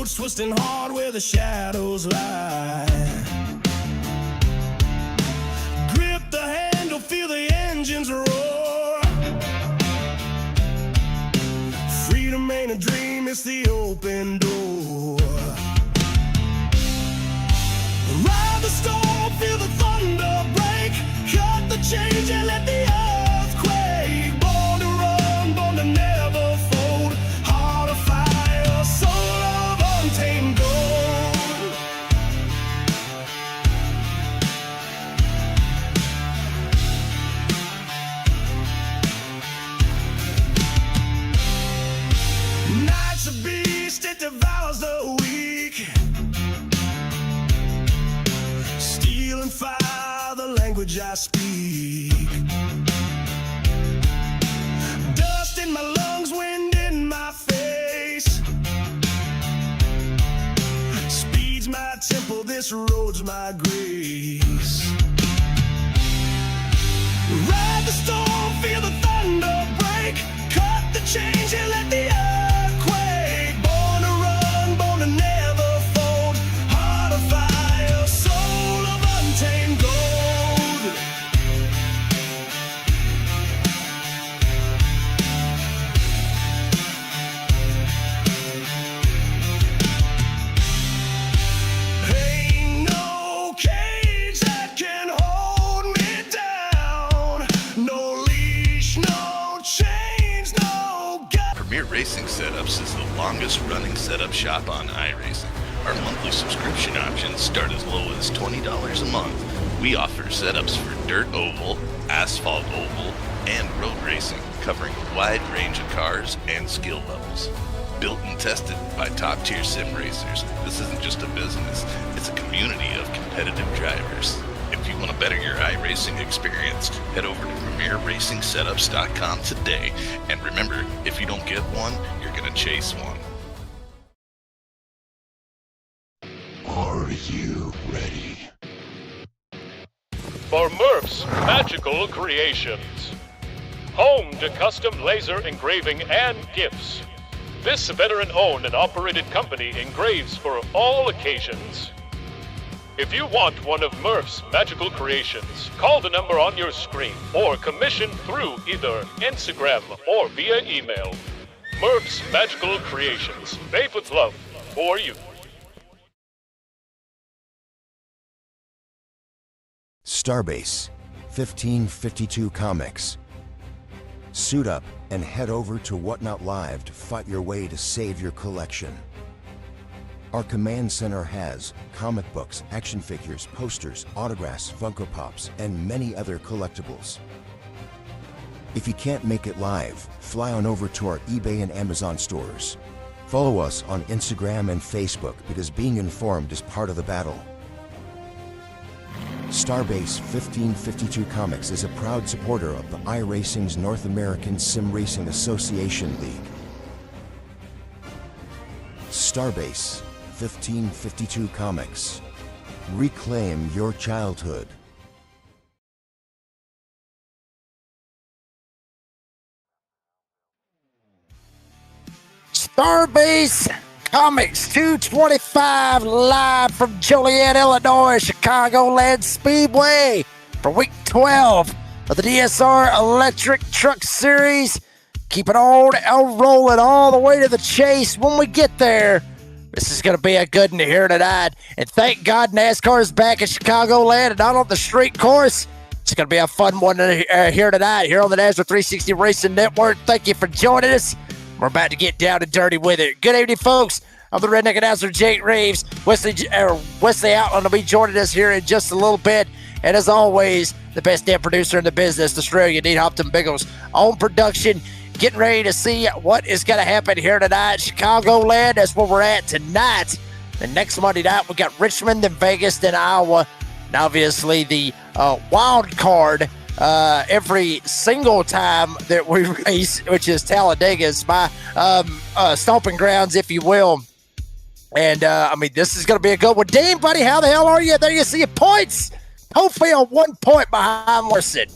roads twisting hard where the shadows lie. Grip the handle, feel the engines roar. Freedom ain't a dream, it's the open door. Ride the storm, feel the thunder break. Cut the change and let the earth quake. Born to run, born to never fold. Heart of fire, soul of untamed gold. Night's a beast, it devours the weak. Steel and fire, the language I speak. Dust in my lungs, wind in my face. Speed's my temple, this road's my grace. Ride the storm, feel the thunder break. Cut the change and let the earth quake. Born to run, born to never fold. Heart of fire, soul of untamed gold. Ain't no cage that can hold me down. No leash, no chains, no gun. Premier Racing Setups is the longest running setup shop on iRacing. Our monthly subscription options start as low as $20 a month. We offer setups for dirt oval, asphalt oval, and road racing, covering a wide range of cars and skill levels. Built and tested by top-tier sim racers, this isn't just a business, it's a community of competitive drivers. If you want to better your iRacing experience, head over to PremierRacingSetups.com today. And remember, if you don't get one, you're going to chase one. Are you ready? For Murph's Magical Creations. Home to custom laser engraving and gifts. This veteran-owned and operated company engraves for all occasions. If you want one of Murph's Magical Creations, call the number on your screen or commission through either Instagram or via email. Murph's Magical Creations, made with love for you. StarBase, 1552 Comics. Suit up and head over to Whatnot Live to fight your way to save your collection. Our command center has comic books, action figures, posters, autographs, Funko Pops, and many other collectibles. If you can't make it live, fly on over to our eBay and Amazon stores. Follow us on Instagram and Facebook because being informed is part of the battle. StarBase 1552 Comics is a proud supporter of the iRacing's North American Sim Racing Association League. StarBase 1552 Comics. Reclaim your childhood. StarBase Comics 225 live from Joliet, Illinois, Chicagoland Speedway for week 12 of the DSR Electric Truck Series. Keep it on and rolling all the way to the chase when we get there. This is going to be a good one here tonight. And thank God NASCAR is back in Chicagoland and not on the street course. It's going to be a fun one here tonight, here on the NASRA 360 Racing Network. Thank you for joining us. We're about to get down and dirty with it. Good evening, folks. I'm the redneck announcer, Jake Reeves. Wesley Outland will be joining us here in just a little bit. And as always, the best damn producer in the business, Australia, Dean Hopton Biggles, on production. Getting ready to see what is going to happen here tonight. Chicagoland, that's where we're at tonight. And next Monday night, we got Richmond, then Vegas, then Iowa. And obviously the wild card every single time that we race, which is Talladega, is my stomping grounds, if you will. And, I mean, this is going to be a good one. Dean, buddy, how the hell are you? There you see your points. Hopefully on 1 point behind Larson.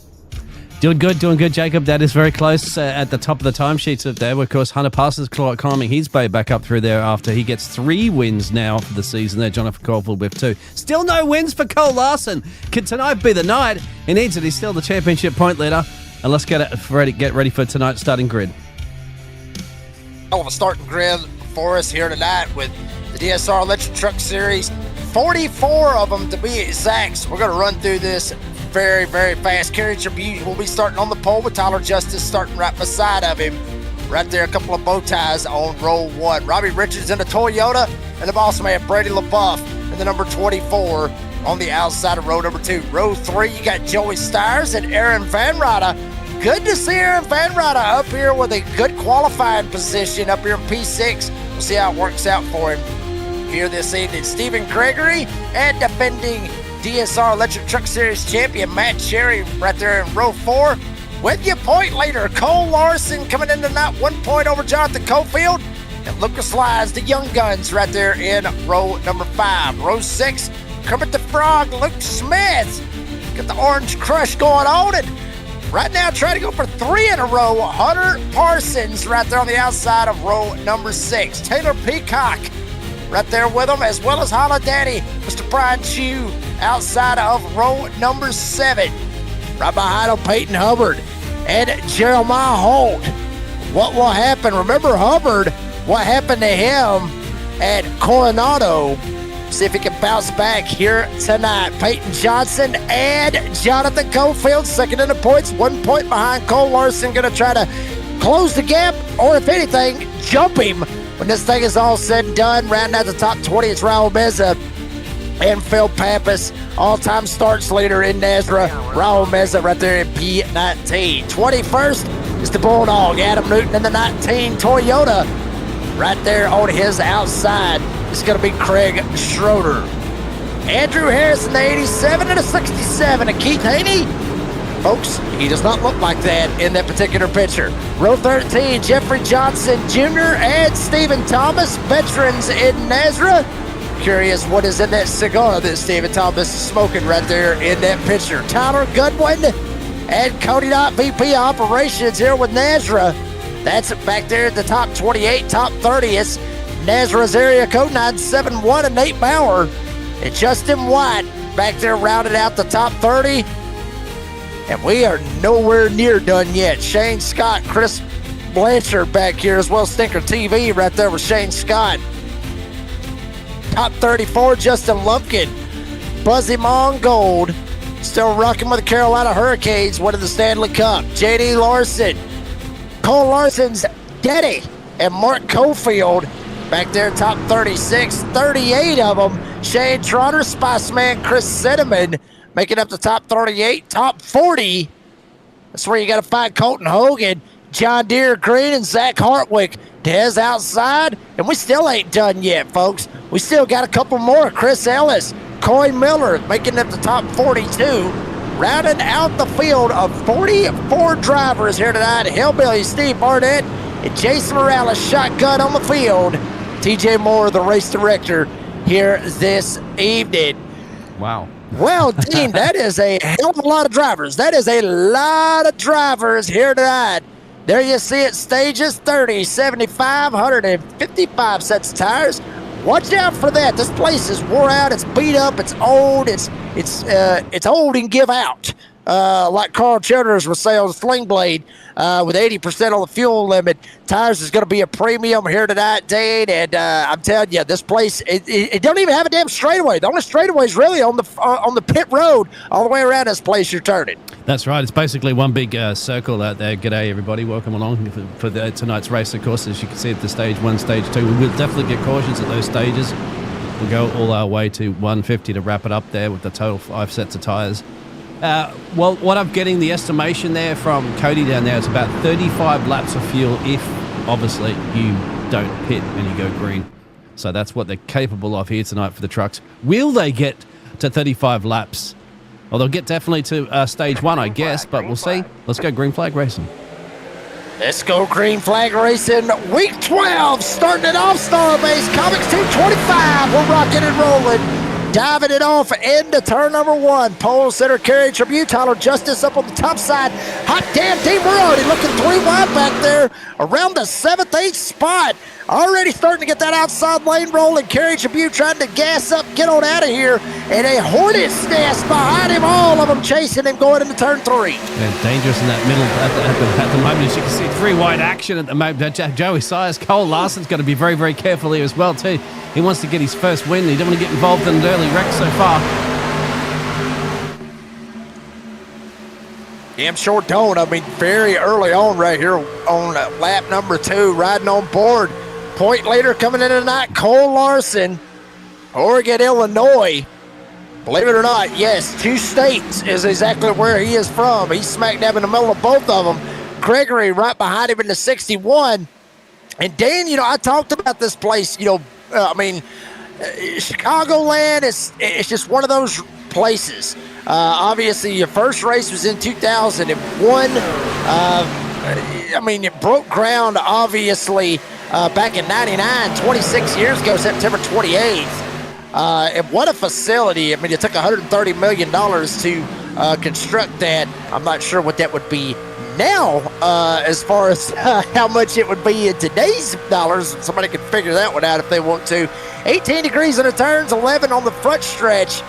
Doing good, Jacob. That is very close at the top of the timesheets up there. Of course, Hunter Parsons climbing his way back up through there after he gets 3 wins now for the season there. Jonathan Caulfield with 2. Still no wins for Cole Larson. Could tonight be the night? He needs it. He's still the championship point leader. And let's get ready for tonight's starting grid. Hell of a starting grid for us here tonight with the DSR Electric Truck Series. 44 of them to be exact. So we're going to run through this very, very fast. Kerry Tribute will be starting on the pole with Tyler Justice starting right beside of him. Right there, a couple of bow ties on row 1. Robbie Richards in the Toyota, and the boss man Brady LaBeouf in the number 24 on the outside of row number 2. Row 3, you got Joey Stires and Aaron Van Ryder. Good to see Aaron Van Ryder up here with a good qualifying position up here in P6. We'll see how it works out for him here this evening. Stephen Gregory and defending DSR Electric Truck Series champion Matt Cherry right there in row 4. With your point leader, Cole Larson coming in tonight, 1 point over Jonathan Cofield. And Lucas Lyons, the Young Guns, right there in row number 5. Row 6, Kermit the Frog, Luke Smith. Got the Orange Crush going on. And right now, trying to go for 3 in a row, Hunter Parsons right there on the outside of row number 6. Taylor Peacock right there with him, as well as Holla Daddy, Mr. Brian Chew, outside of row number 7. Right behind him, Peyton Hubbard and Jeremiah Holt. What will happen? Remember Hubbard, what happened to him at Coronado? See if he can bounce back here tonight. Peyton Johnson and Jonathan Cofield, second in the points, 1 point behind Cole Larson. Going to try to close the gap, or if anything, jump him when this thing is all said and done. Rounding out the top 20, it's Raul Meza and Phil Pappas, all-time starts leader in NASRA. Raul Meza right there in P19. 21st is the Bulldog, Adam Newton in the 19 Toyota. Right there on his outside is going to be Craig Schroeder. Andrew Harris in the 87 and a 67. And Keith Haney, folks, he does not look like that in that particular picture. Row 13, Jeffrey Johnson Jr. and Stephen Thomas, veterans in NASRA. Curious what is in that cigar that Stephen Thomas is smoking right there in that picture. Tyler Goodwin and Cody Knott, VP Operations here with NASRA. That's back there at the top 28, top 30. It's NASRA's area code 971 and Nate Bauer. And Justin White back there rounded out the top 30. And we are nowhere near done yet. Shane Scott, Chris Blanchard back here as well. Stinker TV right there with Shane Scott. Top 34, Justin Lumpkin. Buzzy Mongold still rocking with the Carolina Hurricanes, winning the Stanley Cup. J.D. Larson, Cole Larson's daddy, and Mark Cofield back there, top 36. 38 of them. Shane Trotter, Spiceman, Chris Cinnamon making up the top 38. Top 40, that's where you got to find Colton Hogan, John Deere Green, and Zach Hartwick. Dez outside, and we still ain't done yet, folks. We still got a couple more. Chris Ellis, Coy Miller making up the top 42. Rounding out the field of 44 drivers here tonight. Hillbilly Steve Barnett and Jason Morales shotgun on the field. TJ Moore, the race director, here this evening. Wow. Well, Dean, that is a hell of a lot of drivers. That is a lot of drivers here tonight. There you see it, stages 30, 75, 155 sets of tires. Watch out for that. This place is wore out. It's beat up. It's old. It's old and give out. Like Carl Childers was saying on the Sling Blade, with 80% on the fuel limit. Tires is going to be a premium here tonight, Dane. And I'm telling you, this place, it don't even have a damn straightaway. The only straightaway is really on the pit road all the way around this place you're turning. That's right. It's basically one big circle out there. G'day, everybody. Welcome along for tonight's race, of course. As you can see at the stage 1, stage 2. We will definitely get cautions at those stages. We'll go all our way to 150 to wrap it up there with the total 5 sets of tyres. Well, what I'm getting the estimation there from Cody down there is about 35 laps of fuel if, obviously, you don't pit and you go green. So that's what they're capable of here tonight for the trucks. Will they get to 35 laps? Well, they'll get definitely to stage 1, I guess, but we'll see. Let's go green flag racing. Let's go green flag racing. Week 12, starting it off, StarBase Comics 225. We're rocking and rolling. diving it off into turn number 1. Pole center carry tribute. Tyler Justice up on the top side. Hot damn, Dean, we're already looking 3 wide back there around the 7th, 8th spot. Already starting to get that outside lane rolling. Carry tribute trying to gas up, get on out of here. And a Hornet's nest behind him, all of them chasing him going into turn 3. And dangerous in that middle at the moment. As you can see, 3 wide action at the moment. Joey Sires, Cole Larson's got to be very, very careful here as well too. He wants to get his first win. He don't want to get involved in an early wreck so far. Damn sure don't. I mean, very early on right here on lap number 2, riding on board. Point leader coming into tonight, Cole Larson, Oregon, Illinois. Believe it or not, yes, 2 states is exactly where he is from. He's smack dab in the middle of both of them. Gregory right behind him in the 61. And Dan, I talked about this place, Chicagoland is just one of those places. Obviously, your first race was in 2001. It broke ground, obviously, back in 99, 26 years ago, September 28th. And what a facility. It took $130 million to construct that. I'm not sure what that would be now as far as how much it would be in today's dollars. Somebody can figure that one out if they want to. 18 degrees on the turns, 11 on the front stretch,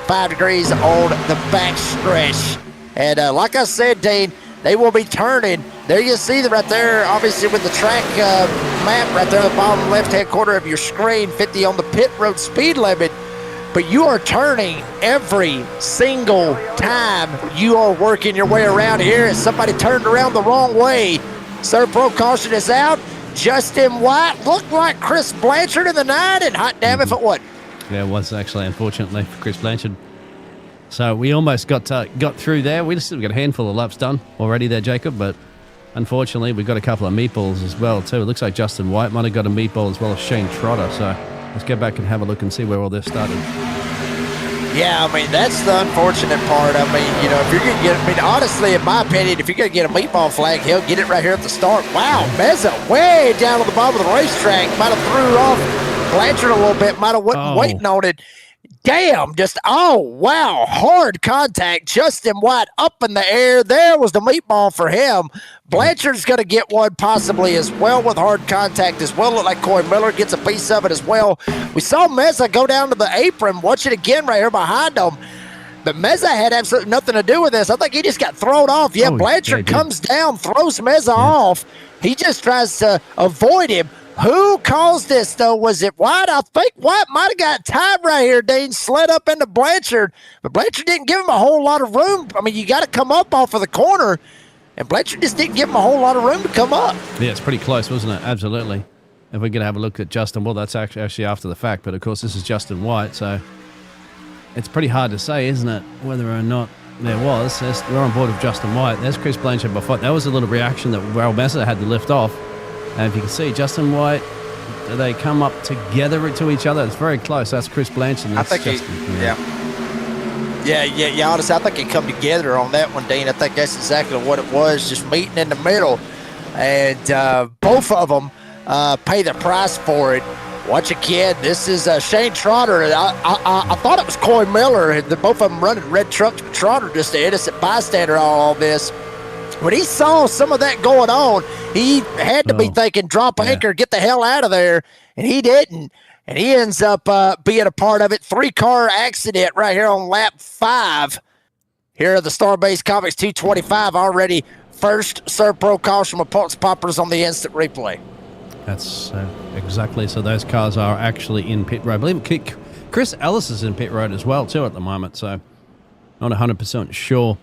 5 degrees on the back stretch. And like I said, Dane, they will be turning. There you see them right there, obviously with the track map right there at the bottom left-hand corner of your screen, 50 on the pit road speed limit. But you are turning every single time you are working your way around here. As somebody turned around the wrong way. Third pro caution is out. Justin White looked like Chris Blanchard in the 9, and hot damn if it wasn't. Yeah, it was actually, unfortunately, for Chris Blanchard. So we almost got through there. We still got a handful of laps done already there, Jacob, but unfortunately we got a couple of meatballs as well too. It looks like Justin White might have got a meatball as well as Shane Trotter. So let's go back and have a look and see where all this started. Yeah, that's the unfortunate part. If you're going to get, honestly, in my opinion, if you're going to get a meatball flag, he'll get it right here at the start. Wow, Meza way down on the bottom of the racetrack. Might have threw off Blanchard a little bit, might have wasn't waiting on it. Damn, wow, hard contact. Justin White up in the air. There was the meatball for him. Blanchard's going to get one possibly as well with hard contact as well. Look like Coy Miller gets a piece of it as well. We saw Meza go down to the apron. Watch it again right here behind him. But Meza had absolutely nothing to do with this. I think he just got thrown off. Yeah, Blanchard comes down, throws Meza off. He just tries to avoid him. Who caused this, though? Was it White? I think White might have got tied right here. Dean slid up into Blanchard, but Blanchard didn't give him a whole lot of room. You got to come up off of the corner, and Blanchard just didn't give him a whole lot of room to come up. Yeah, it's pretty close, wasn't it? Absolutely. If we're going to have a look at Justin, well, that's actually after the fact, but of course this is Justin White, so it's pretty hard to say, isn't it, whether or not there was. We're on board with Justin White. There's Chris Blanchard before. That was a little reaction that Raul Massa had to lift off. And if you can see, Justin White, they come up together to each other. It's very close. That's Chris Blanchard. I think Justin, Yeah, honestly, I think they come together on that one, Dean. I think that's exactly what it was, just meeting in the middle. And both of them pay the price for it. Watch again. This is Shane Trotter. I thought it was Coy Miller. Both of them running red trucks. Trotter just an innocent bystander on all this. When he saw some of that going on, he had to be thinking, drop anchor, get the hell out of there. And he didn't. And he ends up being a part of it. 3-car accident right here on lap 5. Here are the StarBase Comics 225 already. First Serb Pro caution with pulse poppers on the instant replay. That's exactly. So those cars are actually in pit road. I believe Chris Ellis is in pit road as well, too, at the moment. So not 100% sure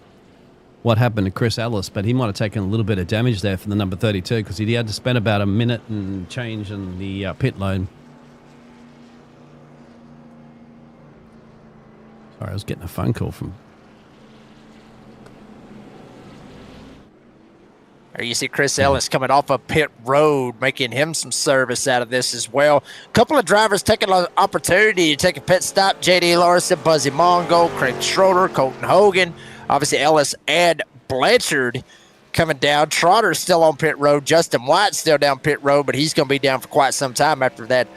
what happened to Chris Ellis, but he might have taken a little bit of damage there for the number 32 because he had to spend about a minute and change in the pit lane. Sorry, I was getting a phone call from... There you see Chris Ellis coming off of pit road, making him some service out of this as well. A couple of drivers taking an opportunity to take a pit stop. J.D. Larson, Buzzy Mongo, Craig Schroeder, Colton Hogan. Obviously, Ellis and Blanchard coming down. Trotter's still on pit road. Justin White's still down pit road, but he's going to be down for quite some time after that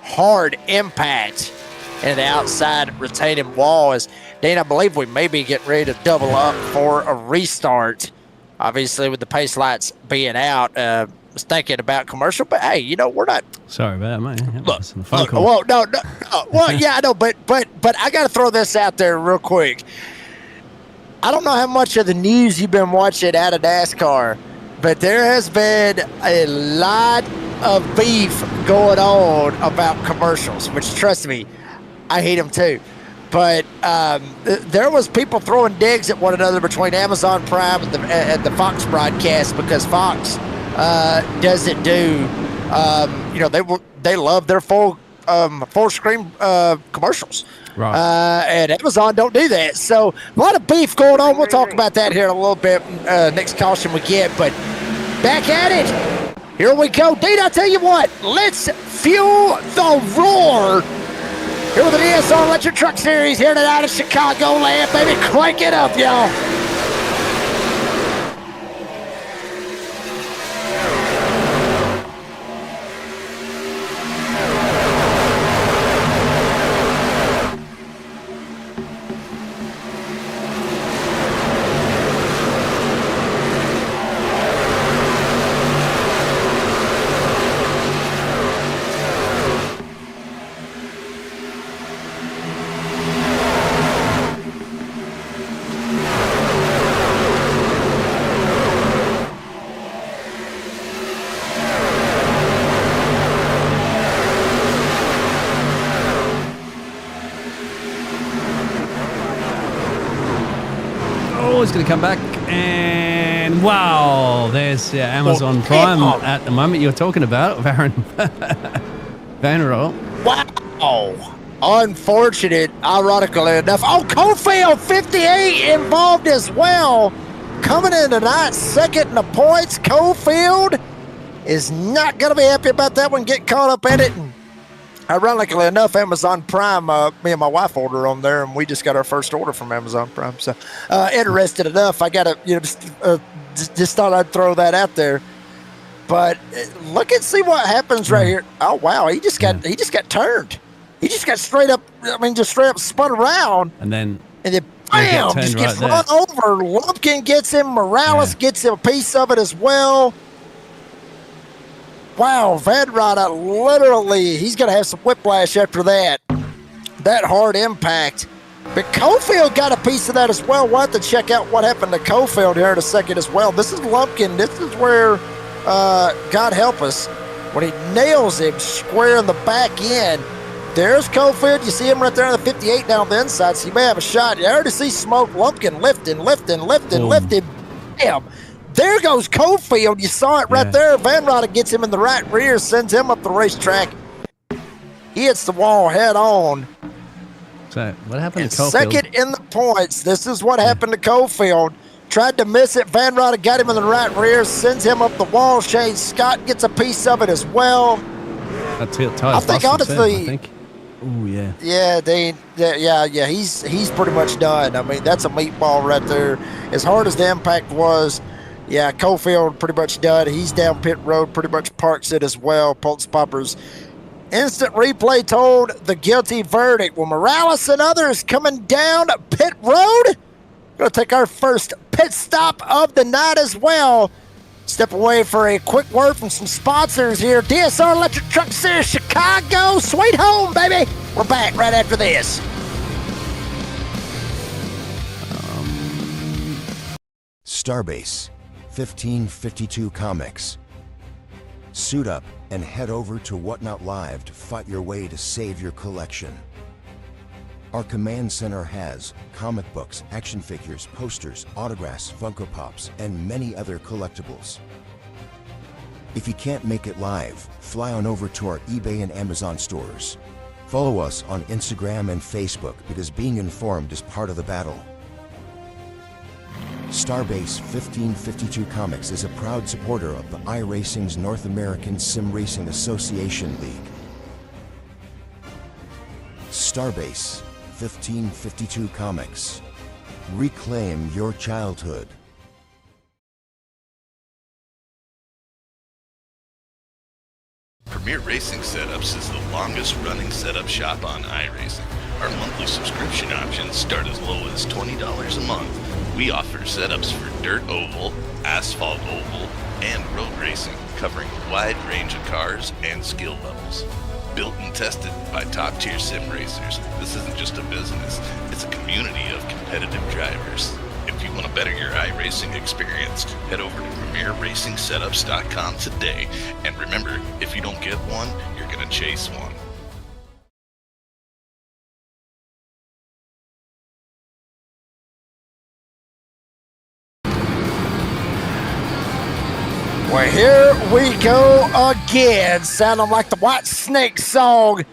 hard impact and the outside retaining wall. As Dean, I believe we may be getting ready to double up for a restart. Obviously, with the pace lights being out, was thinking about commercial, but hey, you know, we're not. Sorry about that, mate. Look, well, no. Well, yeah, I know, but I got to throw this out there real quick. I don't know how much of the news you've been watching out of NASCAR, but there has been a lot of beef going on about commercials, which, trust me, I hate them too. But there was people throwing digs at one another between Amazon Prime and the Fox broadcast because Fox doesn't do, you know, they love their full screen commercials. Right. And Amazon don't do that. So a lot of beef going on. We'll talk about that here in a little bit. Next caution we get, but back at it. Here we go. Dean, I tell you what, let's fuel the roar. Here with the DSR Electric Truck Series here tonight at Chicagoland, baby. Crank it up, y'all. Oh, it's going to come back, and wow, there's Amazon Prime at the moment you're talking about, Vanderbilt. Wow. Unfortunate, ironically enough. Oh, Cofield, 58, involved as well. Coming in tonight, second in the points. Cofield is not going to be happy about that one, get caught up in it. And ironically enough, Amazon Prime, me and my wife ordered on there, and we just got our first order from Amazon Prime. So, interested enough, I got to, you know, just thought I'd throw that out there. But look and see what happens right here. Oh wow, he just got turned. He just got straight up. I mean, just straight up spun around, and then bam, just gets run over. Lumpkin gets him. Morales gets him a piece of it as well. Wow, Van Ryder literally, he's going to have some whiplash after that. That hard impact. But Cofield got a piece of that as well. We'll have to check out what happened to Cofield here in a second as well. This is Lumpkin. This is where, God help us, when he nails him square in the back end. There's Cofield. You see him right there on the 58 down the inside, so you may have a shot. You already see smoke. Lumpkin lifting. Damn. There goes Cofield. You saw it right there. Van Ryder gets him in the right rear, sends him up the racetrack. He hits the wall head on. So what happened to Cofield? Second in the points. This is what happened to Cofield. Tried to miss it. Van Ryder got him in the right rear, sends him up the wall. Shane Scott gets a piece of it as well. I think honestly. Oh yeah. Yeah, he's pretty much done. I mean, that's a meatball right there. As hard as the impact was, yeah, Cofield pretty much done. He's down pit road, pretty much parks it as well. Pulse Poppers. Instant replay told the guilty verdict. Well, Morales and others coming down pit road. Going to take our first pit stop of the night as well. Step away for a quick word from some sponsors here. DSR Electric Truck Series Chicago. Sweet home, baby. We're back right after this. StarBase, 1552 Comics. Suit up and head over to Whatnot Live to fight your way to save your collection. Our command center has comic books, action figures, posters, autographs, Funko Pops, and many other collectibles. If you can't make it live, fly on over to our eBay and Amazon stores. Follow us on Instagram and Facebook because being informed is part of the battle. StarBase 1552 Comics is a proud supporter of the iRacing's North American Sim Racing Association League. StarBase 1552 Comics. Reclaim your childhood. Premier Racing Setups is the longest running setup shop on iRacing. Our monthly subscription options start as low as $20 a month. We offer setups for dirt oval, asphalt oval, and road racing, covering a wide range of cars and skill levels. Built and tested by top-tier sim racers, this isn't just a business, it's a community of competitive drivers. If you want to better your iRacing experience, head over to PremierRacingSetups.com today. And remember, if you don't get one, you're going to chase one. Well, here we go again, sounding like the White Snake song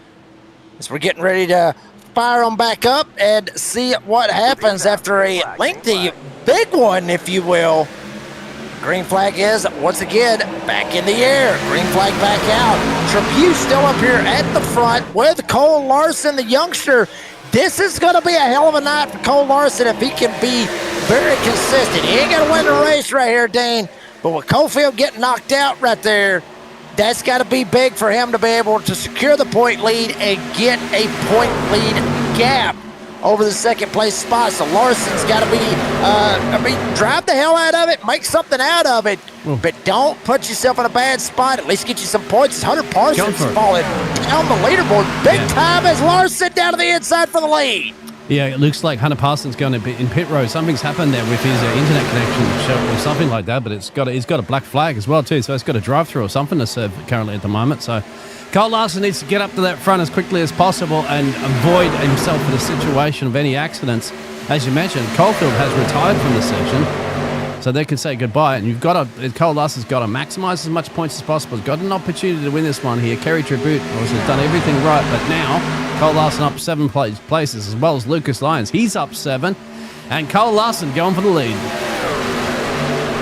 as we're getting ready to fire them back up and see what happens after a lengthy big one, if you will. Green flag is once again back in the air. Green flag back out. Tribute still up here at the front with Cole Larson, the youngster. This is going to be a hell of a night for Cole Larson if he can be very consistent. He ain't going to win the race right here, Dane. But with Cofield getting knocked out right there, that's got to be big for him to be able to secure the point lead and get a point lead gap over the second place spot. So Larson's got to be, drive the hell out of it, make something out of it, but don't put yourself in a bad spot. At least get you some points. Hunter Parsons falling down the leaderboard big time as Larson down to the inside for the lead. Yeah, it looks like Hunter Parsons going to be in pit road. Something's happened there with his internet connection or something like that, but he's got a black flag as well too, so it's got a drive-through or something to serve currently at the moment. So Cole Larson needs to get up to that front as quickly as possible and avoid himself in a situation of any accidents. As you mentioned, Cofield has retired from the section, so they can say goodbye. And Cole Larson's got to maximize as much points as possible. He's got an opportunity to win this one here. Kerry Tribute has done everything right, but now Cole Larson up 7 places, as well as Lucas Lyons. He's up 7, and Cole Larson going for the lead.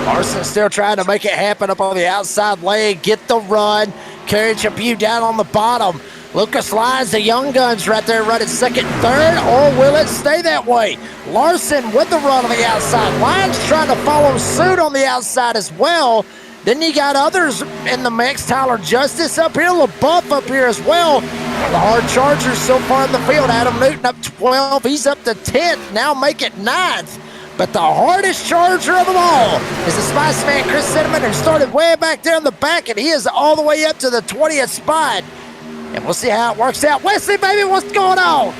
Larson still trying to make it happen up on the outside lane, get the run. Kerry Tribute down on the bottom. Lucas Lyons, the young guns right there running second, third, or will it stay that way? Larson with the run on the outside. Lyons trying to follow suit on the outside as well. Then you got others in the mix. Tyler Justice up here, LaBeouf up here as well. The hard Chargers so far in the field. Adam Newton up 12. He's up to 10th, now make it 9th. But the hardest Charger of them all is the Spice Man Chris Cinnamon, who started way back there in the back, and he is all the way up to the 20th spot. And we'll see how it works out. Wesley, baby, what's going on?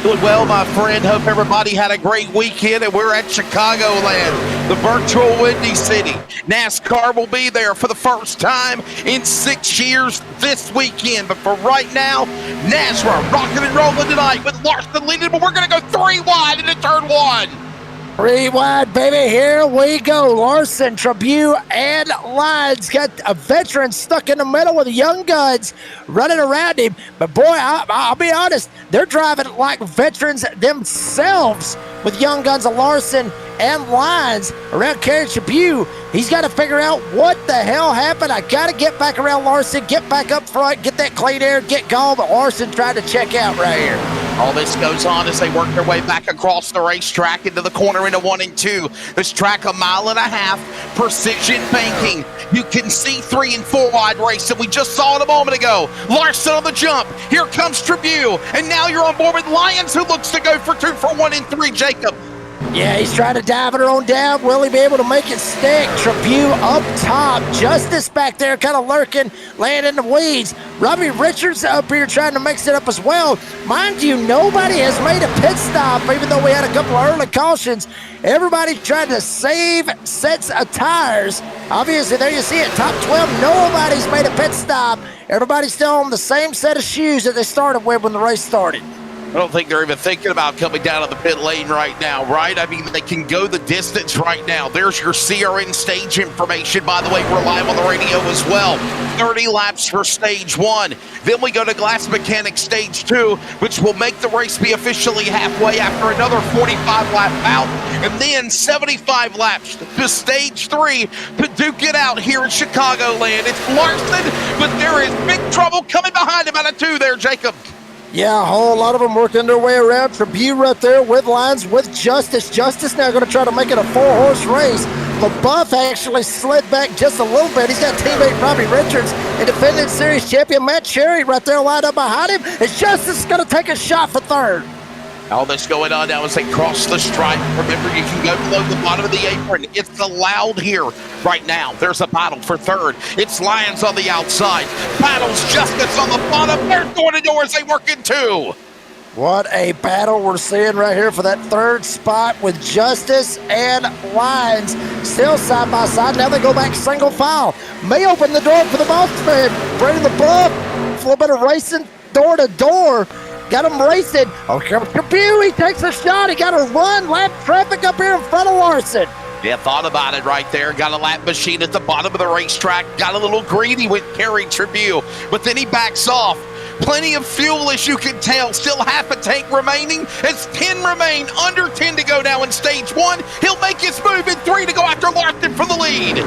Doing well, my friend. Hope everybody had a great weekend, and we're at Chicagoland, the virtual Windy City. NASCAR will be there for the first time in 6 years this weekend. But for right now, NASRA rocking and rolling tonight with Larson leading, but we're going to go 3 wide into turn 1. 3 wide, baby. Here we go. Larson, Tribute, and Lyons got a veteran stuck in the middle with the young guns running around him. But boy, I'll be honest, they're driving like veterans themselves with young guns of Larson and Lyons around Kerry Tribute. He's got to figure out what the hell happened. I got to get back around Larson, get back up front, get that clean air, get going. But Larson tried to check out right here. All this goes on as they work their way back across the racetrack into the corner into 1 and 2. This track 1.5 miles, precision banking. You can see 3 and 4 wide race that we just saw it a moment ago. Larson on the jump. Here comes Tribute. And now you're on board with Lyons, who looks to go for 2 for 1 and 3, Jacob. Yeah, he's trying to dive it on down. Will he be able to make it stick? Tribute up top. Justice back there kind of lurking, laying in the weeds. Robbie Richards up here trying to mix it up as well. Mind you, nobody has made a pit stop, even though we had a couple of early cautions. Everybody trying to save sets of tires. Obviously, there you see it, top 12. Nobody's made a pit stop. Everybody's still on the same set of shoes that they started with when the race started. I don't think they're even thinking about coming down to the pit lane right now, right? I mean, they can go the distance right now. There's your CRN stage information. By the way, we're live on the radio as well. 30 laps for stage 1. Then we go to Glass Mechanics stage 2, which will make the race be officially halfway after another 45 lap bout. And then 75 laps to stage 3 to duke it out here in Chicagoland. It's Larson, but there is big trouble coming behind him out of 2 there, Jacob. Yeah, a whole lot of them working their way around. Tribute right there with Lyons, with Justice. Justice now going to try to make it a 4-horse race. LaBeouf actually slid back just a little bit. He's got teammate Robbie Richards and defending series champion Matt Cherry right there lined up behind him. It's Justice going to take a shot for third. All this going on now as they cross the stripe. Remember, you can go below the bottom of the apron. It's allowed here right now. There's a battle for third. It's Lions on the outside. Battles Justice on the bottom. They're door to door as they work in two. What a battle we're seeing right here for that third spot with Justice and Lions still side by side. Now they go back single file. May open the door for the Boston. Brady LaBeouf, a little bit of racing door to door. Got him racing. Oh, here comes Tribune. He takes a shot. He got to run. Lap traffic up here in front of Larson. Yeah, thought about it right there. Got a lap machine at the bottom of the racetrack. Got a little greedy with Kerry Tribune, but then he backs off. Plenty of fuel, as you can tell. Still half a tank remaining. It's 10 remain. Under 10 to go now in stage one. He'll make his move in 3 to go after Larson for the lead.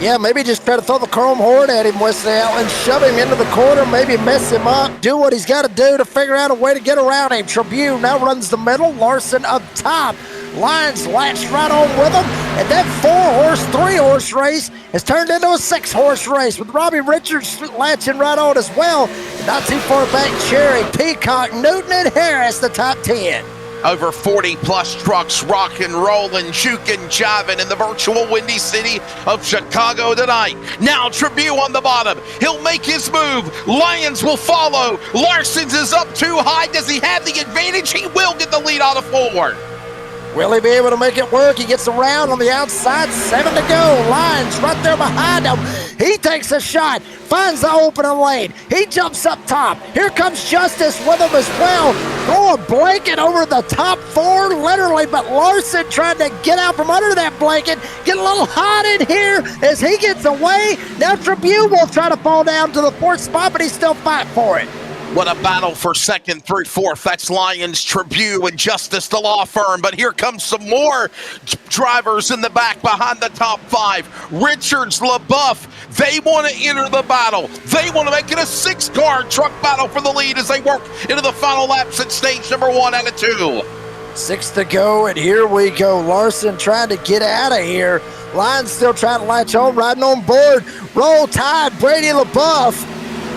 Yeah, maybe just try to throw the chrome horn at him, Wesley Allen, shove him into the corner, maybe mess him up, do what he's got to do to figure out a way to get around him. Tribune now runs the middle, Larson up top. Lions latched right on with him, and that 4-horse, 3-horse race has turned into a 6-horse race with Robbie Richards latching right on as well. Not too far back, Cherry, Peacock, Newton, and Harris, the top 10. Over 40-plus trucks rock and rolling, juking, jiving in the virtual Windy City of Chicago tonight. Now Tribune on the bottom. He'll make his move. Lions will follow. Larson's is up too high. Does he have the advantage? He will get the lead out of 4. Will he be able to make it work? He gets around on the outside, 7 to go. Lions right there behind him. He takes a shot, finds the opening lane. He jumps up top. Here comes Justice with him as well. Throw a blanket over the top 4, literally, but Larson trying to get out from under that blanket. Get a little hot in here as he gets away. Now Tribune will try to fall down to the 4th spot, but he's still fighting for it. What a battle for 2nd through 4th. That's Lions, Tribune, and Justice, the law firm. But here comes some more drivers in the back behind the top 5. Richards, LaBeouf, they want to enter the battle. They want to make it a 6-car truck battle for the lead as they work into the final laps at stage number 1 out of 2. 6 to go, and here we go. Larson trying to get out of here. Lions still trying to latch on, riding on board. Roll Tide, Brady LaBeouf.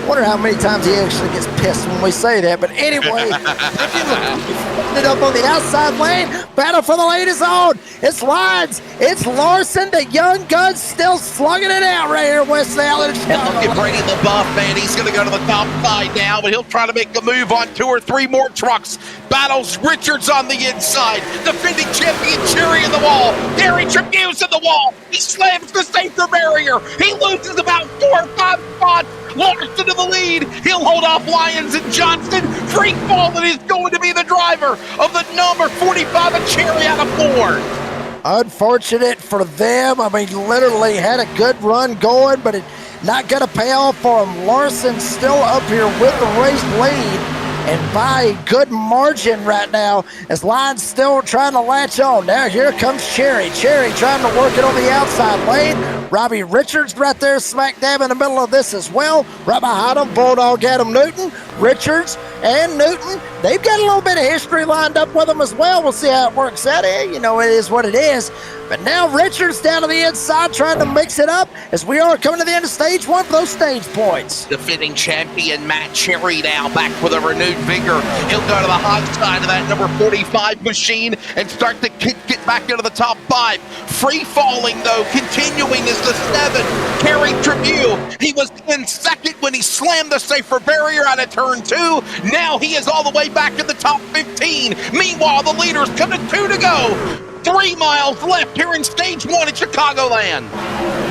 Wonder how many times he actually gets pissed when we say that. But anyway, ended up on the outside lane. Battle for the lead is on. It's Lions. It's Larson. The young guns still slugging it out right here, Wesley Allen. And look at Brady LaBeouf, man. He's going to go to the top side now, but he'll try to make a move on 2 or 3 more trucks. Battles Richards on the inside. Defending champion Cherry in the wall. Gary Tribune's in the wall. He slams the safer barrier. He loses about 4 or 5 spots. Larson to the lead. He'll hold off Lions and Johnson. Freak Fallen is going to be the driver of the number 45 and Cherry out of 4. Unfortunate for them. I mean, literally had a good run going, but it not going to pay off for him. Larson still up here with the race lead. And by a good margin right now, as Lions still trying to latch on. Now here comes Cherry. Cherry trying to work it on the outside lane. Robbie Richards right there smack dab in the middle of this as well. Right behind him, Bulldog Adam Newton. Richards and Newton, they've got a little bit of history lined up with them as well. We'll see how it works out here. You know, it is what it is. But now Richards down to the inside trying to mix it up as we are coming to the end of stage 1 for those stage points. Defending champion Matt Cherry now back with a renewed vigor. He'll go to the hot side of that number 45 machine and start to get back into the top 5. Free falling though, continuing is the 7. Kerry Tribune. He was in 2nd when he slammed the safer barrier out of turn 2. Now he is all the way back in the top 15. Meanwhile, the leaders come to 2 to go. 3 miles left here in stage 1 at Chicagoland.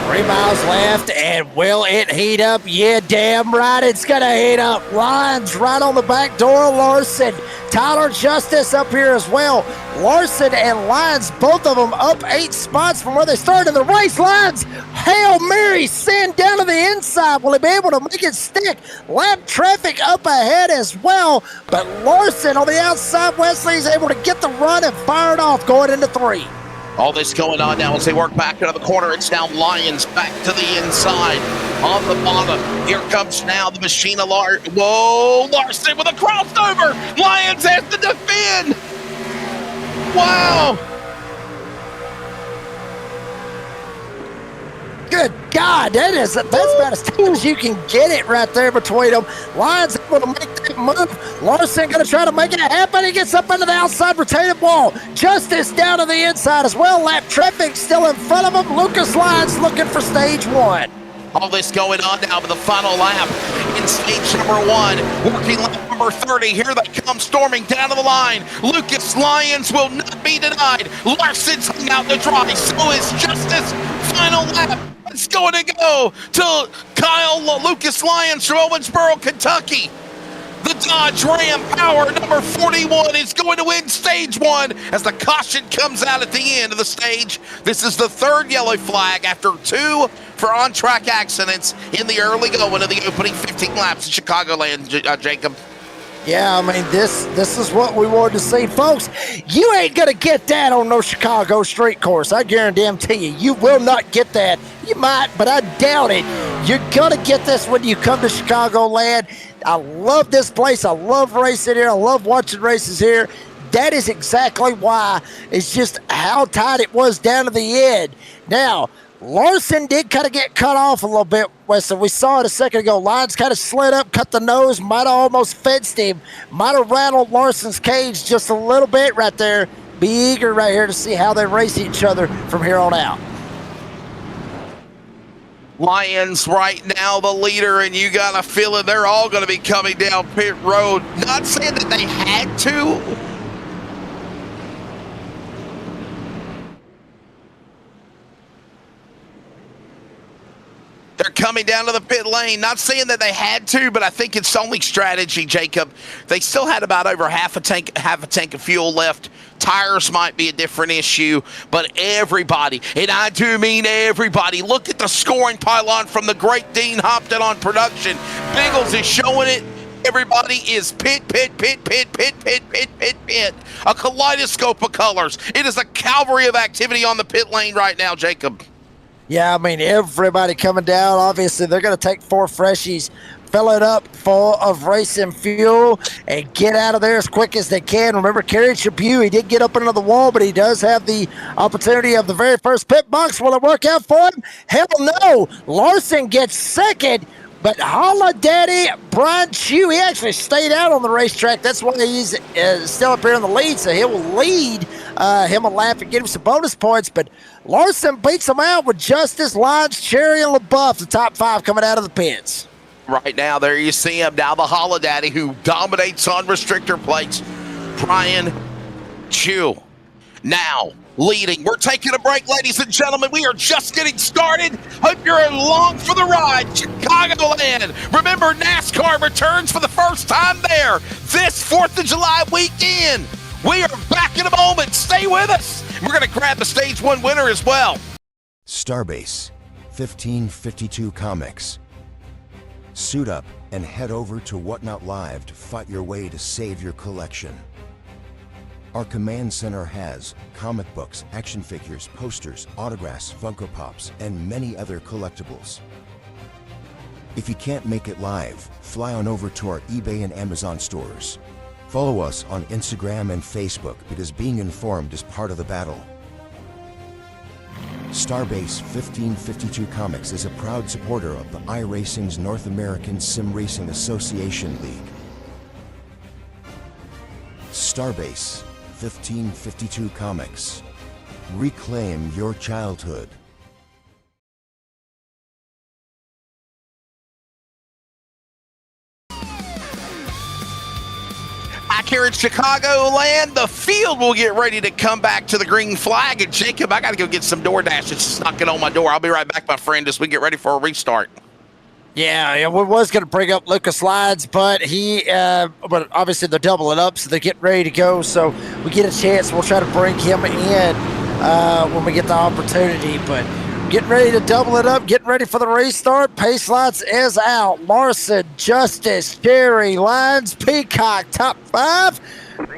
3 miles left, and will it heat up? Yeah, damn right, it's gonna heat up. Lions right on the back door of Larson. Tyler Justice up here as well. Larson and Lions, both of them up 8 spots from where they started the race. Lions, Hail Mary, send down to the inside. Will he be able to make it stick? Lap traffic up ahead as well, but Larson on the outside, Wesley is able to get the run and fire it off going into 3. All this going on now as they work back into the corner. It's now Lions back to the inside on the bottom. Here comes now the machine of Larson. Whoa, Larson with a crossover. Lions has to defend. Wow. God, that's about as tough as you can get it right there between them. Lyons able to make that move. Larson going to try to make it happen. He gets up into the outside retaining wall. Justice down to the inside as well. Lap traffic still in front of him. Lucas Lyons looking for stage 1. All this going on now with the final lap in stage number 1. Working lap number 30. Here they come storming down to the line. Lucas Lyons will not be denied. Larson's hung out to dry. So is Justice. Final lap. It's going to go to Kyle Lucas Lyons from Owensboro, Kentucky. The Dodge Ram Power number 41 is going to win stage 1 as the caution comes out at the end of the stage. This is the 3rd yellow flag after 2 for on-track accidents in the early going of the opening 15 laps in Chicagoland, Jacob. Yeah, I mean, this is what we wanted to see. Folks, you ain't going to get that on no Chicago street course. I guarantee you, you will not get that. You might, but I doubt it. You're going to get this when you come to Chicagoland. I love this place. I love racing here. I love watching races here. That is exactly why. It's just how tight it was down to the end. Now, Larson did kind of get cut off a little bit, Weston. We saw it a second ago. Lyons kind of slid up, cut the nose, might have almost fenced him, might have rattled Larson's cage just a little bit right there. Be eager right here to see how they race each other from here on out. Lyons right now the leader, and you got a feeling they're all going to be coming down pit road. Not saying that they had to. They're coming down to the pit lane. Not saying that they had to, but I think it's only strategy, Jacob. They still had about over half a tank of fuel left. Tires might be a different issue, but everybody, and I do mean everybody, look at the scoring pylon from the great Dean Hopton on production. Biggles is showing it. Everybody is pit. A kaleidoscope of colors. It is a cavalry of activity on the pit lane right now, Jacob. Yeah, I mean, everybody coming down. Obviously, they're going to take 4 freshies, fill it up full of racing fuel, and get out of there as quick as they can. Remember, Kerry Chaput, he did get up into the wall, but he does have the opportunity of the very first pit box. Will it work out for him? Hell no. Larson gets second, but Holla Daddy, Brian Chew, he actually stayed out on the racetrack. That's why he's still up here in the lead, so he will lead him a lap and get him some bonus points. But Larson beats him out with Justice, Lyons, Cherry, and LaBeouf, the top 5 coming out of the pits. Right now, there you see him. Now the Holla Daddy who dominates on restrictor plates. Brian Chew now leading. We're taking a break, ladies and gentlemen. We are just getting started. Hope you're along for the ride. Chicagoland. Remember, NASCAR returns for the first time there this 4th of July weekend. We are back in a moment. Stay with us. We're going to grab the stage 1 winner as well. StarBase 1552 Comics. Suit up and head over to Whatnot Live to fight your way to save your collection. Our command center has comic books, action figures, posters, autographs, Funko Pops, and many other collectibles. If you can't make it live, fly on over to our eBay and Amazon stores. Follow us on Instagram and Facebook because being informed is part of the battle. StarBase 1552 Comics is a proud supporter of the iRacing's North American Sim Racing Association League. StarBase 1552 Comics. Reclaim your childhood. Back here in Chicagoland, the field will get ready to come back to the green flag. And Jacob, I got to go get some DoorDash. It's just knocking on my door. I'll be right back, my friend, as we get ready for a restart. Yeah, we was going to bring up Lucas Lyons, but but obviously they're doubling up, so they're getting ready to go. So we get a chance, we'll try to bring him in when we get the opportunity. But getting ready to double it up, getting ready for the restart. Pace lights is out. Larson, Justice, Cherry, Lyons, Peacock, top 5.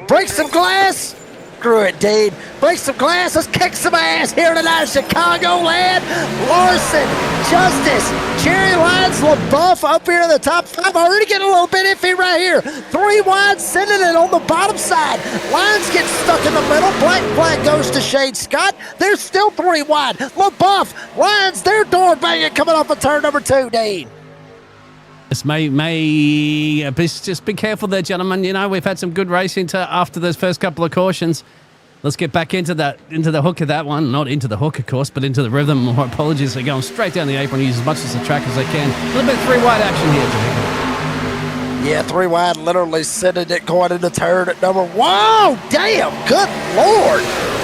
Break some glass. Screw it, Dean. Break some glass. Let's kick some ass here tonight in Chicagoland. Larson, Justice, Cherry, Lyons, LaBeouf up here in the top 5. Already getting a little bit iffy right here. 3 3 wide, sending it on the bottom side. Lions get stuck in the middle. Black flag goes to Shane Scott. There's still 3 wide. LaBeouf, Lions, they're door banging coming off of turn number 2, Dean. This just be careful there, gentlemen. You know, we've had some good racing after those first couple of cautions. Let's get back into the hook of that one. Not into the hook, of course, but into the rhythm. My apologies. They're going straight down the apron, use as much as the track as they can. A little bit of 3 wide action here, Jacob. Yeah, 3 wide, literally sending it going into turn at number. Whoa, damn, good Lord.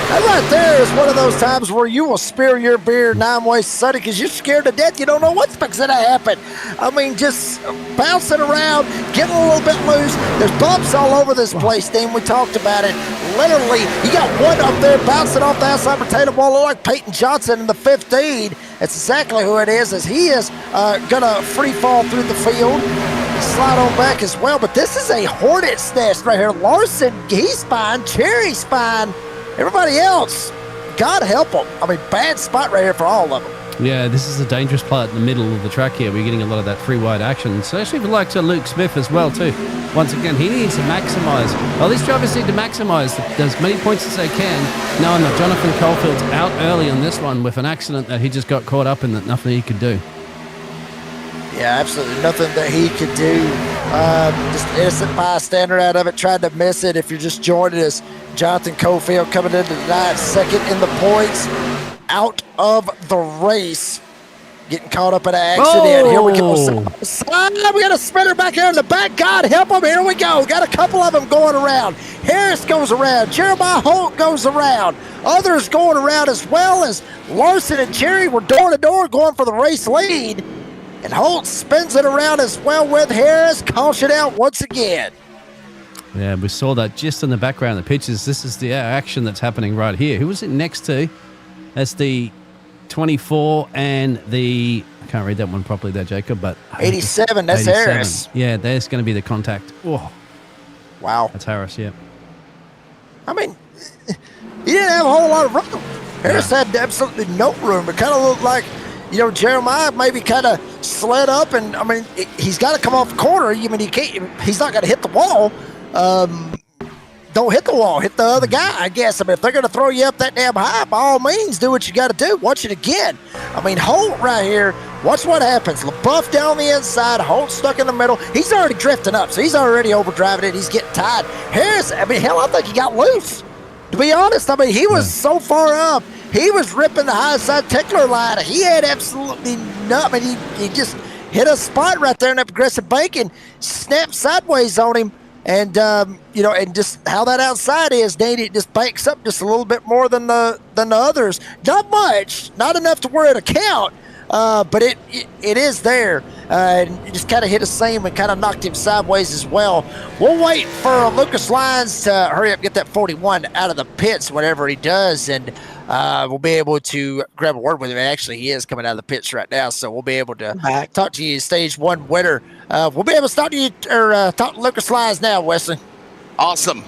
That right there is one of those times where you will spear your beer 9-way Sunday because you're scared to death. You don't know what's going to happen. I mean, just bouncing around, getting a little bit loose. There's bumps all over this place, Dean. We talked about it. Literally, you got one up there bouncing off the outside potato ball, like Peyton Johnson in the 15. That's exactly who it is, as he is going to free fall through the field. Slide on back as well, but this is a hornet's nest right here. Larson, he's fine. Cherry's fine. Everybody else, God help them. I mean, bad spot right here for all of them. Yeah, this is a dangerous part in the middle of the track here. We're getting a lot of that 3 wide action. So actually, we like to Luke Smith as well, too. Once again, he needs to maximize. Well, these drivers need to maximize as many points as they can, knowing that Jonathan Caulfield's out early on this one with an accident that he just got caught up in that nothing he could do. Yeah, absolutely nothing that he could do. Just innocent bystander out of it, tried to miss it. If you're just joining us, Jonathan Caulfield coming into the 9th, second in the points, out of the race. Getting caught up in an accident. Here we go. We got a spinner back here in the back. God help him. Here we go. Got a couple of them going around. Harris goes around. Jeremiah Holt goes around. Others going around as well, as Larson and Cherry were door to door going for the race lead. And Holt spins it around as well with Harris. Caution out once again. Yeah, we saw that just in the background of the pictures. This is the action that's happening right here. Who was it next to? That's the 24 and the... I can't read that one properly there, Jacob, but... 87, that's 87. Harris. Yeah, there's going to be the contact. Oh, wow. That's Harris, yeah. I mean, he didn't have a whole lot of room. Harris had absolutely no room. It kind of looked like, you know, Jeremiah maybe kind of slid up, and I mean, he's got to come off the corner. I mean, he's not going to hit the wall. Don't hit the wall, hit the other guy, I guess. I mean, if they're going to throw you up that damn high, by all means, do what you got to do. Watch it again. I mean, Holt right here, watch what happens. LaBeouf down the inside, Holt stuck in the middle. He's already drifting up, so he's already overdriving it. He's getting tied. Harris, I mean, hell, I think he got loose. To be honest, I mean, he was so far up. He was ripping the high side Tickler line. He had absolutely nothing. I mean, he just hit a spot right there in that progressive bank and snapped sideways on him. And, you know, and just how that outside is, Nate, it just banks up just a little bit more than the others. Not much, not enough to where it account, but it is there. And it just kind of hit a seam and kind of knocked him sideways as well. We'll wait for Lucas Lyons to hurry up, get that 41 out of the pits, whatever he does, and we'll be able to grab a word with him. And actually, he is coming out of the pits right now, so we'll be able to talk to you, Stage 1 winner. We'll be able to talk to you, or talk to Lucas Lyons now, Wesley. Awesome.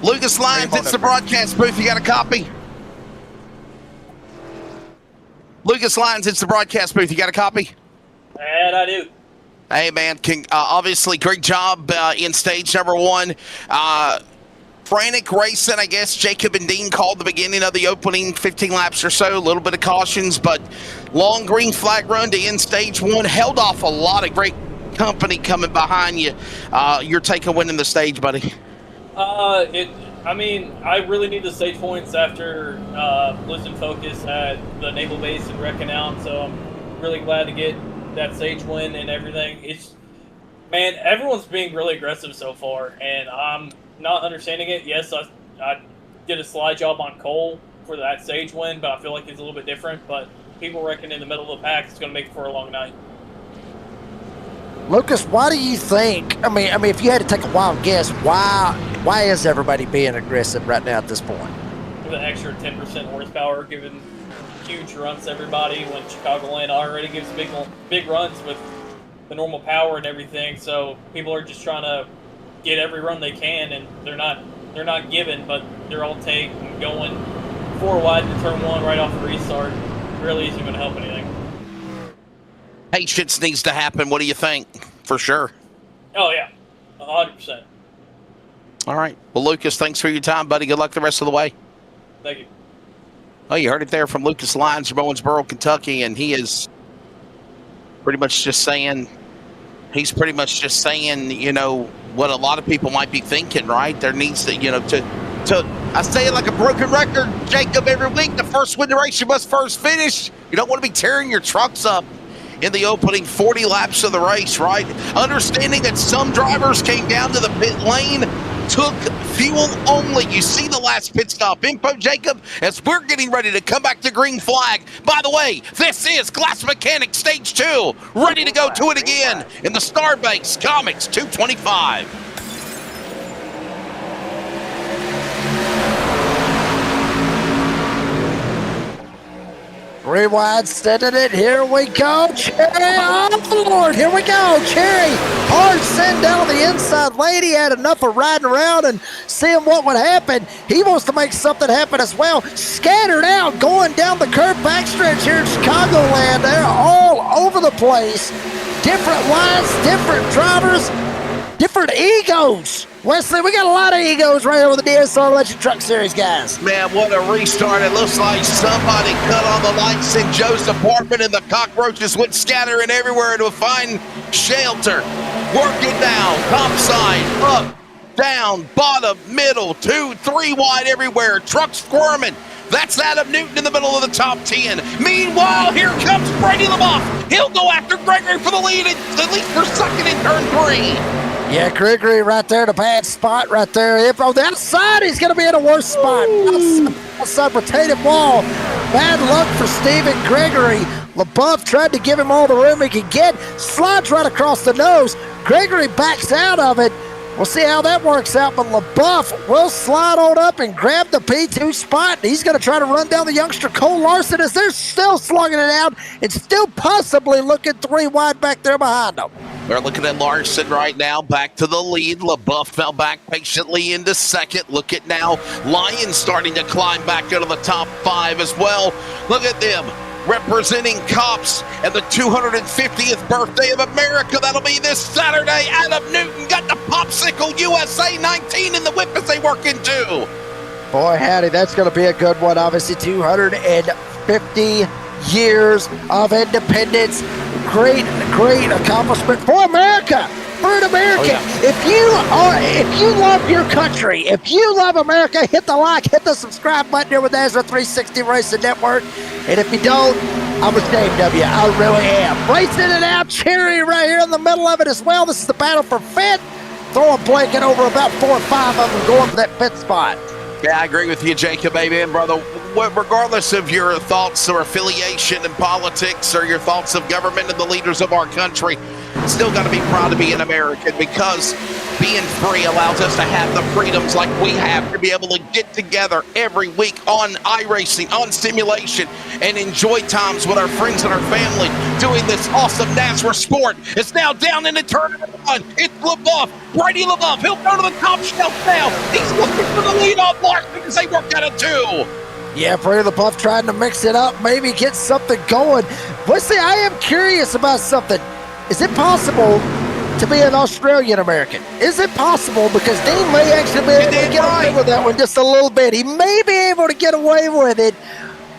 Lucas Lyons, it's the broadcast booth. You got a copy? Lucas Lyons, it's the broadcast booth. You got a copy? And I do. Hey, man. Obviously, great job in stage number 1. Frantic racing, I guess Jacob and Dean called the beginning of the opening 15 laps or so. A little bit of cautions, but long green flag run to end stage 1. Held off a lot of great company coming behind you. Your take on winning the stage, buddy? I mean, I really need the stage points after losing focus at the naval base and wrecking out, so I'm really glad to get that stage win and everything. It's, man, everyone's being really aggressive so far, and I'm not understanding it. Yes, I did a slide job on Cole for that stage win, but I feel like it's a little bit different. But people reckon in the middle of the pack, it's going to make it for a long night. Lucas, why do you think? I mean, if you had to take a wild guess, why is everybody being aggressive right now at this point? With an extra 10% horsepower, giving huge runs to everybody when Chicagoland already gives big runs with the normal power and everything. So people are just trying to get every run they can, and they're not giving, but they're all take and going 4 wide in turn 1 right off the restart. Really isn't going to help anything. Patience needs to happen. What do you think? For sure. Oh yeah, 100%. All right. Well, Lucas, thanks for your time, buddy. Good luck the rest of the way. Thank you. Oh, you heard it there from Lucas Lyons from Owensboro, Kentucky, and he is pretty much just saying, you know, what a lot of people might be thinking, right? There needs to, you know, I say it like a broken record, Jacob, every week. The first win the race, you must first finish. You don't want to be tearing your trucks up in the opening 40 laps of the race, right? Understanding that some drivers came down to the pit lane, took fuel only. You see the last pit stop info, Jacob, as we're getting ready to come back to green flag. By the way, this is Glass Mechanic Stage 2, ready to go to it again in the StarBase Comics 225. Rewind, sending it. Here we go. Cherry. Oh, Lord. Here we go. Cherry. Hard send down the inside lane. He had enough of riding around and seeing what would happen. He wants to make something happen as well. Scattered out, going down the curb backstretch here in Chicagoland. They're all over the place. Different lines, different drivers, different egos. Wesley, we got a lot of egos right here with the DSR Electric Truck Series, guys. Man, what a restart. It looks like somebody cut on the lights in Joe's apartment and the cockroaches went scattering everywhere to find shelter. Work it down, top side, up, down, bottom, middle, 2, 3 wide everywhere. Truck squirming. That's Adam Newton in the middle of the top 10. Meanwhile, here comes Brady LaBeouf. He'll go after Gregory for the lead, at least for second in turn 3. Yeah, Gregory right there in a bad spot right there. If on the outside, he's going to be in a worse spot. Outside rotative wall. Bad luck for Stephen Gregory. LaBeouf tried to give him all the room he could get. Slides right across the nose. Gregory backs out of it. We'll see how that works out, but LaBeouf will slide on up and grab the P2 spot. He's going to try to run down the youngster Cole Larson as they're still slugging it out and still possibly looking 3 wide back there behind them. We're looking at Larson right now, back to the lead. LaBeouf fell back patiently into second. Look at now, Lyons starting to climb back into the top 5 as well. Look at them, representing Cops and the 250th birthday of America. That'll be this Saturday. Adam Newton got the Popsicle USA 19 in the whip as they work into. Boy, howdy, that's going to be a good one. Obviously, 250 years of independence. Great accomplishment for America. For America. Oh, yeah. If you love your country, if you love America, hit the like, hit the subscribe button here with NASRA 360 Racing Network. And if you don't, I'm ashamed of you. I really am. Racing it out, Cherry right here in the middle of it as well. This is the battle for fifth. Throwing blanket over about 4 or 5 of them going for that fifth spot. Yeah, I agree with you, Jacob, amen, brother. Regardless of your thoughts or affiliation in politics or your thoughts of government and the leaders of our country, still got to be proud to be an American, because being free allows us to have the freedoms like we have to be able to get together every week on iRacing, on simulation, and enjoy times with our friends and our family doing this awesome NASRA sport. It's now down into turn 1. It's LaBeouf, Brady LaBeouf. He'll go to the top shelf now. He's looking for the lead off Larson because they worked out a 2. Yeah, Brady LaBeouf trying to mix it up, maybe get something going. But see, I am curious about something. Is it possible to be an Australian American? Is it possible? Because Dean may actually be able to get away with that one just a little bit. He may be able to get away with it.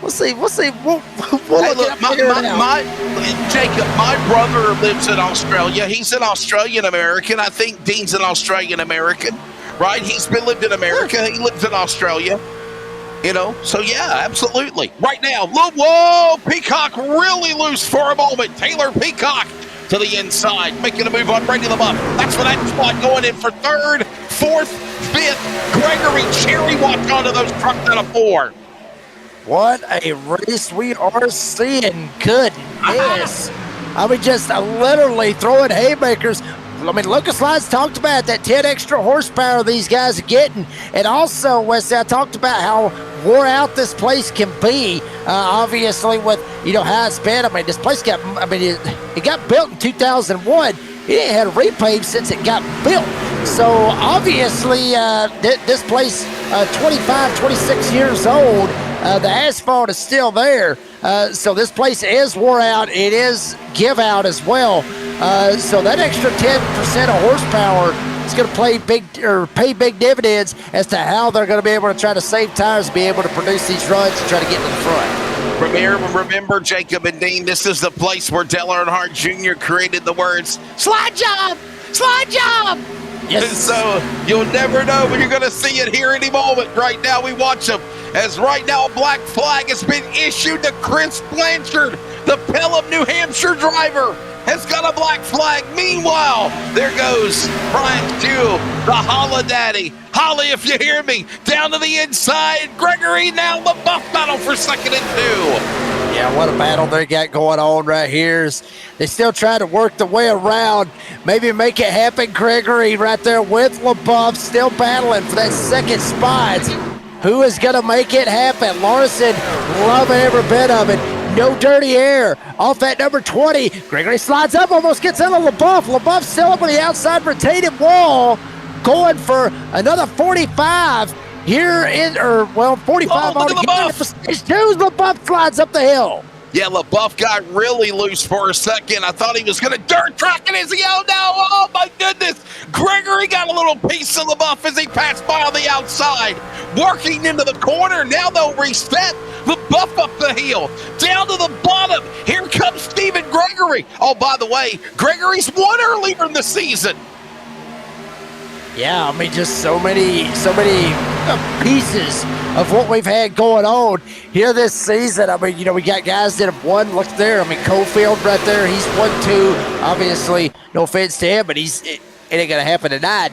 We'll see. We'll see. We'll hey, look, Jacob, my brother lives in Australia. He's an Australian American. I think Dean's an Australian American, right? He's been lived in America. He lives in Australia. You know, so yeah, absolutely. Right now, whoa, Peacock really loose for a moment. Taylor Peacock to the inside, making a move on Brady LaBeouf. That's for that spot, going in for 3rd, 4th, 5th. Gregory Cherry walked onto those trucks out of 4. What a race we are seeing. Goodness. I mean, just literally throwing haymakers. I mean, Lucas Lyons talked about that 10 extra horsepower these guys are getting. And also, Wesley, I talked about how wore out this place can be. Obviously, with, you know, how it's been. I mean, this place got, it got built in 2001. It ain't had a repave since it got built. So, obviously, this place, 25, 26 years old, the asphalt is still there. So this place is wore out. It is give out as well. So that extra 10% of horsepower it's going to pay big dividends as to how they're going to be able to try to save tires, be able to produce these runs and try to get to the front. Remember, Jacob and Dean, this is the place where Dale Earnhardt Jr. created the words, slide job, slide job. Yes. And so you'll never know when you're going to see it here any moment. Right now we watch them as right now a black flag has been issued to Chris Blanchard, the Pelham, New Hampshire driver. Has got a black flag. Meanwhile, there goes Brian Dew, the Holla Daddy. Holly, if you hear me, down to the inside. Gregory now the buff battle for 2nd and 2. Yeah, what a battle they got going on right here. They still try to work the way around, maybe make it happen. Gregory right there with LaBeouf still battling for that second spot. Who is going to make it happen? Larson, loving every bit of it. No dirty air off that number 20. Gregory slides up, almost gets out of LaBeouf. LaBeouf still up on the outside retaining wall, going for another 45 here 45 on the stage two. LaBeouf slides up the hill. Yeah, LaBeouf got really loose for a second. I thought he was going to dirt track it as he out now. Oh, my goodness. Gregory got a little piece of LaBeouf as he passed by on the outside. Working into the corner. Now they'll reset. LaBeouf up the hill. Down to the bottom. Here comes Stephen Gregory. Oh, by the way, Gregory's won earlier in the season. Yeah, I mean, just so many pieces of what we've had going on here this season. I mean, we got guys that have won. Look there. I mean, Cofield right there. He's won 2. Obviously, no offense to him, but it ain't going to happen tonight.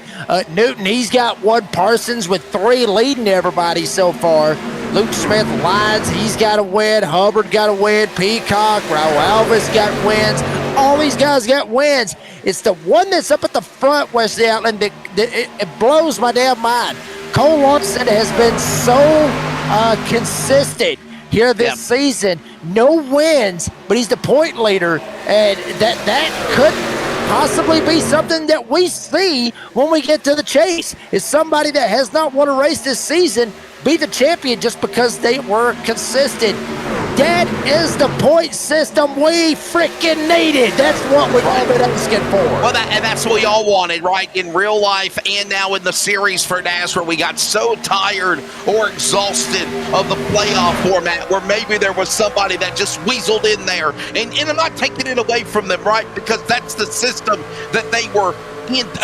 Newton, he's got 1. Parsons with 3 leading everybody so far. Luke Smith Lyons, he's got a win. Hubbard got a win. Peacock, Raul Alves got wins. All these guys got wins. It's the one that's up at the front, Wesley Outland, that it blows my damn mind. Cole Larson has been so consistent here this season. No wins, but he's the point leader, and that could possibly be something that we see when we get to the chase. Is somebody that has not won a race this season be the champion just because they were consistent. That is the point system we freaking needed. That's what we've all been asking for. Well, that's what we all wanted, right? In real life and now in the series for NASRA, we got so tired or exhausted of the playoff format where maybe there was somebody that just weaseled in there. And I'm not taking it away from them, right? Because that's the system that they were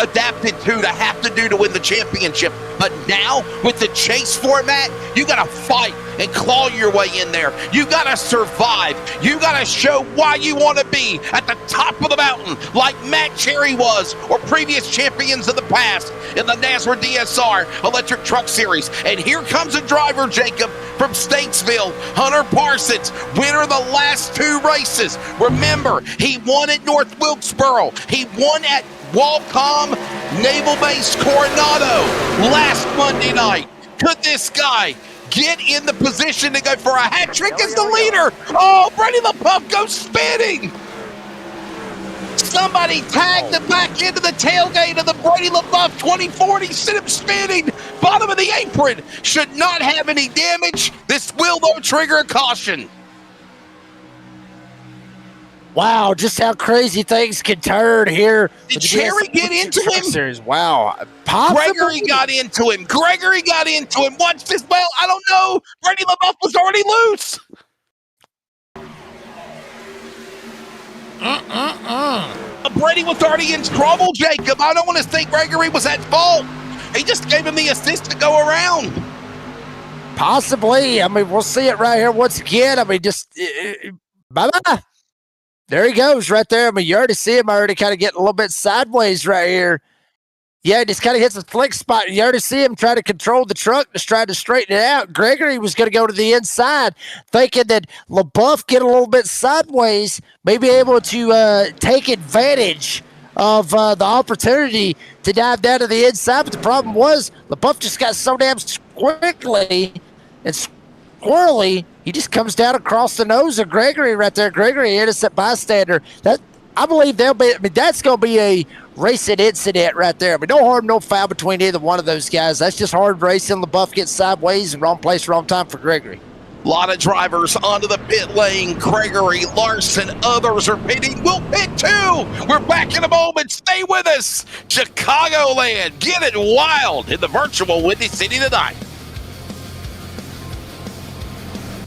adapted to have to do to win the championship. But now with the chase format, you got to fight and claw your way in there. You got to survive. You got to show why you want to be at the top of the mountain like Matt Cherry was, or previous champions of the past in the NASRA DSR Electric Truck Series. And here comes a driver, Jacob, from Statesville, Hunter Parsons, winner of the last 2 races. Remember, he won at North Wilkesboro. He won at Walcom Naval Base Coronado last Monday night. Could this guy get in the position to go for a hat trick as the leader? Oh, Brady LaBeouf goes spinning. Somebody tagged the back end of the tailgate of the Brady LaBeouf 2040, sent him spinning. Bottom of the apron. Should not have any damage. This will, though, trigger a caution. Wow, just how crazy things can turn here. Did Cherry get into him? Series. Wow. Possibly. Gregory got into him. Watch this. Well, I don't know. Brady LaBeouf was already loose. Brady was already in trouble, Jacob. I don't want to think Gregory was at fault. He just gave him the assist to go around. Possibly. I mean, we'll see it right here once again. I mean, just bye-bye. There he goes right there. I mean, you already see him already kind of getting a little bit sideways right here. Yeah, just kind of hits a flex spot. You already see him try to control the truck, just trying to straighten it out. Gregory was going to go to the inside, thinking that LaBeouf get a little bit sideways, may be able to take advantage of the opportunity to dive down to the inside. But the problem was LaBeouf just got so damn quickly and squirrely, he just comes down across the nose of Gregory right there. Gregory, innocent bystander. That I believe that's going to be a racing incident right there. But no harm, no foul between either one of those guys. That's just hard racing. LaBeouf gets sideways and wrong place, wrong time for Gregory. A lot of drivers onto the pit lane. Gregory, Larson, others are pitting. We'll pit too. We're back in a moment. Stay with us. Chicagoland, get it wild in the virtual Windy City tonight.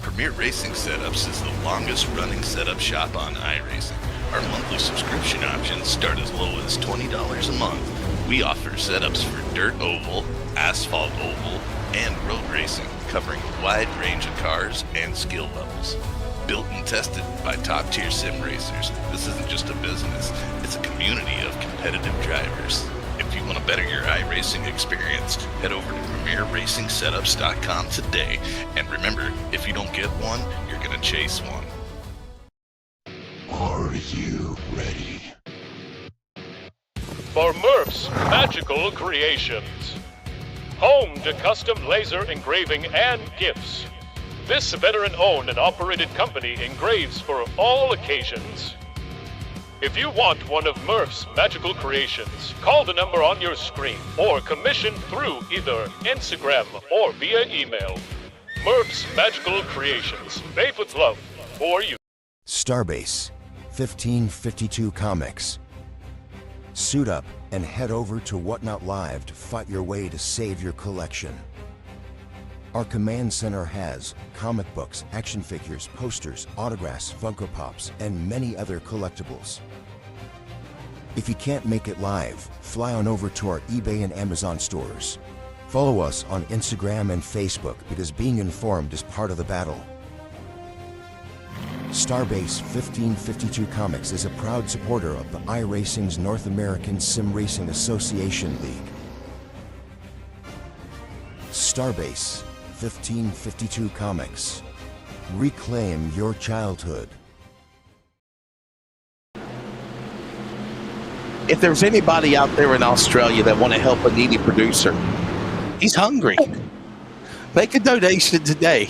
Premier Racing Setups is the longest running setup shop on iRacing. Our monthly subscription options start as low as $20 a month. We offer setups for dirt oval, asphalt oval, and road racing, covering a wide range of cars and skill levels. Built and tested by top-tier sim racers, this isn't just a business, it's a community of competitive drivers. If you want to better your iRacing experience, head over to PremierRacingSetups.com today. And remember, if you don't get one, you're going to chase one. Are you ready? For Murph's Magical Creations. Home to custom laser engraving and gifts. This veteran-owned and operated company engraves for all occasions. If you want one of Murph's Magical Creations, call the number on your screen or commission through either Instagram or via email. Murph's Magical Creations, made with love for you. StarBase, 1552 Comics. Suit up and head over to Whatnot Live to fight your way to save your collection. Our command center has comic books, action figures, posters, autographs, Funko Pops, and many other collectibles. If you can't make it live, fly on over to our eBay and Amazon stores. Follow us on Instagram and Facebook because being informed is part of the battle. StarBase 1552 Comics is a proud supporter of the iRacing's North American Sim Racing Association League. StarBase 1552 Comics. Reclaim your childhood. If there's anybody out there in Australia that want to help a needy producer, he's hungry. Make a donation today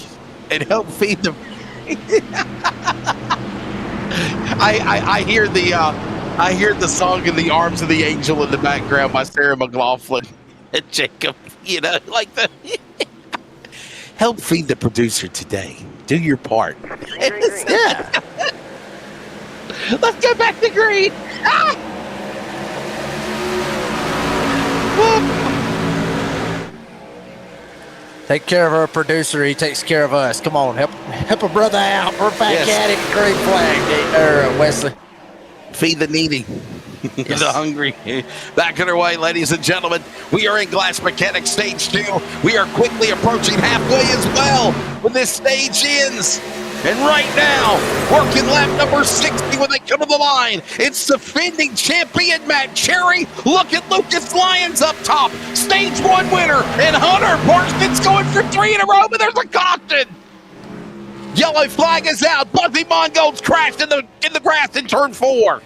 and help feed them. I hear the song "In the Arms of the Angel" in the background by Sarah McLaughlin and Jacob. You know, like the help feed the producer today. Do your part. Yeah. Let's go back to green. Ah! Take care of our producer. He takes care of us. Come on, help a brother out. We're back at it. Green flag, Wesley. Feed the needy. Yes. The hungry. Back underway, ladies and gentlemen. We are in Glass Mechanics Stage 2. We are quickly approaching halfway as well when this stage ends. And right now, working lap number 60 when they come to the line. It's defending champion Matt Cherry. Look at Lucas Lyons up top. Stage 1 winner. And Hunter Parsons going for 3 in a row, but there's a caution. Yellow flag is out. Buzzy Mongold's crashed in the grass in turn 4.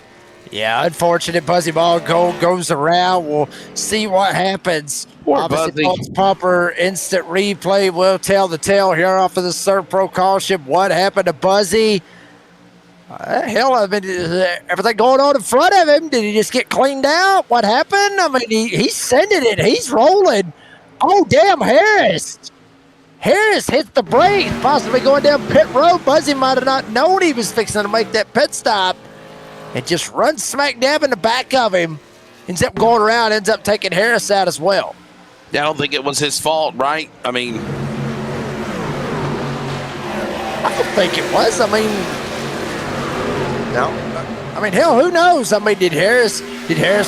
Yeah, unfortunate. Buzzy Mongold goes around. We'll see what happens. Obviously, Buzz Pumper instant replay will tell the tale here off of the third pro caution. What happened to Buzzy? Hell, I mean, everything going on in front of him. Did he just get cleaned out? What happened? I mean, he's sending it. He's rolling. Oh, damn, Harris. Harris hit the brakes, possibly going down pit road. Buzzy might have not known he was fixing to make that pit stop. And just runs smack dab in the back of him. Ends up going around, ends up taking Harris out as well. Yeah, I don't think it was his fault, right? I mean, I don't think it was. I mean, no. I mean, hell, who knows? I mean, did Harris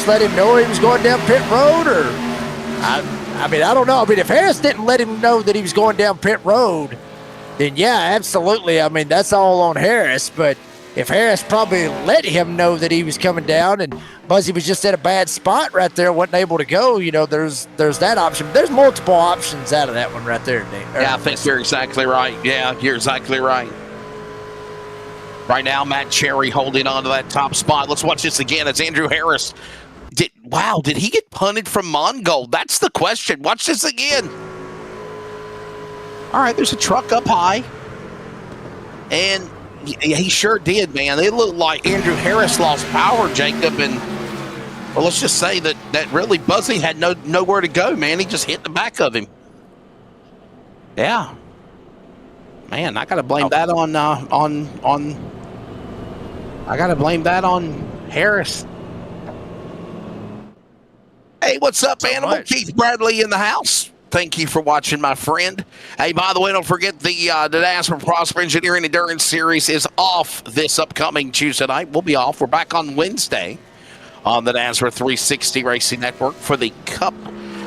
let him know he was going down pit road, or I mean, I don't know. I mean, if Harris didn't let him know that he was going down pit road, then yeah, absolutely. I mean, that's all on Harris, but if Harris probably let him know that he was coming down and Buzzy was just at a bad spot right there, wasn't able to go, you know, there's that option. There's multiple options out of that one right there, Dave. Yeah, I think you're exactly right. Yeah, you're exactly right. Right now, Matt Cherry holding on to that top spot. Let's watch this again. It's Andrew Harris. Did he get punted from Mongold? That's the question. Watch this again. All right, there's a truck up high. And he sure did, man. It looked like Andrew Harris lost power, Jacob, and well, let's just say that really Buzzy had nowhere to go, man. He just hit the back of him. Yeah. Man, I got to blame that on I got to blame that on Harris. Hey, what's up, Animal? Keith Bradley in the house. Thank you for watching, my friend. Hey, by the way, don't forget the NASRA Prosper Engineering Endurance Series is off this upcoming Tuesday night. We'll be off. We're back on Wednesday on the NASRA 360 Racing Network for the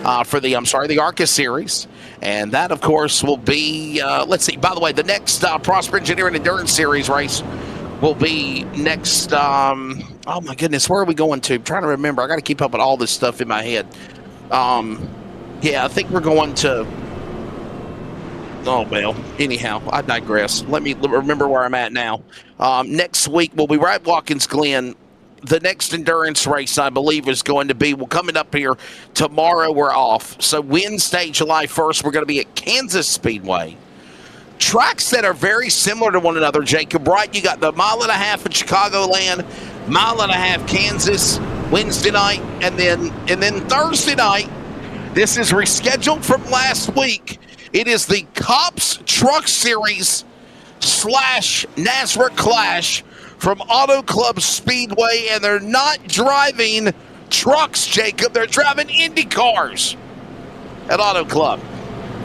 the ARCA Series. And that, of course, will be, let's see, by the way, the next Prosper Engineering Endurance Series race will be next, oh my goodness, where are we going to? I'm trying to remember. I got to keep up with all this stuff in my head. Yeah, I think we're going to, oh, well, anyhow, I digress. Let me remember where I'm at now. Next week, we'll be right at Watkins Glen. The next endurance race, I believe, is going to be, we're coming up here tomorrow. We're off. So Wednesday, July 1st, we're going to be at Kansas Speedway. Tracks that are very similar to one another, Jacob, right? You got the 1.5 miles at Chicagoland, 1.5 miles Kansas Wednesday night, and then Thursday night. This is rescheduled from last week. It is the Cops Truck Series / NASRA Clash from Auto Club Speedway, and they're not driving trucks, Jacob. They're driving Indy cars at Auto Club.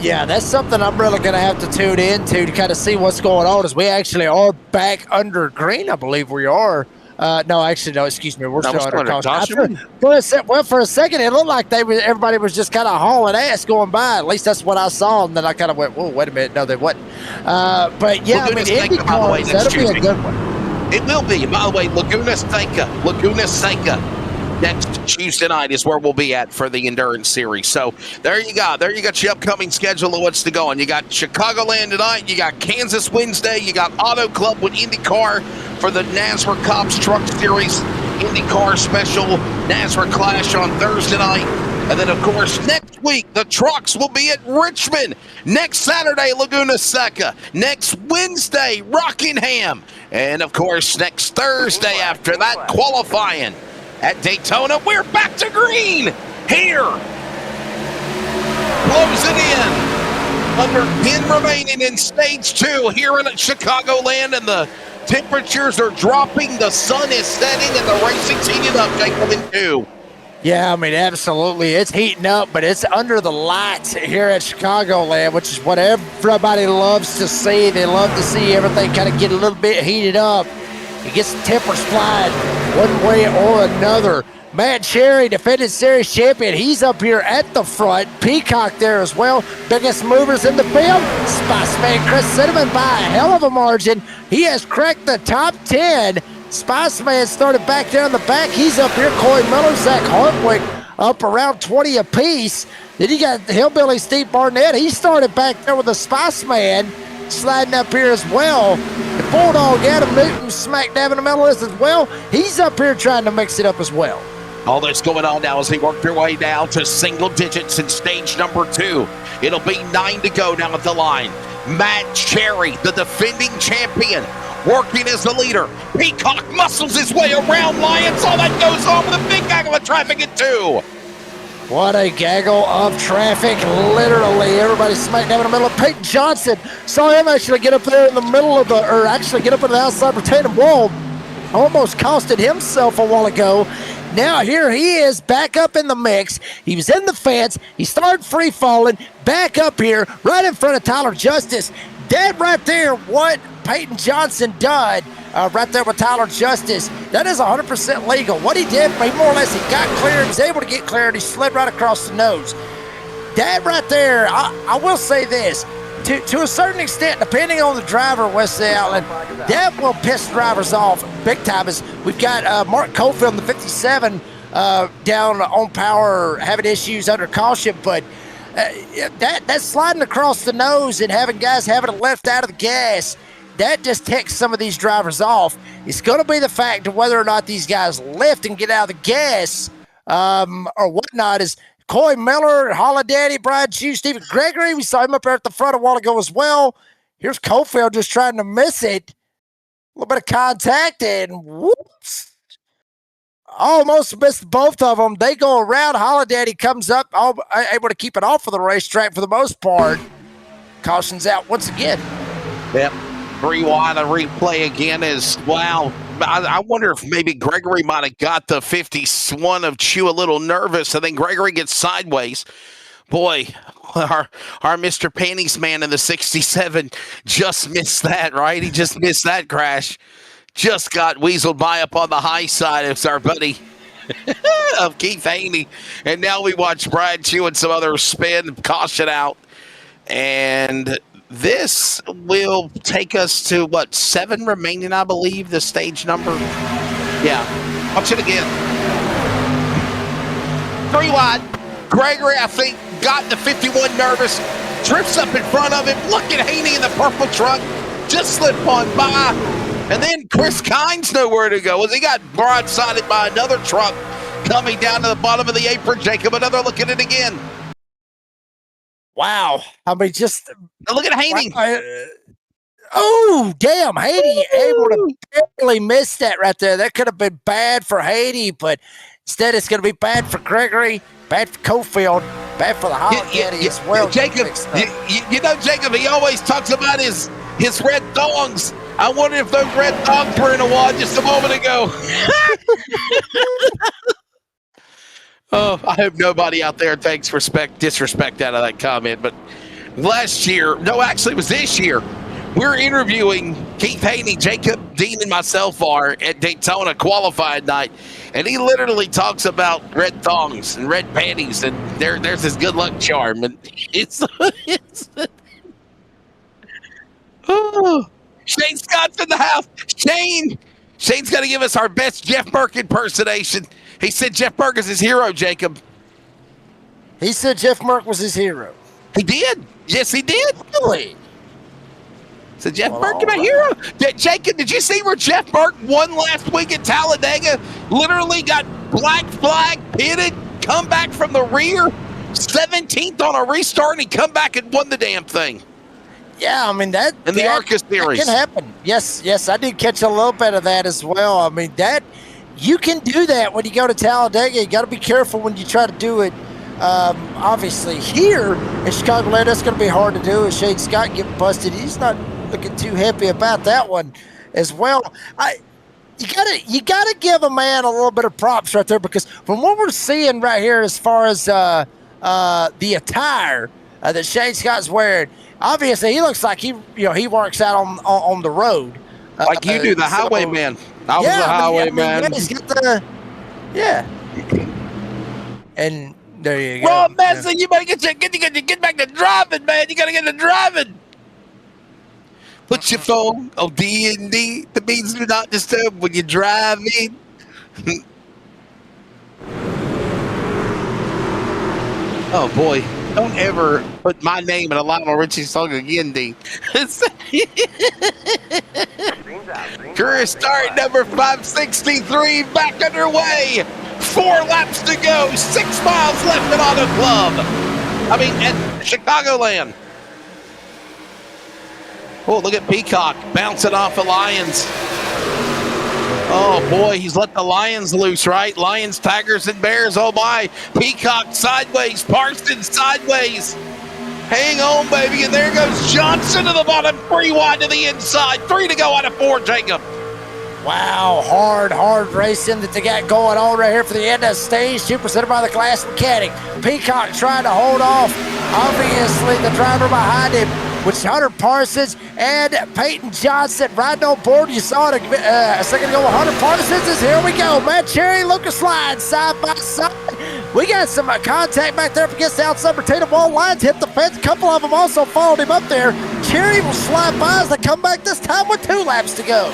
Yeah, that's something I'm really going to have to tune into to kind of see what's going on, as we actually are back under green, I believe we are. No, excuse me. We're still under caution. For a second, it looked like everybody was just kind of hauling ass going by. At least that's what I saw, and then I kind of went, whoa, wait a minute. No, they wasn't. But, yeah, Laguna Indy cars, that'll be a good one. It will be. By the way, Laguna Seca, next Tuesday night is where we'll be at for the Endurance Series. So there you go. There you got your upcoming schedule of what's to go on. You got Chicagoland tonight. You got Kansas Wednesday. You got Auto Club with IndyCar for the NASRA Cops Truck Series IndyCar Special NASRA Clash on Thursday night. And then, of course, next week, the trucks will be at Richmond. Next Saturday, Laguna Seca. Next Wednesday, Rockingham. And, of course, next Thursday after that, qualifying at Daytona. We're back to green here. Closing in. Under 10 remaining in Stage 2 here in Chicagoland. And the temperatures are dropping. The sun is setting, and the racing's heating up, Jacob, in 2. Yeah, I mean, absolutely. It's heating up, but it's under the lights here at Chicagoland, which is what everybody loves to see. They love to see everything kind of get a little bit heated up. It gets the tempers flying one way or another. Matt Cherry, defending series champion, he's up here at the front. Peacock there as well. Biggest movers in the field. Spiceman Chris Cinnamon by a hell of a margin. He has cracked the top 10. Spiceman started back there in the back. He's up here. Corey Miller, Zach Hartwick up around 20 apiece. Then you got Hillbilly Steve Barnett. He started back there with the Spiceman sliding up here as well. The Bulldog Adam Newton smack dab in the middle of this as well. He's up here trying to mix it up as well. All that's going on now as they work their way down to single digits in stage number 2. It'll be 9 to go down at the line. Matt Cherry, the defending champion, working as the leader. Peacock muscles his way around Lyons. All that goes on with a big gaggle of traffic at 2. What a gaggle of traffic, literally. Everybody smack down in the middle of Peyton Johnson. Saw him actually get up there in the middle of get up on the outside retaining wall. Almost costed himself a while ago. Now here he is back up in the mix. He was in the fence. He started free falling. Back up here, right in front of Tyler Justice. Dead right there, what Peyton Johnson done right there with Tyler Justice. That is 100% legal. What he did, he more or less, he got cleared, was able to get cleared, he slid right across the nose. That right there, I will say this, to a certain extent, depending on the driver, Wesley Allen, that will piss drivers off big time. As we've got Mark Cofield in the 57 down on power, having issues under caution, but that's sliding across the nose and having guys having it left out of the gas. That just ticks some of these drivers off. It's going to be the fact of whether or not these guys lift and get out of the gas or whatnot. Is Coy Miller, Holiday, Brian Chu, Stephen Gregory. We saw him up there at the front a while ago as well. Here's Cofield just trying to miss it. A little bit of contact and whoops. Almost missed both of them. They go around. Holiday comes up, able to keep it off of the racetrack for the most part. Caution's out once again. Yep. 3 wide, a replay again is, wow. I wonder if maybe Gregory might have got the 51 of Chew a little nervous, and then Gregory gets sideways. Boy, our Mr. Panties man in the 67 just missed that, right? He just missed that crash. Just got weaseled by up on the high side. It's our buddy of Keith Haney. And now we watch Brad Chew and some other spin, caution out. And this will take us to, 7 remaining, I believe, the stage number. Yeah. Watch it again. 3 wide. Gregory, I think, got the 51 nervous. Drifts up in front of him. Look at Haney in the purple truck. Just slip on by. And then Chris Kynes nowhere to go as he got broadsided by another truck coming down to the bottom of the apron. Jacob, another look at it again. Wow. I mean, just Now look at Haney. Oh, damn. Haney able to barely miss that right there. That could have been bad for Haney, but instead it's going to be bad for Gregory, bad for Cofield, bad for the Holiday as well. Jacob, you know, Jacob, he always talks about his red thongs. I wonder if those red thongs were in a wad just a moment ago. Oh, I hope nobody out there takes disrespect out of that comment. But last year, no, actually it was this year, we're interviewing Keith Haney, Jacob, Dean, and myself are at Daytona qualified night. And he literally talks about red thongs and red panties, and there's his good luck charm. And it's oh, Shane Scott's in the house. Shane's got to give us our best Jeff Burke impersonation. He said Jeff Burke is his hero, Jacob. He said Jeff Burke was his hero. He did. Yes, he did. Really? So Jeff Burke is my hero. Jacob, did you see where Jeff Burke won last week at Talladega? Literally got black flag, pitted, come back from the rear, 17th on a restart, and he come back and won the damn thing. Yeah, I mean, that in the ARCA series. That can happen. Yes, I did catch a little bit of that as well. I mean, that you can do that when you go to Talladega. You got to be careful when you try to do it. Obviously, here in Chicagoland, that's going to be hard to do. As Shane Scott get busted, he's not looking too happy about that one as well. You gotta give a man a little bit of props right there, because from what we're seeing right here, as far as the attire that Shane Scott's wearing, obviously he looks like he works out on the road. Like you do, the highwayman. I was a highwayman. He's got the and there you go. Ron Messi, you better get back to driving, man. You gotta get to driving. Put your phone on D&D. That means do not disturb when you're driving. Oh boy. Don't ever put my name in a Lionel Richie song again, D. Career start number 563 back underway. 4 laps to go. 6 miles left at Auto Club. At Chicagoland. Oh, look at Peacock bouncing off of Lions. Oh, boy, he's let the Lions loose, right? Lions, Tigers, and Bears. Oh, my. Peacock sideways. Parsons sideways. Hang on, baby. And there goes Johnson to the bottom. 3 wide to the inside. 3 to go out of 4, Jacob. Wow, hard racing that they got going on right here for the end of the stage. 2% by the Glass Mechanic. Peacock trying to hold off, obviously, the driver behind him, with Hunter Parsons and Peyton Johnson riding on board. You saw it a second ago with Hunter Parsons. Here we go. Matt Cherry, Lucas Lyons, side by side. We got some contact back there against the outside rotator wall. Lyons hit the fence. A couple of them also followed him up there. Cherry will slide by as they come back this time with 2 laps to go.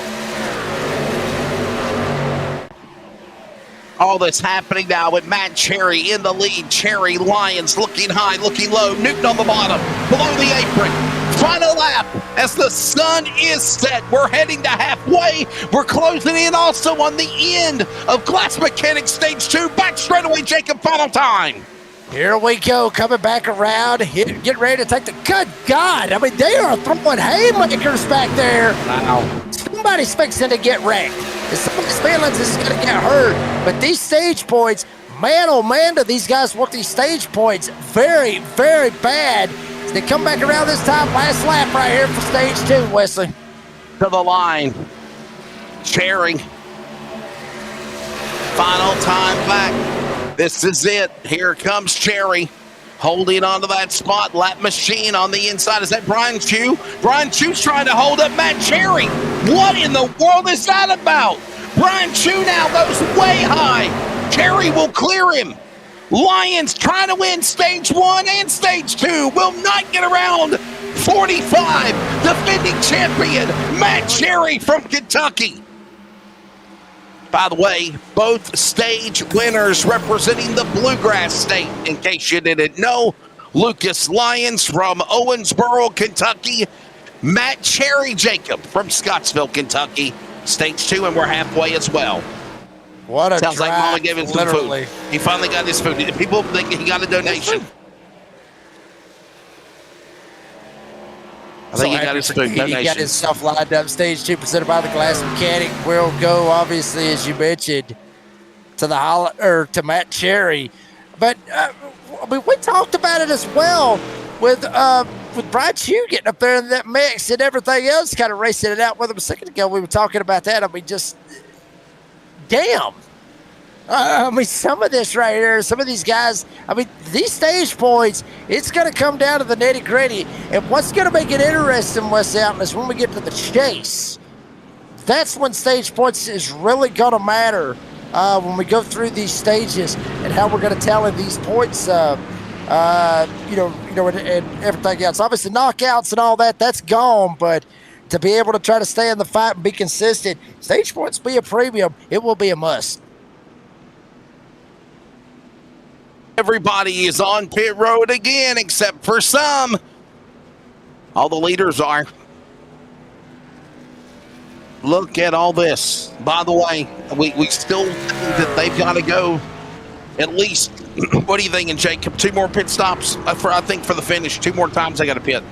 All that's happening now with Matt Cherry in the lead. Cherry, Lyons looking high, looking low. Newton on the bottom, below the apron. Final lap as the sun is set. We're heading to halfway. We're closing in also on the end of Glass Mechanic Stage 2. Back straight away, Jacob, final time. Here we go, coming back around, get ready to take the, good God, they are throwing haymakers back there. Wow. Somebody's fixing to get wrecked. Somebody's feelings is going to get hurt. But these stage points, man, oh man, do these guys work these stage points very, very bad. As they come back around this time, last lap right here for stage 2, Wesley. To the line. Cherry. Final time back. This is it. Here comes Cherry. Holding onto that spot. Lap machine on the inside. Is that Brian Chu? Brian Chu's trying to hold up Matt Cherry. What in the world is that about? Brian Chu now goes way high. Cherry will clear him. Lions trying to win stage 1 and stage 2. Will not get around 45. Defending champion Matt Cherry from Kentucky. By the way, both stage winners representing the Bluegrass State, in case you didn't know. Lucas Lyons from Owensboro, Kentucky. Matt Cherry Jacob from Scottsville, Kentucky. Stage 2, and we're halfway as well. What a Sounds drive, like Mama gave him some literally. food. He finally got his food. People think he got a donation. I think he got his food donation. He got his stuff lined up. Stage 2 presented by the Glass Mechanic will go, obviously, as you mentioned, to to Matt Cherry. But I mean, we talked about it as well with Brian Chu getting up there in that mix and everything else, kind of racing it out with him a second ago. We were talking about that. I mean, just damn. I mean, some of this right here, some of these guys, I mean, these stage points, it's going to come down to the nitty gritty. And what's going to make it interesting, Wes Allen, is when we get to the chase. That's when stage points is really going to matter when we go through these stages and how we're going to tally these points, and everything else. Obviously, knockouts and all that, that's gone, but to be able to try to stay in the fight and be consistent, stage points be a premium. It will be a must. Everybody is on pit road again, except for some. All the leaders are. Look at all this. By the way, we still think that they've got to go at least, what are you thinking, Jacob? 2 more pit stops, I think, for the finish. 2 more times they got to pit.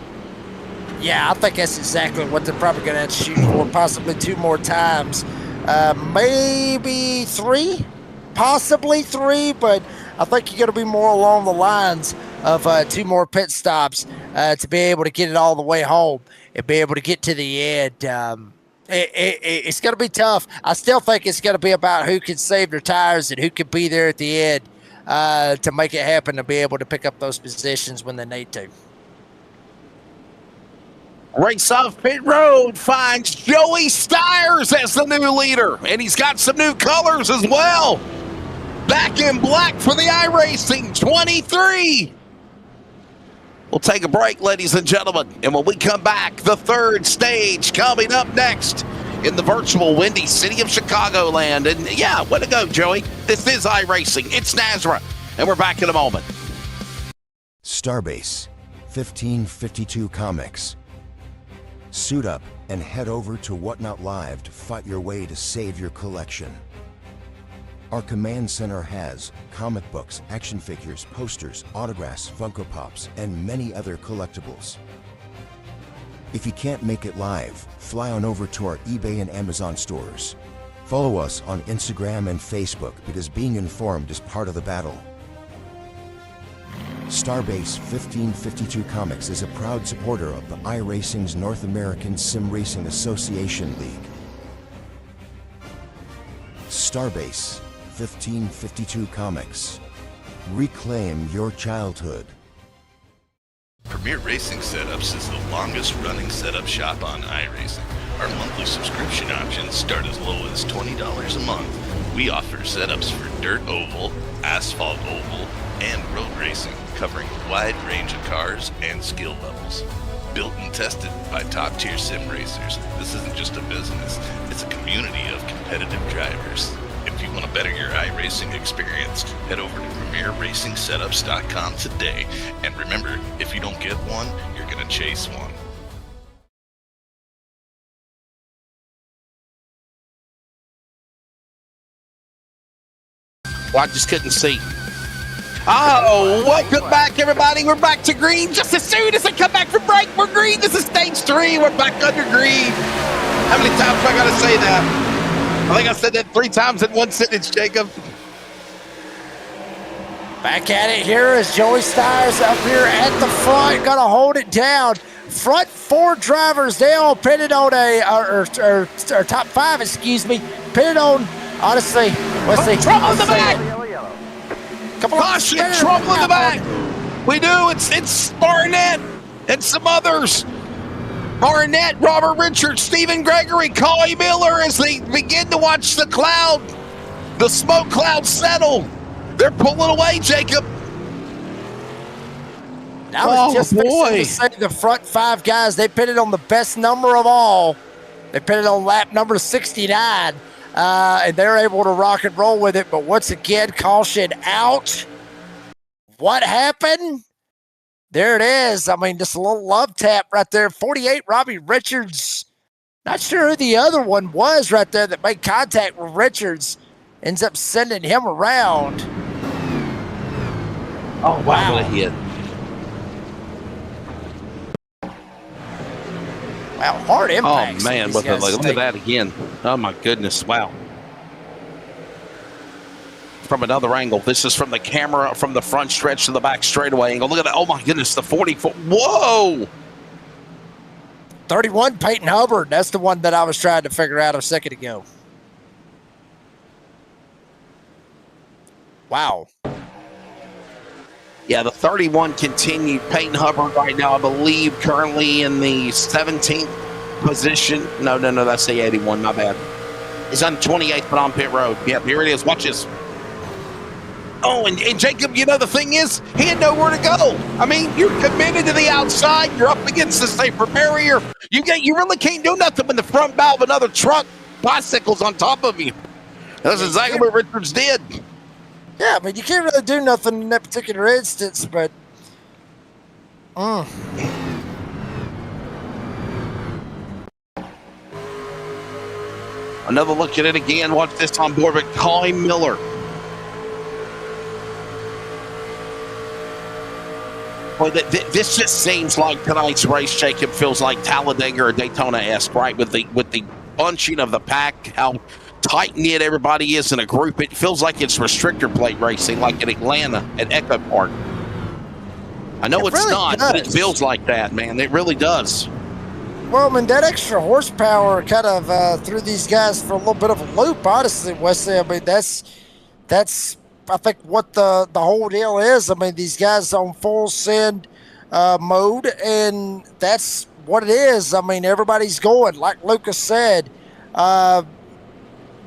Yeah, I think that's exactly what they're probably going to have to shoot for, possibly 2 more times. Maybe 3, possibly 3, but I think you're going to be more along the lines of 2 more pit stops to be able to get it all the way home and be able to get to the end. It's going to be tough. I still think it's going to be about who can save their tires and who can be there at the end to make it happen, to be able to pick up those positions when they need to. Race off pit road finds Joey Stiers as the new leader, and he's got some new colors as well. Back in black for the iRacing 23. We'll take a break, ladies and gentlemen, and when we come back, the 3rd stage coming up next in the virtual windy city of Chicagoland. And yeah, way to go, Joey. This is iRacing. It's NASRA, and we're back in a moment. StarBase, 1552 Comics. Suit up and head over to Whatnot Live to fight your way to save your collection. Our command center has comic books, action figures, posters, autographs, Funko Pops, and many other collectibles. If you can't make it live, fly on over to our eBay and Amazon stores. Follow us on Instagram and Facebook, because being informed is part of the battle. StarBase 1552 Comics is a proud supporter of the iRacing's North American Sim Racing Association League. StarBase 1552 Comics. Reclaim your childhood. Premier Racing Setups is the longest running setup shop on iRacing. Our monthly subscription options start as low as $20 a month. We offer setups for dirt oval, asphalt oval, and road racing, covering a wide range of cars and skill levels. Built and tested by top-tier sim racers, this isn't just a business, it's a community of competitive drivers. If you want to better your iRacing experience, head over to PremierRacingSetups.com today. And remember, if you don't get one, you're going to chase one. Well, I just couldn't see. Oh, welcome back, everybody. We're back to green just as soon as I come back from break. We're green. This is stage 3. We're back under green. How many times do I got to say that? I think I said that 3 times in one sentence, Jacob. Back at it here as Joey Styres up here at the front, gonna hold it down. Front 4 drivers, they all pitted on or top 5, excuse me, pitted on, honestly, let's see. Trouble in the back! Caution, trouble in the back! We do, it's Barnett and some others. Barnett, Robert Richards, Stephen Gregory, Collie Miller as they begin to watch the smoke cloud settle. They're pulling away, Jacob. I was just fixing to say the front 5 guys, they pitted on the best number of all. They pitted on lap number 69, and they're able to rock and roll with it. But once again, caution out. What happened? There it is. I mean, just a little love tap right there. 48, Robbie Richards. Not sure who the other one was right there that made contact with Richards. Ends up sending him around. Oh, wow. What a hit. Wow, hard impact. Oh, man, look at that again. Oh, my goodness. Wow. From another angle. This is from the camera, from the front stretch to the back straightaway angle. Look at that. Oh, my goodness. The 44. Whoa. 31, Peyton Hubbard. That's the one that I was trying to figure out a second ago. Wow. Yeah, the 31 continued. Peyton Hubbard right now, I believe, currently in the 17th position. No, that's the 81. My bad. He's on 28th, but on pit road. Yep, here it is. Watch this. Oh, and Jacob, you know, the thing is, he had nowhere to go. I mean, you're committed to the outside. You're up against the safer barrier. You really can't do nothing when the front bow of another truck bicycles on top of you. That's exactly what Richards did. Yeah, I mean, you can't really do nothing in that particular instance, but... Another look at it again. Watch this on board with Collie Miller. Boy, this just seems like tonight's race, Jacob, feels like Talladega or Daytona-esque, right? With the bunching of the pack, how tight-knit everybody is in a group. It feels like it's restrictor plate racing, like in Atlanta at Echo Park. I know it's really not, but it feels like that, man. It really does. Well, I mean, that extra horsepower kind of threw these guys for a little bit of a loop, honestly, Wesley. I mean, that's I think what the whole deal is. I mean, these guys on full send mode, and that's what it is. I mean, everybody's going, like Lucas said,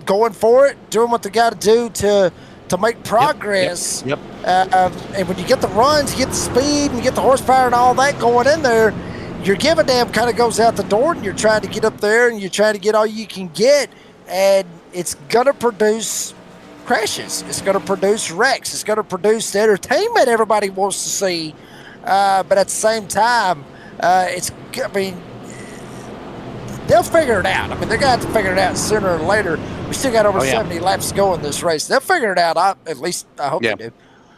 going for it, doing what they got to do to make progress. Yep. And when you get the runs, you get the speed, and you get the horsepower and all that going in there, your give a damn kind of goes out the door, and you're trying to get up there, and you're trying to get all you can get, and it's going to produce crashes. It's going to produce wrecks. It's going to produce the entertainment everybody wants to see. But at the same time, I mean, they'll figure it out. I mean, they're going to have to figure it out sooner or later. We still got over 70 laps to go in this race. They'll figure it out. At least I hope they do.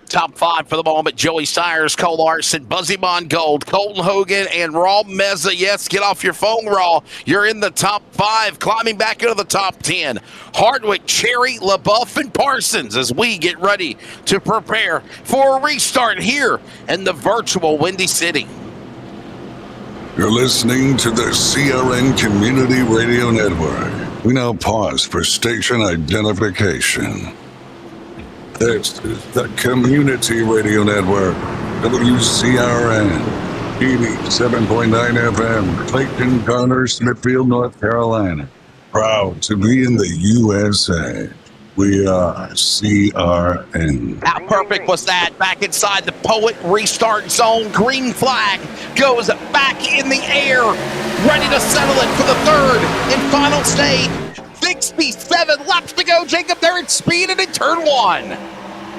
Top 5 for the moment: Joey Styres, Cole Larson, Buzzy Bongold, Colton Hogan, and Raw Meza. Yes, get off your phone, Raw. You're in the top 5, climbing back into the top 10. Hardwick, Cherry, LaBeouf, and Parsons as we get ready to prepare for a restart here in the virtual Windy City. You're listening to the CRN Community Radio Network. We now pause for station identification. This is the Community Radio Network, WCRN, 87.9 FM, Clayton, Garner, Smithfield, North Carolina. Proud to be in the USA. We are CRN. How perfect was that? Back inside the Poet restart zone. Green flag goes back in the air. Ready to settle it for the third and final stage. 67 laps to go, Jacob. They're at speed and in turn 1.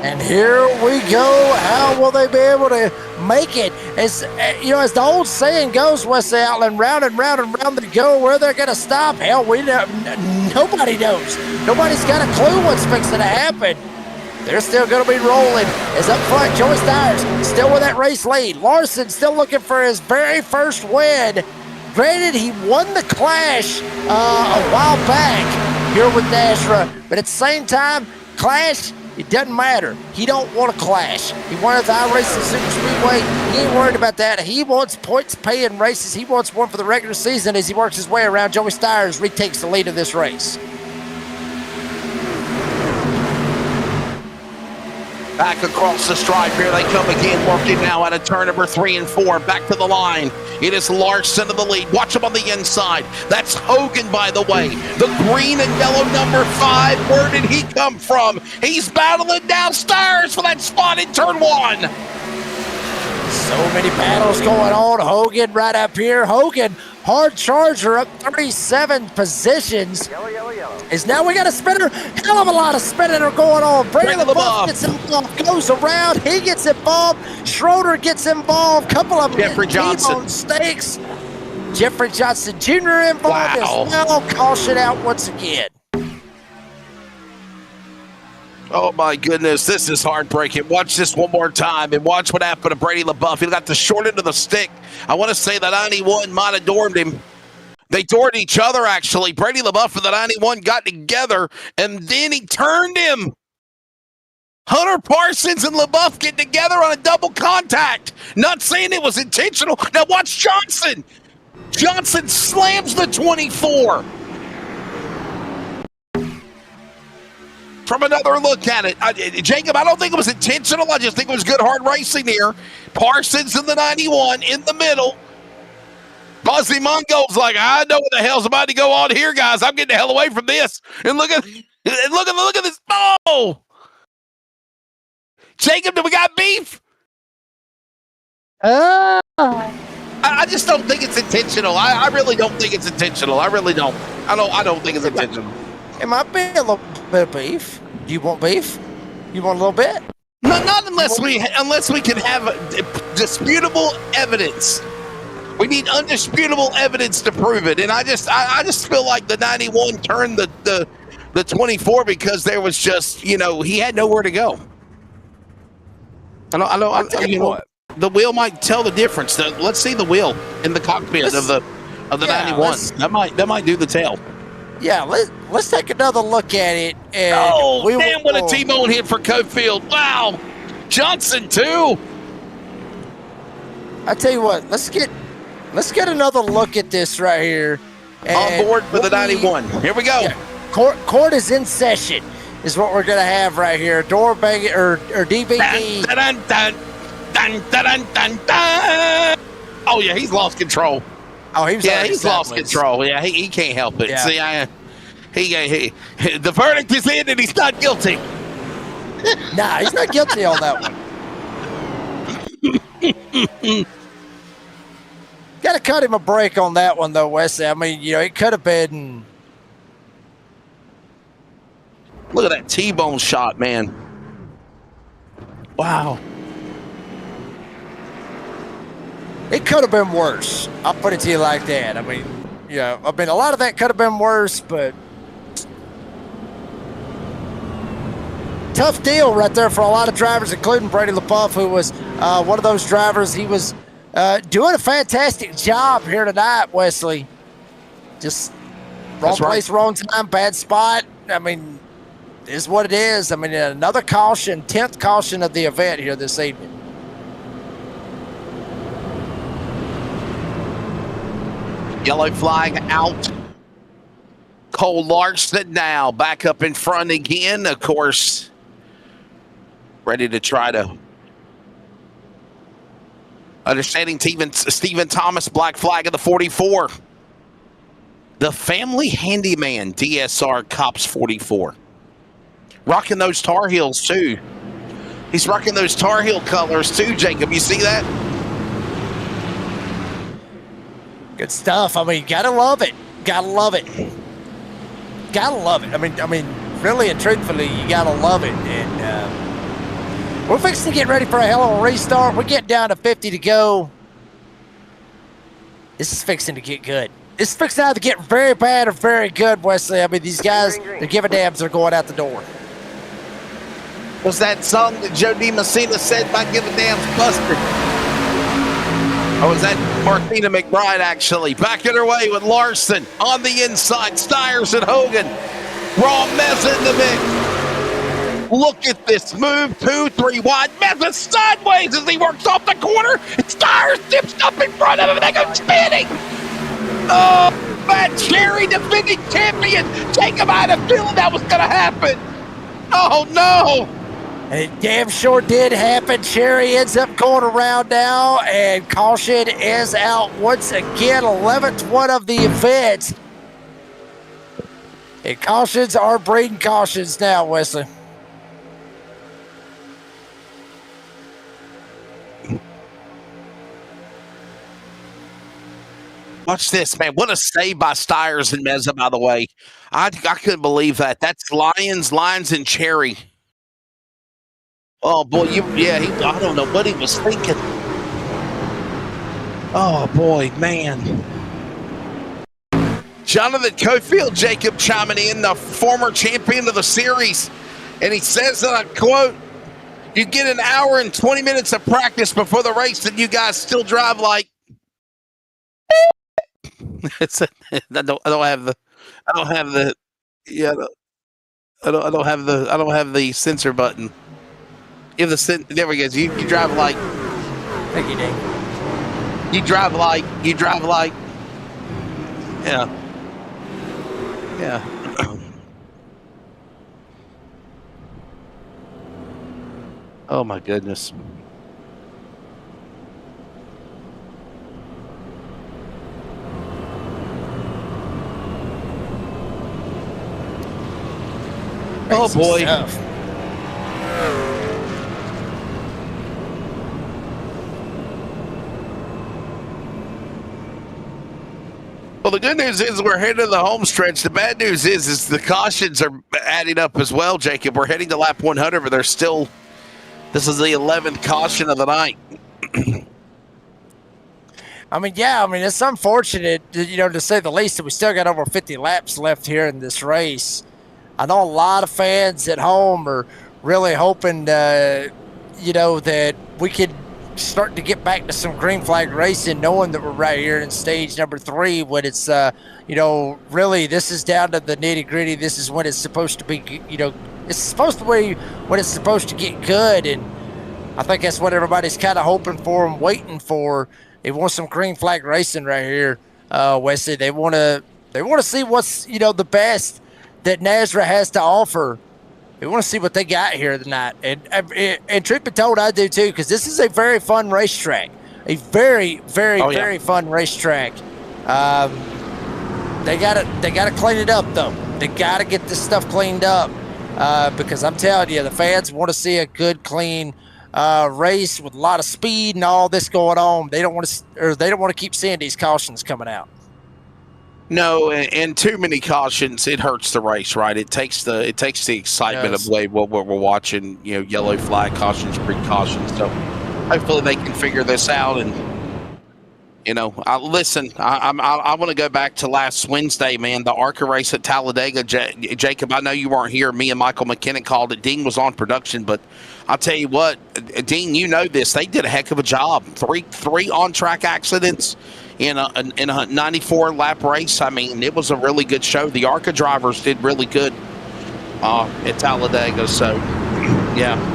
And here we go. How will they be able to make it? As you know, as the old saying goes, Wesley Outland, round and round and round they go. Where they're going to stop? Hell, nobody knows. Nobody's got a clue what's fixing to happen. They're still going to be rolling. As up front, Joey Styres still with that race lead. Larson still looking for his very first win. Granted, he won the Clash a while back here with NASRA, but at the same time, Clash It doesn't matter. He don't want to clash. He wanted the iRacing Super Speedway. He ain't worried about that. He wants points paying races. He wants one for the regular season as he works his way around. Joey Stires retakes the lead of this race. Back across the stripe, here they come again, working now out of turn number 3 and 4. Back to the line. It is Larson in the lead. Watch him on the inside. That's Hogan, by the way. The green and yellow number 5. Where did he come from? He's battling downstairs for that spot in turn 1. So many battles going on. Hogan right up here. Hogan, hard charger, up 37 positions. Is now we got a spinner. Hell of a lot of spinning are going on. Brady LaBeouf gets involved, goes around. He gets involved. Schroeder gets involved. Couple of Jeffrey Johnson. T-bone stakes. Jeffrey Johnson Jr. involved as well. Caution out once again. Oh my goodness, this is heartbreaking. Watch this one more time and watch what happened to Brady LaBeouf. He got the short end of the stick. I want to say that 91 might have doored him. They doored each other, actually. Brady LaBeouf and the 91 got together, and then he turned him. Hunter Parsons and LaBeouf get together on a double contact. Not saying it was intentional. Now watch Johnson. Johnson slams the 24. From another look at it, Jacob, I don't think it was intentional. I just think it was good hard racing here. Parsons in the 91 in the middle. Buzzy Mongo's like, I know what the hell's about to go on here, guys. I'm getting the hell away from this. And look at this. Oh, Jacob, do we got beef? I just don't think it's intentional. I really don't think it's intentional. I really don't. I don't think it's intentional. It might be a little bit of beef. Do you want beef? You want a little bit? No, not unless we can have disputable evidence. We need undisputable evidence to prove it. And I just feel like the 91 turned the 24 because there was just, he had nowhere to go. The wheel might tell the difference. Let's see the wheel in the cockpit of the 91. That might do the tale. Yeah, let's take another look at it. And what a T-bone hit for Cofield. Wow. Johnson, too. I tell you what, let's get another look at this right here. On board for the 91. Here we go. Yeah, court is in session, is what we're going to have right here. Door bang or DVD. Dun, dun, dun, dun, dun, dun, dun. Oh, yeah, he's lost control. Oh, he's lost control. Yeah, he can't help it. Yeah. See, the verdict is in and he's not guilty. Nah, he's not guilty on that one. Got to cut him a break on that one, though, Wesley. I mean, it could have been. Look at that T-bone shot, man. Wow. It could have been worse. I'll put it to you like that. I mean, a lot of that could have been worse, but tough deal right there for a lot of drivers, including Brady LaBeouf, who was one of those drivers. He was doing a fantastic job here tonight, Wesley. Just wrong place, wrong time, bad spot. I mean, it is what it is. I mean, another caution, 10th caution of the event here this evening. Yellow flag out. Cole Larson now back up in front again, of course, ready to try to. Understanding Stephen Thomas, black flag of the 44. The family handyman, DSR Cops 44. Rocking those Tar Heels, too. He's rocking those Tar Heel colors, too, Jacob. You see that? Good stuff. I mean, gotta love it. Gotta love it. Gotta love it. I mean, really and truthfully, you gotta love it. And we're fixing to get ready for a hell of a restart. We're getting down to 50 to go. This is fixing to get good. This is fixing to either get very bad or very good, Wesley. I mean, these guys, they're giving dams. They're going out the door. Was that song that Joe DiMessina said by giving dams busted? Or was that Martina McBride, actually? Back in her way with Larson on the inside. Stires and Hogan. Raw Meza in the mix. Look at this move, 2-3 wide. Meza sideways as he works off the corner. Stars dips up in front of him. They go spinning. Oh, Matt Cherry, defending champion. Jacob, I had a feeling that was going to happen. Oh, no. It damn sure did happen. Cherry ends up going around now, and caution is out once again. 11th one of the event. And cautions are breeding cautions now, Wesley. Watch this, man. What a save by Stiers and Meza, by the way. I couldn't believe that. That's Lions, and Cherry. Oh, boy. I don't know what he was thinking. Oh, boy, man. Jonathan Cofield, Jacob chiming in, the former champion of the series. And he says that, I quote, you get an hour and 20 minutes of practice before the race and you guys still drive like. I don't have the censor button. There we go. You drive like. Thank you, Dave. You drive like. Yeah. Oh my goodness. Oh boy. Stuff. Well, the good news is we're heading to the home stretch. The bad news is the cautions are adding up as well, Jacob. We're heading to lap 100, but there's still. This is the 11th caution of the night. It's unfortunate, to say the least, that we still got over 50 laps left here in this race. I know a lot of fans at home are really hoping, that we could start to get back to some green flag racing, knowing that we're right here in stage number 3 when it's, really this is down to the nitty gritty. This is when it's supposed to be, it's supposed to be when it's supposed to get good. And I think that's what everybody's kind of hoping for and waiting for. They want some green flag racing right here, Wesley. They want to see what's, the best that NASRA has to offer. We want to see what they got here tonight. And truth be told, I do too, because this is a very fun racetrack. A very, very, very fun racetrack. They gotta clean it up though. They gotta get this stuff cleaned up. Because I'm telling you, the fans want to see a good, clean race with a lot of speed and all this going on. They don't want to keep seeing these cautions coming out. No, and too many cautions, it hurts the race, right? It takes the excitement away what we're watching, yellow flag cautions, precautions. So hopefully they can figure this out. And I want to go back to last Wednesday, man. The ARCA race at Talladega. Jacob, I know you weren't here. Me and Michael McKinnon called it. Dean was on production, but I'll tell you what, Dean, you know this. They did a heck of a job. Three on-track accidents in a 94-lap race. I mean, it was a really good show. The ARCA drivers did really good at Talladega. So, yeah.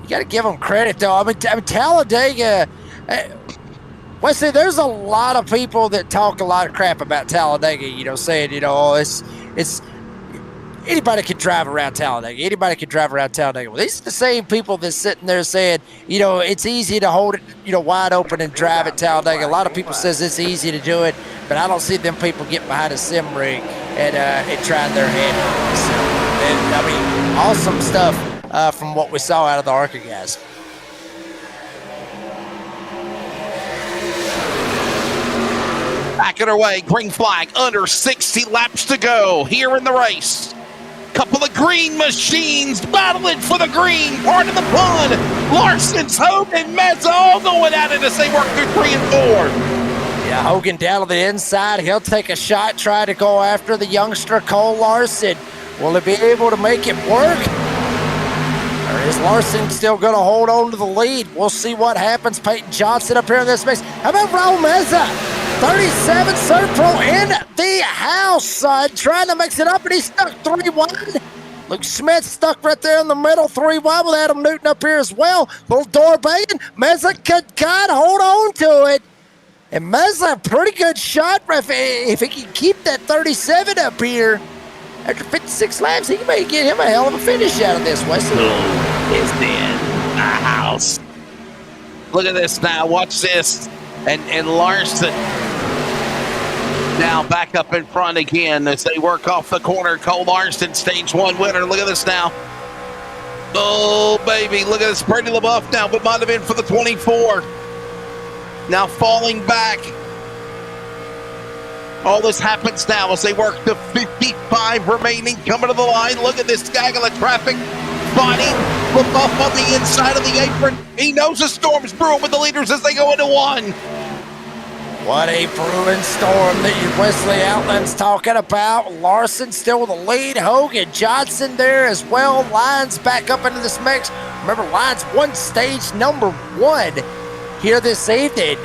You got to give them credit, though. I mean Talladega. Wesley, there's a lot of people that talk a lot of crap about Talladega. Saying, it's anybody can drive around Talladega. Anybody can drive around Talladega. Well, these are the same people that's sitting there saying, it's easy to hold it, wide open and drive at Talladega. A lot of people says it's easy to do it, but I don't see them people get behind a sim rig and trying their hand. So, awesome stuff from what we saw out of the ARCA guys. Back on our way, green flag, under 60 laps to go here in the race. Couple of green machines battling for the green, part of the fun. Larson's, Hogan, Meza all going at it as they work through 3 and 4. Yeah, Hogan down to the inside. He'll take a shot, try to go after the youngster Cole Larson. Will he be able to make it work? Or is Larson still going to hold on to the lead? We'll see what happens. Peyton Johnson up here in this space. How about Raul Meza? 37 Surf Pro in the house, trying to mix it up, and he's stuck 3 wide. Luke Smith stuck right there in the middle, 3 wide with Adam Newton up here as well. Little door banging. Meza could hold on to it. And Meza, pretty good shot. If he can keep that 37 up here after 56 laps, he may get him a hell of a finish out of this, Wesley. Is in the house. Look at this now. Watch this. And Larson now back up in front again as they work off the corner. Cole Larson, stage 1 winner. Look at this now. Oh, baby. Look at this. Brady LaBeouf now, but might have been for the 24. Now falling back. All this happens now as they work the 55 remaining coming to the line. Look at this gaggle of traffic. Fighting LaBeouf on the inside of the apron. He knows a storm's brewing with the leaders as they go into 1. What a brewing storm that Wesley Outland's talking about. Larson still with the lead. Hogan Johnson there as well. Lyons back up into this mix. Remember, Lyons won stage number 1 here this evening.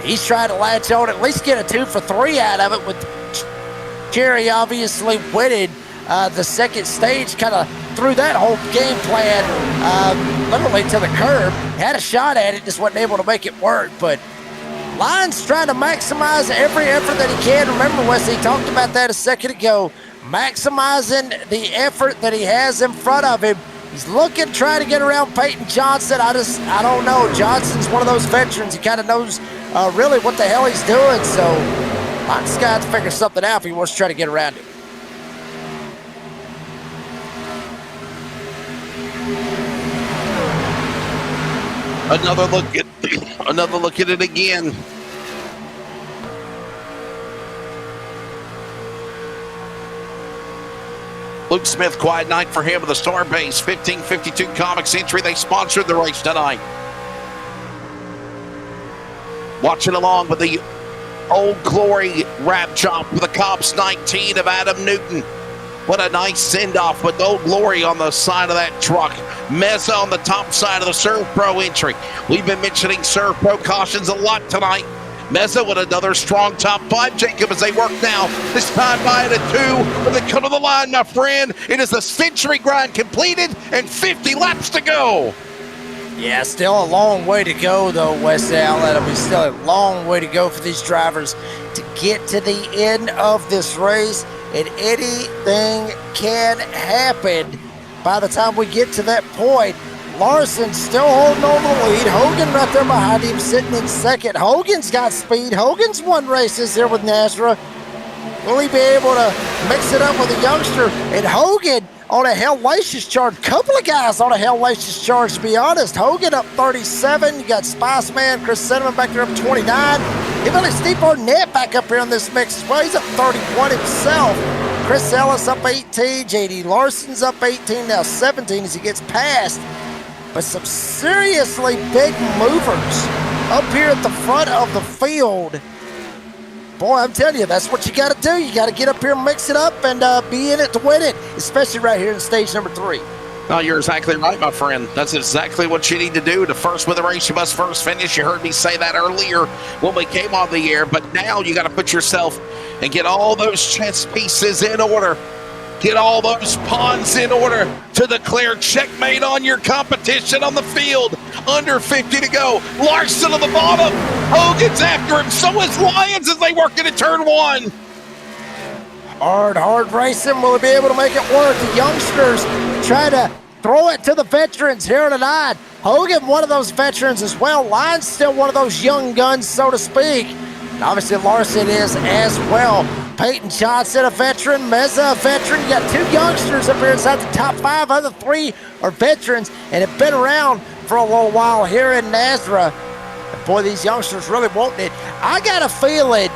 He's trying to latch on, at least get a 2 for 3 out of it, with Jerry obviously winning the second stage, kind of threw that whole game plan literally to the curb. Had a shot at it, just wasn't able to make it work. But Lyons trying to maximize every effort that he can. Remember, Wesley talked about that a second ago, maximizing the effort that he has in front of him. He's looking, trying to get around Peyton Johnson. I don't know. Johnson's one of those veterans. He kind of knows really what the hell he's doing. So Lyons got to figure something out if he wants to try to get around him. Another look at it again. Luke Smith, quiet night for him with the StarBase 1552 Comics entry. They sponsored the race tonight. Watching along with the Old Glory wrap chop with the Cops 19 of Adam Newton. What a nice send-off with Old Glory on the side of that truck. Meza on the top side of the Serve Pro entry. We've been mentioning Serve Pro cautions a lot tonight. Meza with another strong top 5, Jacob, as they work now. This time by at a 2. When they come to the line, my friend, it is a century grind completed and 50 laps to go. Yeah, still a long way to go, though, Wes Allen. It'll be still a long way to go for these drivers to get to the end of this race. And anything can happen by the time we get to that point. Larson still holding on the lead. Hogan right there behind him, sitting in second. Hogan's got speed. Hogan's won races here with NASRA. Will he be able to mix it up with a youngster? And Hogan on a hellacious charge. Couple of guys on a hellacious charge, to be honest. Hogan up 37. You got Spice Man, Chris Cinnamon back there up 29. Even Steve Barnett back up here in this mix as well. He's up 31 himself. Chris Ellis up 18. JD Larson's up 18, now 17 as he gets past. But some seriously big movers up here at the front of the field. Boy, I'm telling you, that's what you got to do. You got to get up here and mix it up and be in it to win it, especially right here in stage number 3. No, you're exactly right, my friend. That's exactly what you need to do. To first win the race, you must first finish. You heard me say that earlier when we came on the air. But now you got to put yourself and get all those chess pieces in order. Get all those pawns in order to declare checkmate on your competition on the field. Under 50 to go. Larson on the bottom. Hogan's after him. So is Lyons as they work into turn 1. Hard racing. Will he be able to make it work? The youngsters try to throw it to the veterans here tonight. Hogan, one of those veterans as well. Lyons still one of those young guns, so to speak. And obviously Larson is as well. Peyton Johnson, a veteran. Meza, a veteran. You got 2 youngsters up here inside the top 5. Other 3 are veterans and have been around for a little while here in NASRA. And boy, these youngsters really want it. I got a feeling,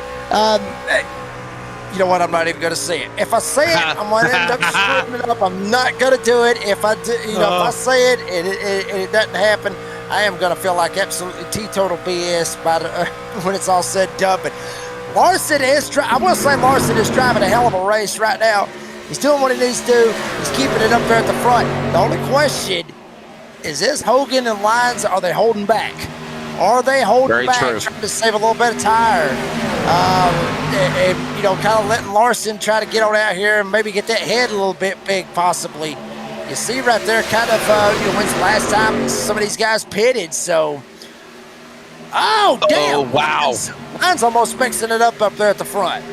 you know what, I'm not even going to say it. If I say it, I'm going to end up screwing it up. I'm not going to do it. If I do, if I say it and it doesn't happen, I am going to feel like absolutely teetotal BS by the, when it's all said and done. But Larson is, I will say Larson is driving a hell of a race right now. He's doing what he needs to do. He's keeping it up there at the front. The only question is this: Hogan and Lyons, are they holding back? or they hold Very back, true. trying to save a little bit of tire. And kind of letting Larson try to get on out here and maybe get that head a little bit big, possibly. You see right there, kind of, when's the last time some of these guys pitted? So, oh, damn. Oh, wow. Lions almost mixing it up there at the front.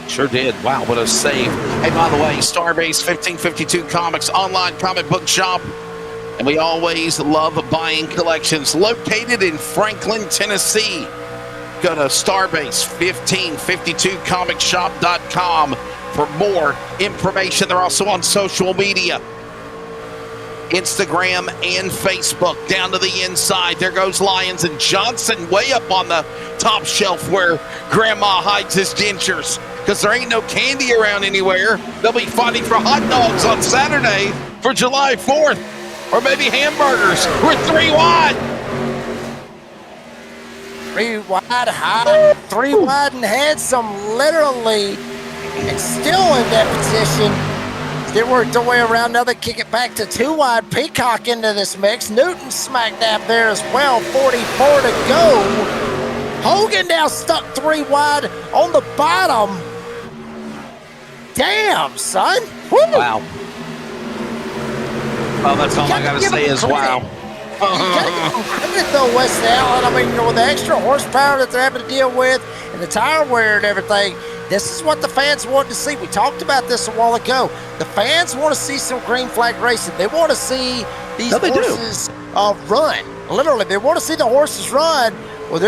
Sure did. Wow, what a save. Hey, by the way, StarBase 1552 Comics online comic book shop. And we always love buying collections located in Franklin, Tennessee. Go to StarBase1552comicshop.com for more information. They're also on social media. Instagram and Facebook. Down to the inside, there goes Lyons and Johnson way up on the top shelf where Grandma hides his dentures, because there ain't no candy around anywhere. They'll be fighting for hot dogs on Saturday for July 4th, or maybe hamburgers. We're 3 wide. 3 wide, high, 3 wide and handsome, literally, and still in that position. They worked their way around. Now they kick it back to 2 wide. Peacock into this mix. Newton smack dab there as well. 44 to go. Hogan now stuck 3 wide on the bottom. Damn, son. Woo. Wow. Well, that's all I got to say is wow. You gotta give them credit though, West Allen. I mean, with the extra horsepower that they're having to deal with and the tire wear and everything, this is what the fans want to see. We talked about this a while ago. The fans want to see some green flag racing. They want to see these horses run. Literally, they want to see the horses run. Well,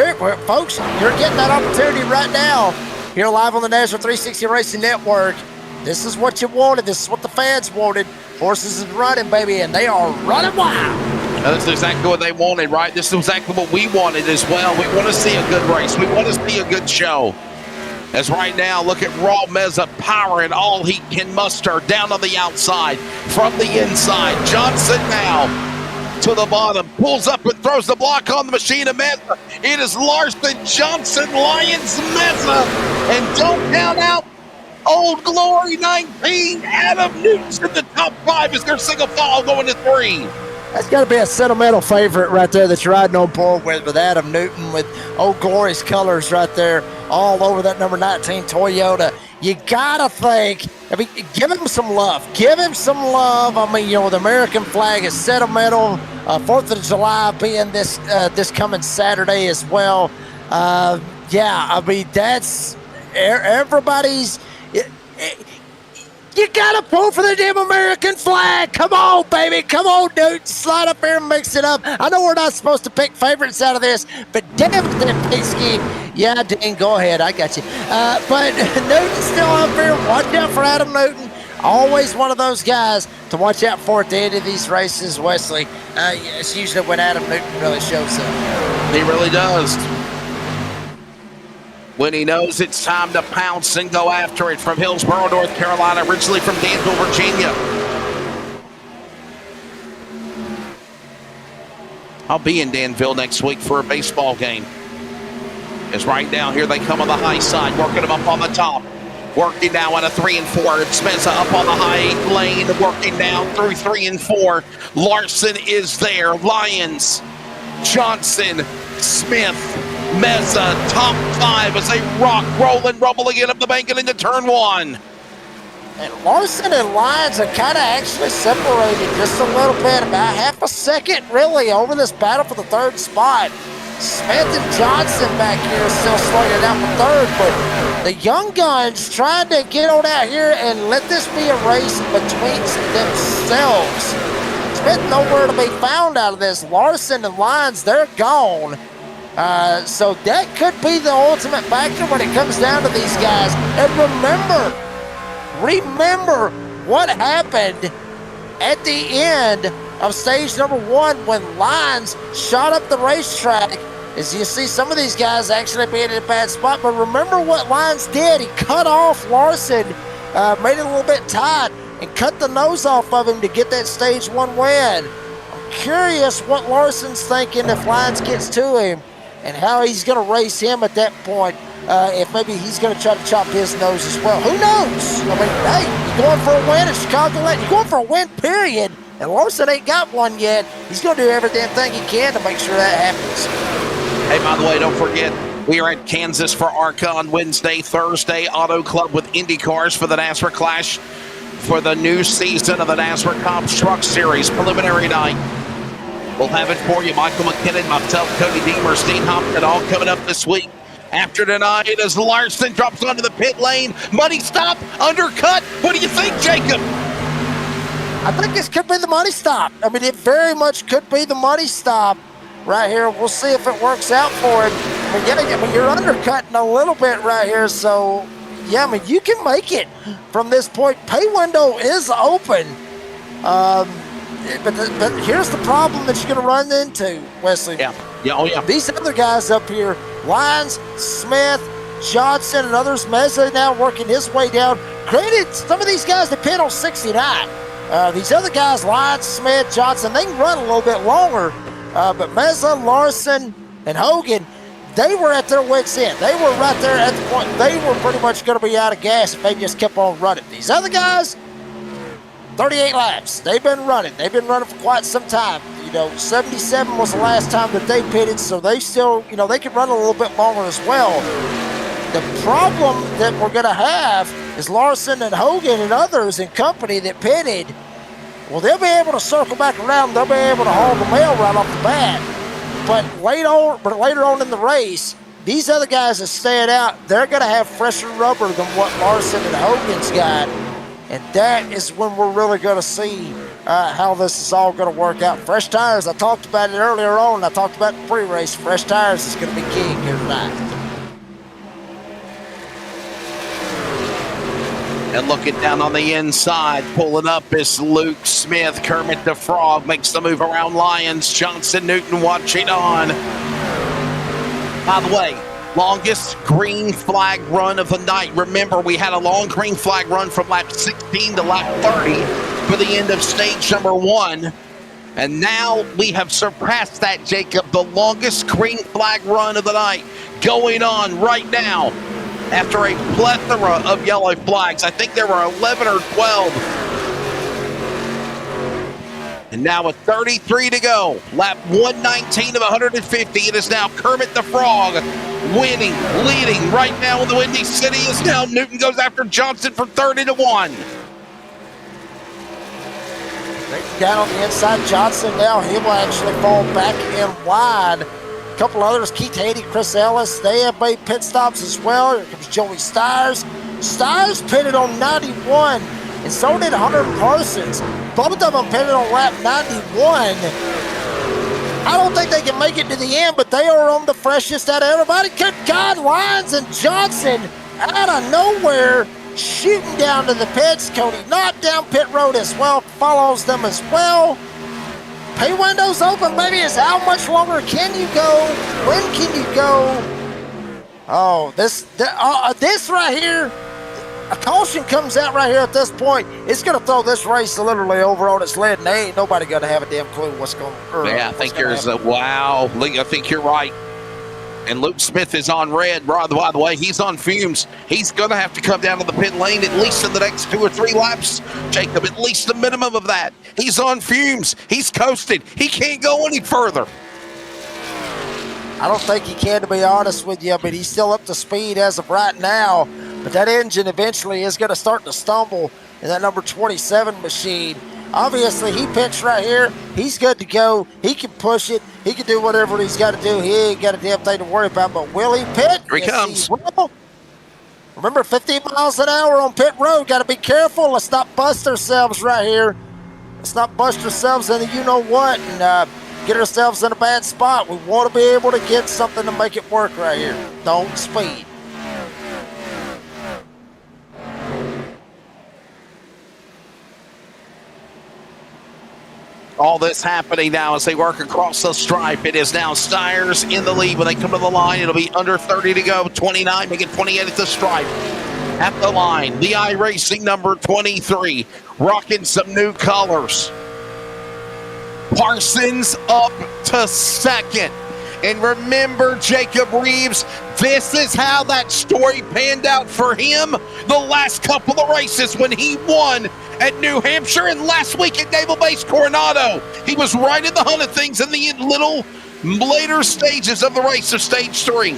folks, you're getting that opportunity right now here live on the NASRA 360 Racing Network. This is what you wanted. This is what the fans wanted. Horses is running, baby, and they are running wild. That's exactly what they wanted, right? This is exactly what we wanted as well. We want to see a good race. We want to see a good show. As right now, look at Raw Meza powering all he can muster down on the outside. From the inside, Johnson now to the bottom. Pulls up and throws the block on the machine of Meza. It is Larson, Johnson, Lyons, Meza. And don't count out Old Glory 19. Adam Newton's in the top 5 as their single file going to 3. That's got to be a sentimental favorite right there that you're riding on board with Adam Newton, with Old Glory's colors right there all over that number 19 Toyota. You got to think, I mean, give him some love. Give him some love. I mean, the American flag is sentimental. 4th of July being this coming Saturday as well. Yeah, I mean, that's everybody's... You gotta pull for the damn American flag. Come on, baby. Come on, dude. Slide up here and mix it up. I know we're not supposed to pick favorites out of this, but damn it, that pig scheme. Yeah, Dean, go ahead. I got you. But Newton's still up here. Watch out for Adam Newton. Always one of those guys to watch out for at the end of these races, Wesley. It's usually when Adam Newton really shows up. He really does. When he knows it's time to pounce and go after it. From Hillsborough, North Carolina, originally from Danville, Virginia. I'll be in Danville next week for a baseball game. As right now, here they come on the high side, working them up on the top. Working now on a 3 and 4. It's Meza up on the high lane, working down through 3 and 4. Larson is there. Lyons, Johnson, Smith, Meza, top 5 as they rock, roll, and rumble again up the bank and into turn 1. And Larson and Lyons are kind of actually separated just a little bit, about half a second, really, over this battle for the 3rd spot. Smith and Johnson back here are still slinging out for 3rd, but the young guns trying to get on out here and let this be a race between themselves. Smith nowhere to be found out of this. Larson and Lyons, they're gone. So that could be the ultimate factor when it comes down to these guys. And remember what happened at the end of stage number 1 when Lyons shot up the racetrack. As you see some of these guys actually being in a bad spot, but remember what Lyons did. He cut off Larson, made it a little bit tight, and cut the nose off of him to get that stage 1 win. I'm curious what Larson's thinking if Lyons gets to him, and how he's going to race him at that point, if maybe he's going to try to chop his nose as well. Who knows? I mean, hey, you're going for a win at Chicagoland. You're going for a win, period. And Larson ain't got one yet. He's going to do every damn thing he can to make sure that happens. Hey, by the way, don't forget, we are at Kansas for ARCA on Wednesday, Thursday, Auto Club with Indy cars for the NASRA Clash for the new season of the NASRA Comps Truck Series preliminary night. We'll have it for you. Michael McKinnon, myself, Cody Deemer, Steve Hopkins, all coming up this week. After tonight, as Larson drops onto the pit lane, money stop, undercut. What do you think, Jacob? I think this could be the money stop. I mean, it very much could be the money stop right here. We'll see if it works out for him. I mean, you're undercutting a little bit right here, so yeah, I mean, you can make it from this point. Pay window is open, but here's the problem that you're going to run into, Wesley. Oh yeah. These other guys up here, Lyons, Smith, Johnson, and others, Meza now working his way down. Granted, some of these guys depend on 69. These other guys, Lyons, Smith, Johnson, they can run a little bit longer. But Meza, Larson, and Hogan, they were at their wits' end. They were right there at the point. They were pretty much going to be out of gas if they just kept on running. These other guys, 38 laps. They've been running. They've been running for quite some time. 77 was the last time that they pitted, so they still, they can run a little bit longer as well. The problem that we're going to have is Larson and Hogan and others and company that pitted. Well, they'll be able to circle back around. They'll be able to haul the mail right off the bat. But later on in the race, these other guys that staying out, they're going to have fresher rubber than what Larson and Hogan's got. And that is when we're really going to see how this is all going to work out. Fresh tires, I talked about it earlier on. I talked about the pre-race. Fresh tires is going to be king here tonight. And looking down on the inside, pulling up is Luke Smith. Kermit the Frog makes the move around Lyons. Johnson Newton watching on. By the way, longest green flag run of the night. Remember, we had a long green flag run from lap 16 to lap 30 for the end of stage number 1. And now we have surpassed that, Jacob, the longest green flag run of the night going on right now. After a plethora of yellow flags. I think there were 11 or 12. And now with 33 to go, lap 119 of 150, it is now Kermit the Frog winning, leading right now in the Windy City. Is now Newton goes after Johnson for 30-1. Down on the inside, Johnson now, he will actually fall back in line. Couple others, Keith Haney, Chris Ellis, they have made pit stops as well. Here comes Joey Stires. Stires pitted on 91, and so did Hunter Parsons. Both of them pitted on lap 91. I don't think they can make it to the end, but they are on the freshest out of everybody. Good God, Lyons and Johnson out of nowhere shooting down to the pits. Cody Knott down pit road as well, follows them as well. Pay window's open, baby. Is how much longer can you go? When can you go? Oh, this right here, a caution comes out right here at this point. It's going to throw this race literally over on its lid, and they ain't nobody going to have a damn clue what's going on. Yeah, I think there's a wow. I think you're right. And Luke Smith is on red. By the way, he's on fumes. He's going to have to come down to the pit lane at least in the next 2 or 3 laps. Jacob, at least the minimum of that. He's on fumes. He's coasted. He can't go any further. I don't think he can, to be honest with you, but he's still up to speed as of right now. But that engine eventually is going to start to stumble in that number 27 machine. Obviously, he pitched right here. He's good to go. He can push it. He can do whatever he's got to do. He ain't got a damn thing to worry about. But will he pit? Here he comes. He will. Remember, 15 miles an hour on pit road. Got to be careful. Let's not bust ourselves right here. Let's not bust ourselves into you-know-what and get ourselves in a bad spot. We want to be able to get something to make it work right here. Don't speed. All this happening now as they work across the stripe. It is now Stires in the lead. When they come to the line, it'll be under 30 to go. 29, making 28 at the stripe. At the line, the iRacing number 23, rocking some new colors. Parsons up to second. And remember, Jacob Reeves, this is how that story panned out for him the last couple of races when he won at New Hampshire and last week at Naval Base Coronado. He was right in the hunt of things in the little later stages of the race of stage 3.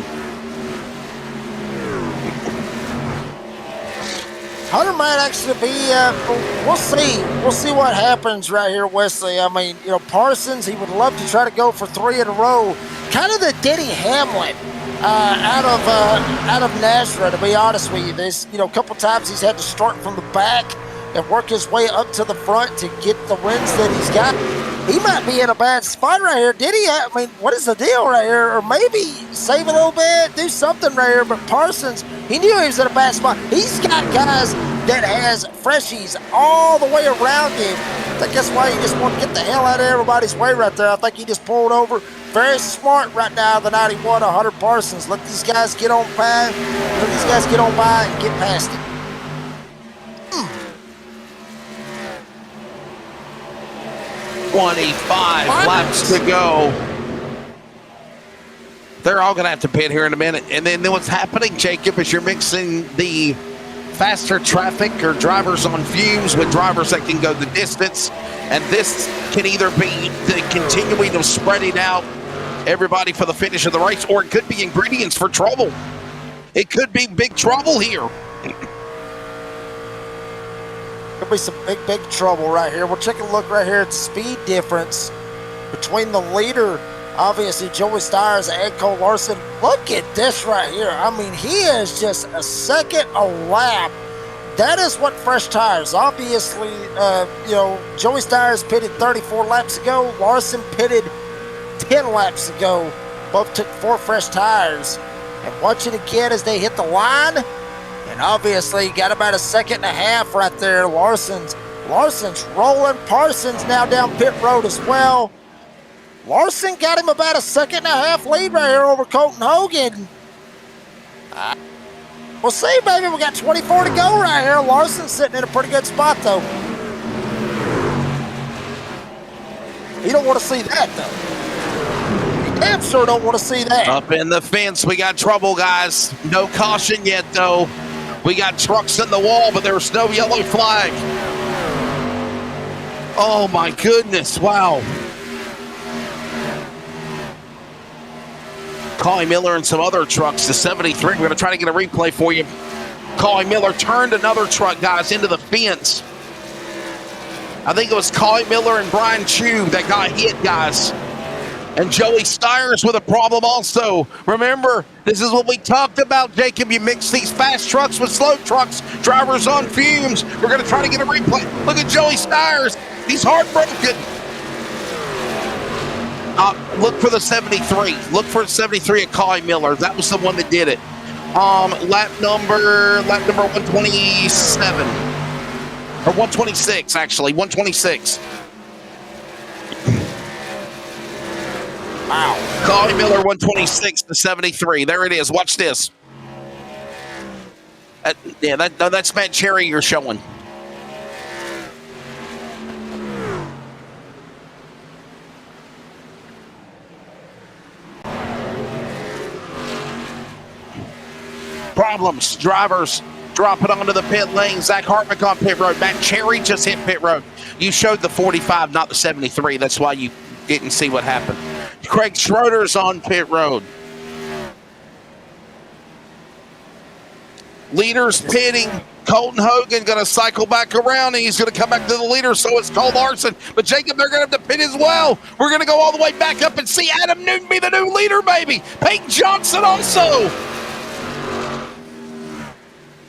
100 might actually be, we'll see. We'll see what happens right here, Wesley. I mean, you know, Parsons, he would love to try to go for 3 in a row. Kind of the Denny Hamlin out of NASRA, to be honest with you. There's, you know, a couple times he's had to start from the back and work his way up to the front to get the wins that he's got. He might be in a bad spot right here. Did he? I mean, what is the deal right here? Or maybe save a little bit, do something right here. But Parsons, he knew he was in a bad spot. He's got guys that has freshies all the way around him. I think that's why he just wanted to get the hell out of everybody's way right there. I think he just pulled over. Very smart right now, the 91 100 Parsons. Let these guys get on by. Let these guys get on by and get past it. 25 laps to go. They're all going to have to pit here in a minute. And then what's happening, Jacob, is you're mixing the faster traffic or drivers on fumes with drivers that can go the distance. And this can either be the continuing of spreading out everybody for the finish of the race, or it could be ingredients for trouble. It could be big trouble here. Could be some big trouble right here. We'll take a look right here at the speed difference between the leader, obviously Joey Stires, and Cole Larson. Look at this right here. I mean, he is just a second a lap. That is what fresh tires. Obviously, you know, Joey Stires pitted 34 laps ago. Larson pitted 10 laps ago. Both took 4 fresh tires. And watch it again as they hit the line. And obviously got about a second and a half right there. Larson's rolling. Parsons now down pit road as well. Larson got him about a second and a half lead right here over Colton Hogan. We'll see, baby. We got 24 to go right here. Larson's sitting in a pretty good spot, though. You don't want to see that, though. You damn sure don't want to see that. Up in the fence, we got trouble, guys. No caution yet, though. We got trucks in the wall, but there's no yellow flag. Oh, my goodness. Wow. Colin Miller and some other trucks, the 73. We're going to try to get a replay for you. Colin Miller turned another truck, guys, into the fence. I think it was Colin Miller and Brian Chu that got hit, guys. And Joey Stires with a problem also. Remember, this is what we talked about, Jacob. You mix these fast trucks with slow trucks, drivers on fumes. We're going to try to get a replay. Look at Joey Stires. He's heartbroken. Look for the 73. Look for 73 at Colin Miller. That was the one that did it. Lap number 127. Or 126, actually. 126. Wow. Colin Miller, 126 to 73. There it is. Watch this. That's Matt Cherry you're showing. Problems. Drivers drop it onto the pit lane. Zach Hartwick on pit road. Matt Cherry just hit pit road. You showed the 45, not the 73. That's why you didn't see what happened. Craig Schroeder's on pit road. Leaders pitting. Colton Hogan going to cycle back around, and he's going to come back to the leader, so it's Cole Larson. But, Jacob, they're going to have to pit as well. We're going to go all the way back up and see Adam Newton be the new leader, baby. Peyton Johnson also.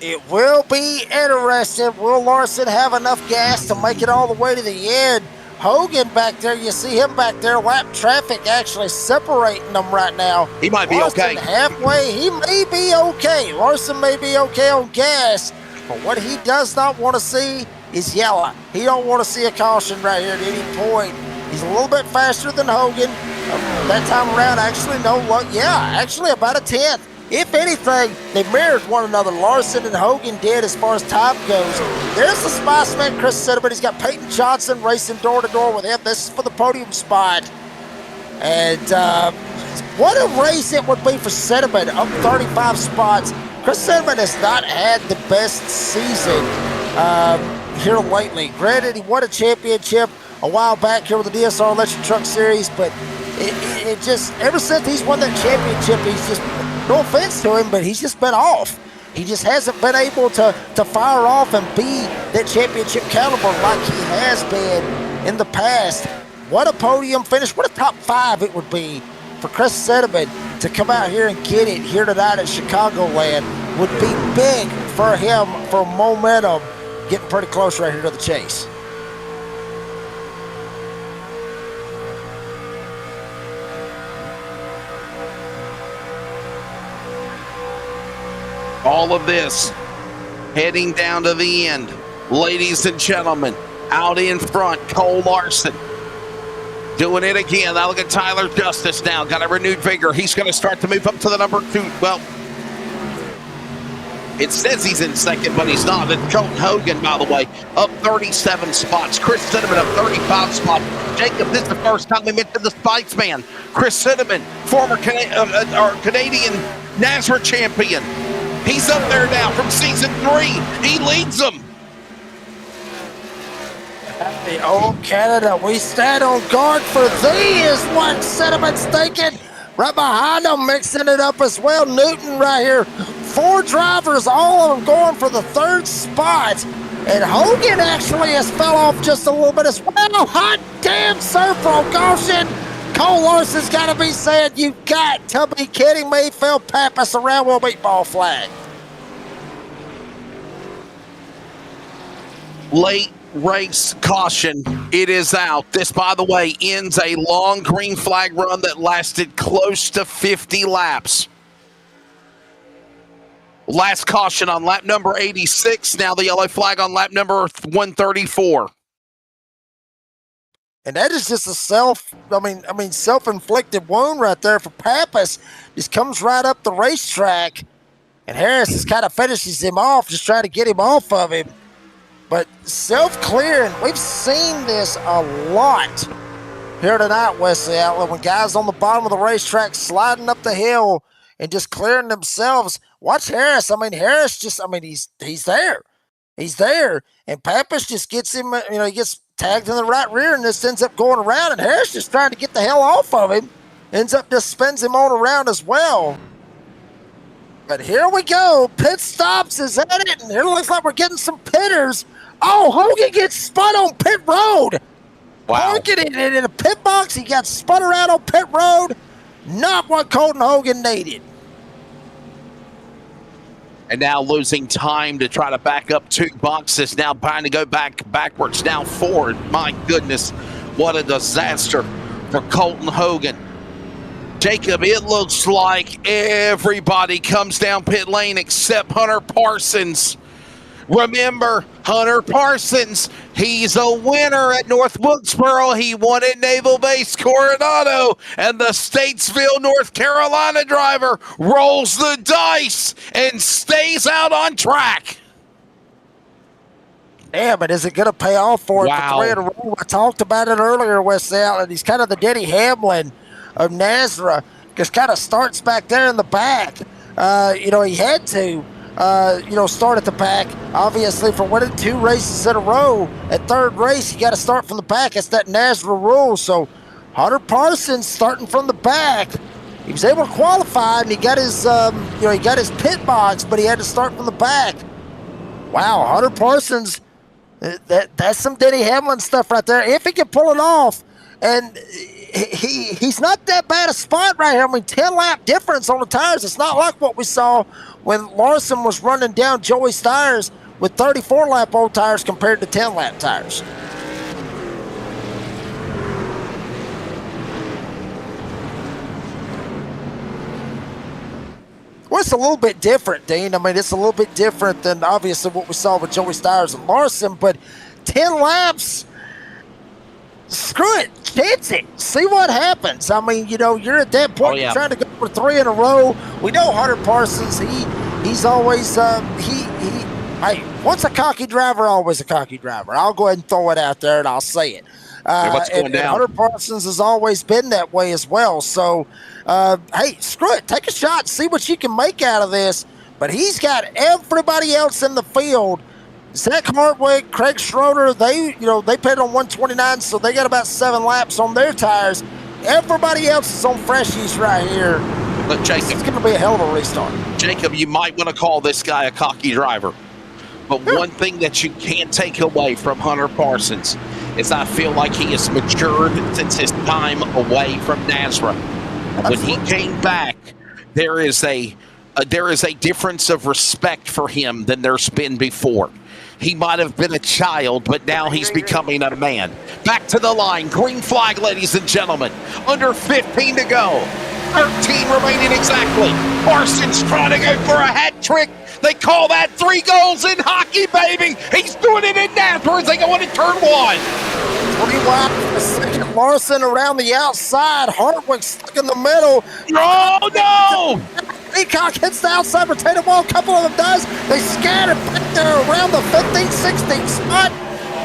It will be interesting. Will Larson have enough gas to make it all the way to the end? Hogan back there, you see him back there. Lap traffic actually separating them right now. He might be Larson okay. Halfway, he may be okay. Larson may be okay on gas, but what he does not want to see is yellow. He don't want to see a caution right here at any point. He's a little bit faster than Hogan. That time around, actually, no luck. Yeah, actually about a 10th. If anything, they mirrored one another. Larson and Hogan did as far as time goes. There's the Spice Man, Chris Cinnamon. He's got Peyton Johnson racing door-to-door with him. This is for the podium spot. And what a race it would be for Cinnamon, up 35 spots. Chris Cinnamon has not had the best season here lately. Granted, he won a championship a while back here with the DSR Electric Truck Series, but it just, ever since he's won that championship, he's just, no offense to him, but he's just been off. He just hasn't been able to fire off and be that championship caliber like he has been in the past. What a podium finish, what a top 5 it would be for Chris Cinnamon to come out here and get it here tonight at Chicagoland. Would be big for him for momentum, getting pretty close right here to the chase. All of this heading down to the end. Ladies and gentlemen, out in front, Cole Larson doing it again. Now look at Tyler Justice now. Got a renewed vigor. He's going to start to move up to the number 2. Well, it says he's in second, but he's not. It's Colton Hogan, by the way, up 37 spots. Chris Cinnamon up 35 spots. Jacob, this is the first time we mentioned the Spikes man. Chris Cinnamon, former Canadian NASRA champion. He's up there now from season 3. He leads them. Happy old Canada, we stand on guard for thee is what Cinnamon's thinking. Right behind him, mixing it up as well. Newton right here. 4 drivers, all of them going for the 3rd spot. And Hogan actually has fell off just a little bit as well. Hot damn surf from Goshen. Cole Larson's got to be saying, you got to be kidding me. Phil Pappas around will meatball flag. Late race caution. It is out. This, by the way, ends a long green flag run that lasted close to 50 laps. Last caution on lap number 86. Now the yellow flag on lap number 134. And that is just a self-inflicted wound right there for Pappas. Just comes right up the racetrack, and Harris just kind of finishes him off, just trying to get him off of him. But self-clearing, we've seen this a lot here tonight, Wesley Outlet, when guys on the bottom of the racetrack sliding up the hill and just clearing themselves. Watch Harris. Harris just, he's there. He's there. And Pappas just gets him, he gets tagged in the right rear and just ends up going around, and Harris just trying to get the hell off of him. Ends up just spins him on around as well. But here we go. Pit stops is at it, and here looks like we're getting some pitters. Oh, Hogan gets spun on pit road. Wow. Hogan in a pit box. He got spun around on pit road. Not what Colton Hogan needed. And now losing time to try to back up 2 boxes. Now trying to go backwards, now forward. My goodness, what a disaster for Colton Hogan. Jacob, it looks like everybody comes down pit lane except Hunter Parsons. Remember, Hunter Parsons, he's a winner at North Wilkesboro. He won at Naval Base Coronado, and the Statesville, North Carolina driver rolls the dice and stays out on track. Yeah, but is it going to pay off for him for 3 in a row? I talked about it earlier, West Outlet. He's kind of the Denny Hamlin of NASRA. Just kind of starts back there in the back. He had to. Start at the back. Obviously, for winning 2 races in a row, at 3rd race, you got to start from the back. It's that NASRA rule. So, Hunter Parsons starting from the back. He was able to qualify, and he got his, pit box, but he had to start from the back. Wow, Hunter Parsons, that's some Denny Hamlin stuff right there. If he can pull it off, and he's not that bad a spot right here. 10-lap difference on the tires. It's not like what we saw when Larson was running down Joey Stires with 34-lap old tires compared to 10-lap tires. Well, it's a little bit different, Dean. It's a little bit different than obviously what we saw with Joey Stires and Larson, but 10 laps, screw it, chance it, see what happens. You're at that point, you're trying to go for 3 in a row. We know Hunter Parsons, he's always, once a cocky driver, always a cocky driver. I'll go ahead and throw it out there and I'll say it. What's going down? Hunter Parsons has always been that way as well. So, hey, screw it, take a shot, see what you can make out of this. But he's got everybody else in the field Zach Hartwig, Craig Schroeder, they paid on 129, so they got about 7 laps on their tires. Everybody else is on freshies right here. But Jacob, it's going to be a hell of a restart. Jacob, you might want to call this guy a cocky driver. But one thing that you can't take away from Hunter Parsons is I feel like he has matured since his time away from NASRA. When he came back, there is a difference of respect for him than there's been before. He might have been a child, but now he's becoming a man. Back to the line. Green flag, ladies and gentlemen. Under 15 to go. 13 remaining exactly. Parsons trying to go for a hat trick. They call that 3 goals in hockey, baby. He's doing it in NASRA as they go into turn 1. 3 wide for the second. Larson around the outside. Hartwig stuck in the middle. Oh, no! Peacock hits the outside retaining wall. A couple of them does. They scatter back there around the 15-16 spot.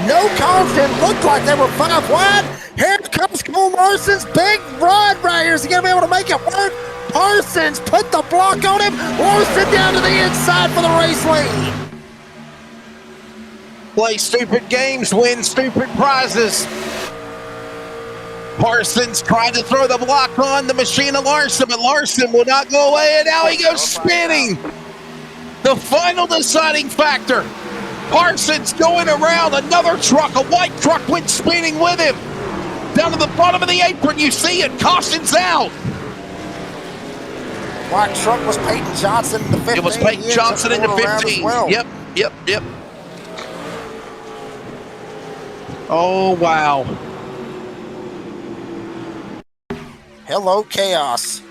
No caution. Looked like they were 5 wide. Here comes Cole Larson's big run right here. Is he going to be able to make it work? Parsons put the block on him. Larson down to the inside for the race lead. Play stupid games, win stupid prizes. Parsons trying to throw the block on the machine of Larson, but Larson will not go away, and now he goes spinning. The final deciding factor. Parsons going around another truck. A white truck went spinning with him. Down to the bottom of the apron, you see it. Caution's out. White truck was Peyton Johnson in the 15. It was Peyton Johnson in the 15. Well. Yep. Oh, wow. Hello, chaos.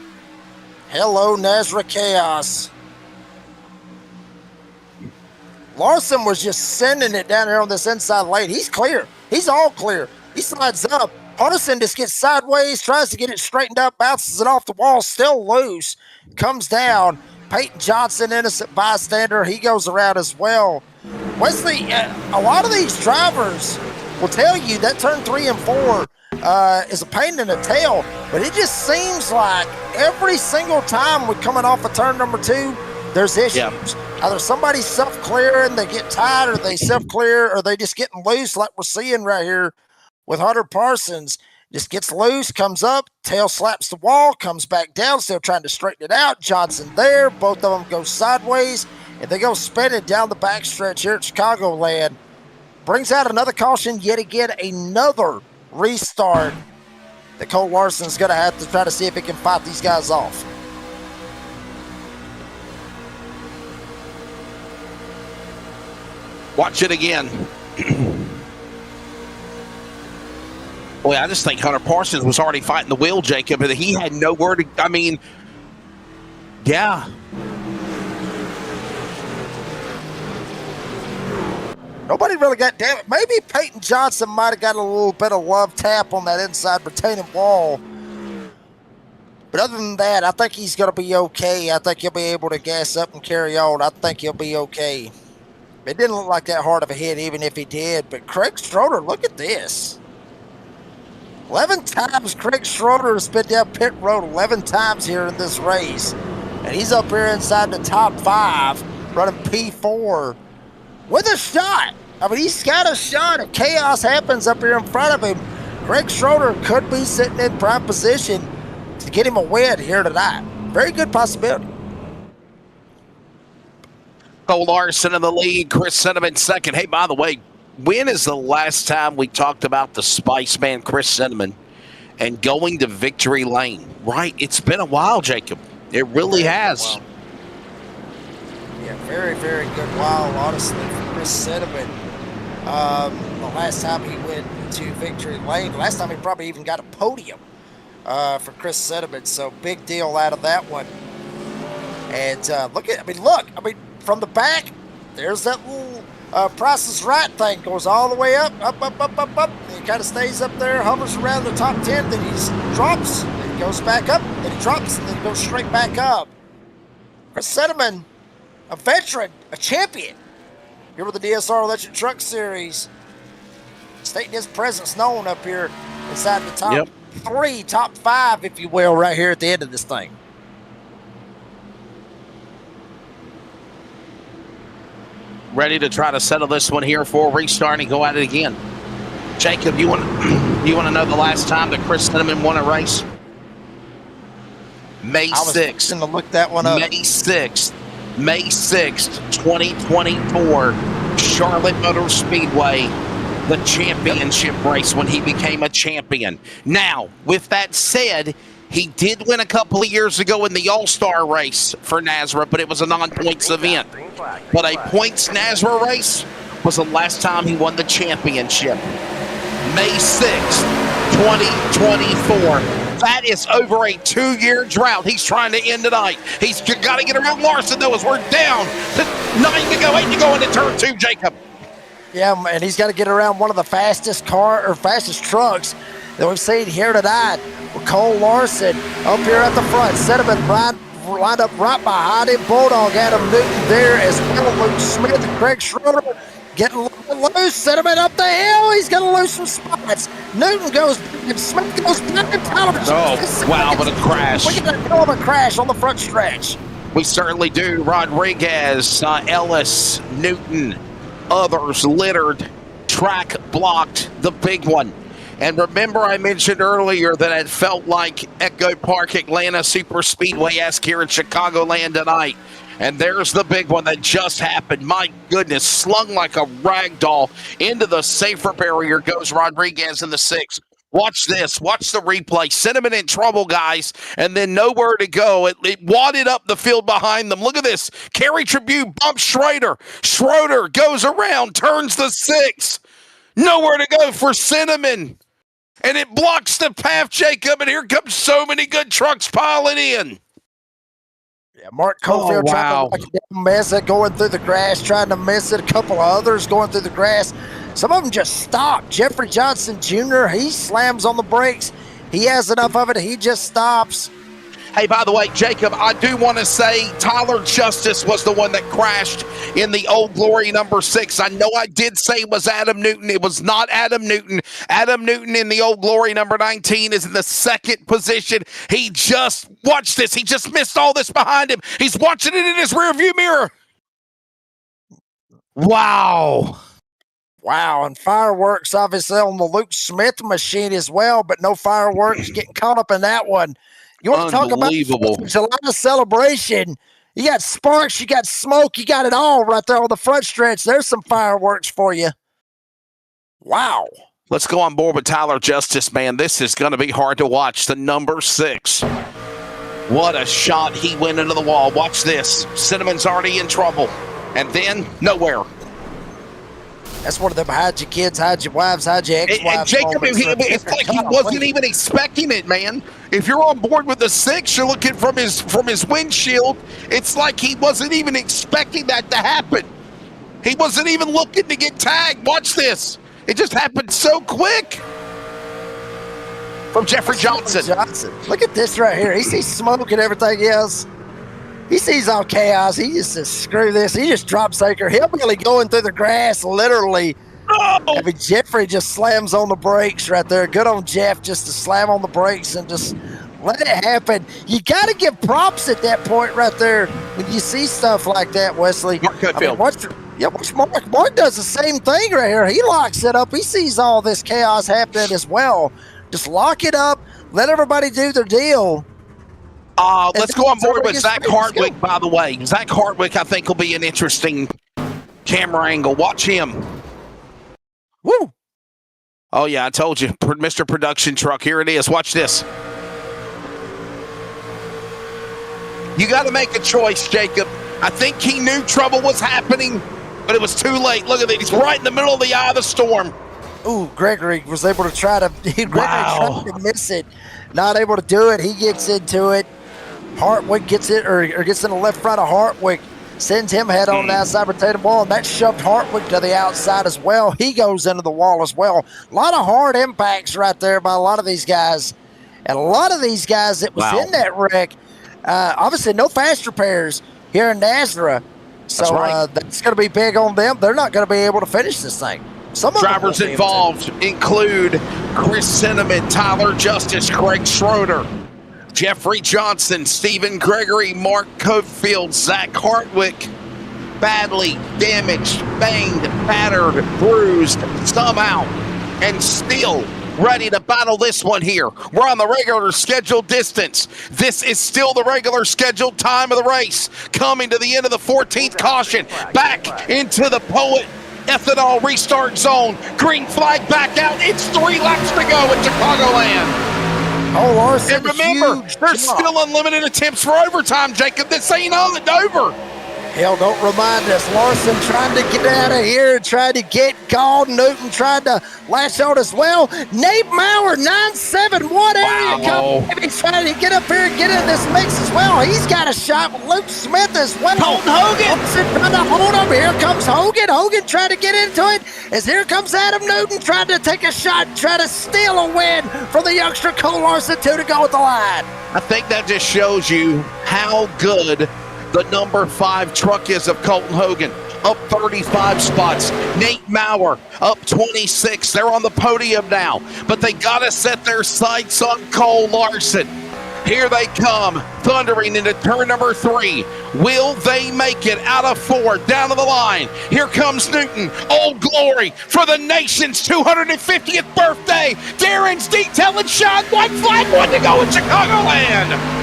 Hello, NASRA chaos. Larson was just sending it down there on this inside lane. He's clear. He's all clear. He slides up. Hunterson just gets sideways, tries to get it straightened up, bounces it off the wall, still loose, comes down. Peyton Johnson, innocent bystander, he goes around as well. Wesley, a lot of these drivers will tell you that turn 3 and 4 is a pain in the tail, but it just seems like every single time we're coming off of turn number 2, there's issues. Yep. Either somebody's self-clearing, they get tired, or they self-clear, or they just getting loose like we're seeing right here with Hunter Parsons. Just gets loose, comes up, tail slaps the wall, comes back down, still trying to straighten it out. Johnson there, both of them go sideways, and they go spinning down the backstretch here at Chicagoland. Brings out another caution, yet again, another restart that Cole Larson's going to have to try to see if he can fight these guys off. Watch it again. Boy, I just think Hunter Parsons was already fighting the wheel, Jacob, and he had nowhere to, yeah. Nobody really got damn it. Maybe Peyton Johnson might have got a little bit of love tap on that inside retaining wall. But other than that, I think he's going to be okay. I think he'll be able to gas up and carry on. I think he'll be okay. It didn't look like that hard of a hit, even if he did. But Craig Schroeder, look at this. 11 times Craig Schroeder has been down pit road 11 times here in this race. And he's up here inside the top 5, running P4 with a shot. I mean, he's got a shot. If chaos happens up here in front of him, Craig Schroeder could be sitting in prime position to get him a win here tonight. Very good possibility. Cole Larson in the lead, Chris Cinnamon second. Hey, by the way, when is the last time we talked about the Spice Man, Chris Cinnamon, and going to victory lane? Right? It's been a while, Jacob. It really has. Yeah, very, very good while, honestly, for Chris Cinnamon. The last time he went to victory lane, last time he probably even got a podium for Chris Cinnamon. So big deal out of that one. And look, from the back, there's that little Price is Right thing, goes all the way up. He kind of stays up there, hovers around the top 10, then he drops, then he goes back up, then he drops, and then he goes straight back up. Chris Cinnamon, a veteran, a champion, here with the DSR Electric Truck Series, stating his presence known up here inside the top 3, top 5, if you will, right here at the end of this thing. ready to try to settle this one here for restart and go at it again. Jacob, you want to know the last time that Chris Cinnamon won a race? May 6th. I was to look that one up. May 6th, 2024, Charlotte Motor Speedway, the championship race when he became a champion. Now, with that said, he did win a couple of years ago in the All-Star race for NASRA, but it was a non-points event. But a points NASRA race was the last time he won the championship. May 6th, 2024. That is over a 2-year drought. He's trying to end tonight. He's got to get around Larson, though, as we're down to 9 to go, 8 to go into turn 2, Jacob. Yeah, and he's got to get around one of the fastest trucks that we've seen here tonight. With Cole Larson up here at the front. Cinnamon lined up right behind him. Bulldog Adam Newton there as well. Luke Smith and Craig Schroeder getting a little bit loose. Cinnamon up the hill. He's going to lose some spots. Newton goes, and Smith goes back and Tyler. Oh, wow, what a crash. We got a hell of a crash on the front stretch. We certainly do. Rodriguez, Ellis, Newton, others littered, track blocked, the big one. And remember, I mentioned earlier that it felt like Echo Park Atlanta Super Speedway-esque here in Chicagoland tonight. And there's the big one that just happened. My goodness, slung like a rag doll into the safer barrier goes Rodriguez in the 6th. Watch this. Watch the replay. Cinnamon in trouble, guys, and then nowhere to go. It wadded up the field behind them. Look at this. Kerry Tribute bumps Schroeder. Schroeder goes around, turns the 6. Nowhere to go for Cinnamon. And it blocks the path, Jacob, and here comes so many good trucks piling in. Yeah, Mark Cofield trying to miss it, going through the grass, trying to miss it. A couple of others going through the grass. Some of them just stop. Jeffrey Johnson Jr., he slams on the brakes. He has enough of it. He just stops. Hey, by the way, Jacob, I do want to say Tyler Justice was the one that crashed in the Old Glory number 6. I know I did say it was Adam Newton. It was not Adam Newton. Adam Newton in the Old Glory number 19 is in the 2nd position. He just, watch this. He just missed all this behind him. He's watching it in his rearview mirror. Wow. Wow, and fireworks obviously on the Luke Smith machine as well, but no fireworks getting caught up in that one. You want to talk about July celebration? You got sparks, you got smoke, you got it all right there on the front stretch. There's some fireworks for you. Wow. Let's go on board with Tyler Justice, man. This is going to be hard to watch. The number 6. What a shot. He went into the wall. Watch this. Cinnamon's already in trouble. And then, nowhere. That's one of them hide your kids, hide your wives, hide your ex-wives. And Jacob, it's like he wasn't even expecting it, man. If you're on board with the 6, you're looking from his windshield. It's like he wasn't even expecting that to happen. He wasn't even looking to get tagged. Watch this. It just happened so quick. From Jeffrey Johnson. Look at this right here. He sees smoke and everything else. He sees all chaos. He just says, screw this. He just drops anchor. Hillbilly going through the grass, literally. Oh. I mean, Jeffrey just slams on the brakes right there. Good on Jeff just to slam on the brakes and just let it happen. You got to give props at that point right there when you see stuff like that, Wesley. Mark Cutfield. Watch Mark. Mark does the same thing right here. He locks it up. He sees all this chaos happening as well. Just lock it up. Let everybody do their deal. Let's go on board with Zach Hartwick, by the way. Zach Hartwick, I think, will be an interesting camera angle. Watch him. Woo! Oh, yeah, I told you. Mr. Production Truck. Here it is. Watch this. You got to make a choice, Jacob. I think he knew trouble was happening, but it was too late. Look at it. He's right in the middle of the eye of the storm. Ooh, Gregory was able to try to tried to miss it. Not able to do it. He gets into it. Hartwick gets it, or gets in the left front of Hartwick, sends him head on the outside retaining wall, and that shoved Hartwick to the outside as well. He goes into the wall as well. A lot of hard impacts right there by a lot of these guys. And a lot of these guys that was in that wreck, obviously no fast repairs here in NASRA. So that's going to be big on them. They're not going to be able to finish this thing. Some drivers involved include Chris Cinnamon, Tyler Justice, Craig Schroeder, Jeffrey Johnson, Stephen Gregory, Mark Cofield, Zach Hartwick, badly damaged, banged, battered, bruised, somehow, and still ready to battle this one here. We're on the regular scheduled distance. This is still the regular scheduled time of the race. Coming to the end of the 14th caution. Back into the Poet Ethanol restart zone. Green flag back out. It's 3 laps to go at Chicagoland. Oh, Larson, And remember, huge there's drop. still unlimited attempts for overtime, Jacob. This ain't over. Hell, don't remind us. Larson trying to get out of here, trying to get called. Newton tried to lash out as well. Nate Maurer, 9-7. What area come? He's trying to get up here and get in this mix as well. He's got a shot with Luke Smith as well. Colton Hogan. Larson trying to hold him. Here comes Hogan. Hogan trying to get into it. As here comes Adam Newton trying to take a shot, try to steal a win for the youngster Cole Larson, 2 to go at the line. I think that just shows you how good the number 5 truck is of Colton Hogan. Up 35 spots. Nate Maurer up 26. They're on the podium now, but they got to set their sights on Cole Larson. Here they come, thundering into turn number 3. Will they make it out of 4 down to the line? Here comes Newton. Old Glory for the nation's 250th birthday. Darren's detailing shot. White flag, 1 to go in Chicagoland.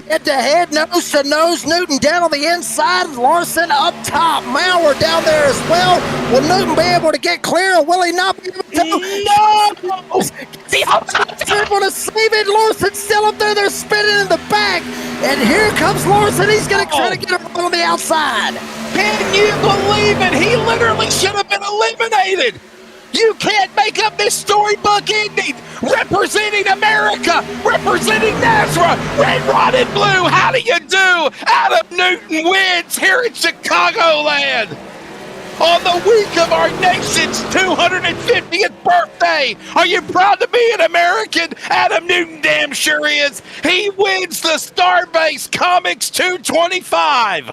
Head-to-head, nose-to-nose, Newton down on the inside, Larson up top, Maurer down there as well. Will Newton be able to get clear, or will he not be able to? No! Able to save it, Larson still up there, they're spinning in the back, and here comes Larson, he's going to try to get him on the outside. Can you believe it? He literally should have been eliminated. You can't make up this storybook ending. Representing America, representing NASRA, red, white, and blue. How do you do? Adam Newton wins here in Chicagoland on the week of our nation's 250th birthday. Are you proud to be an American? Adam Newton damn sure is. He wins the StarBase Comics 225.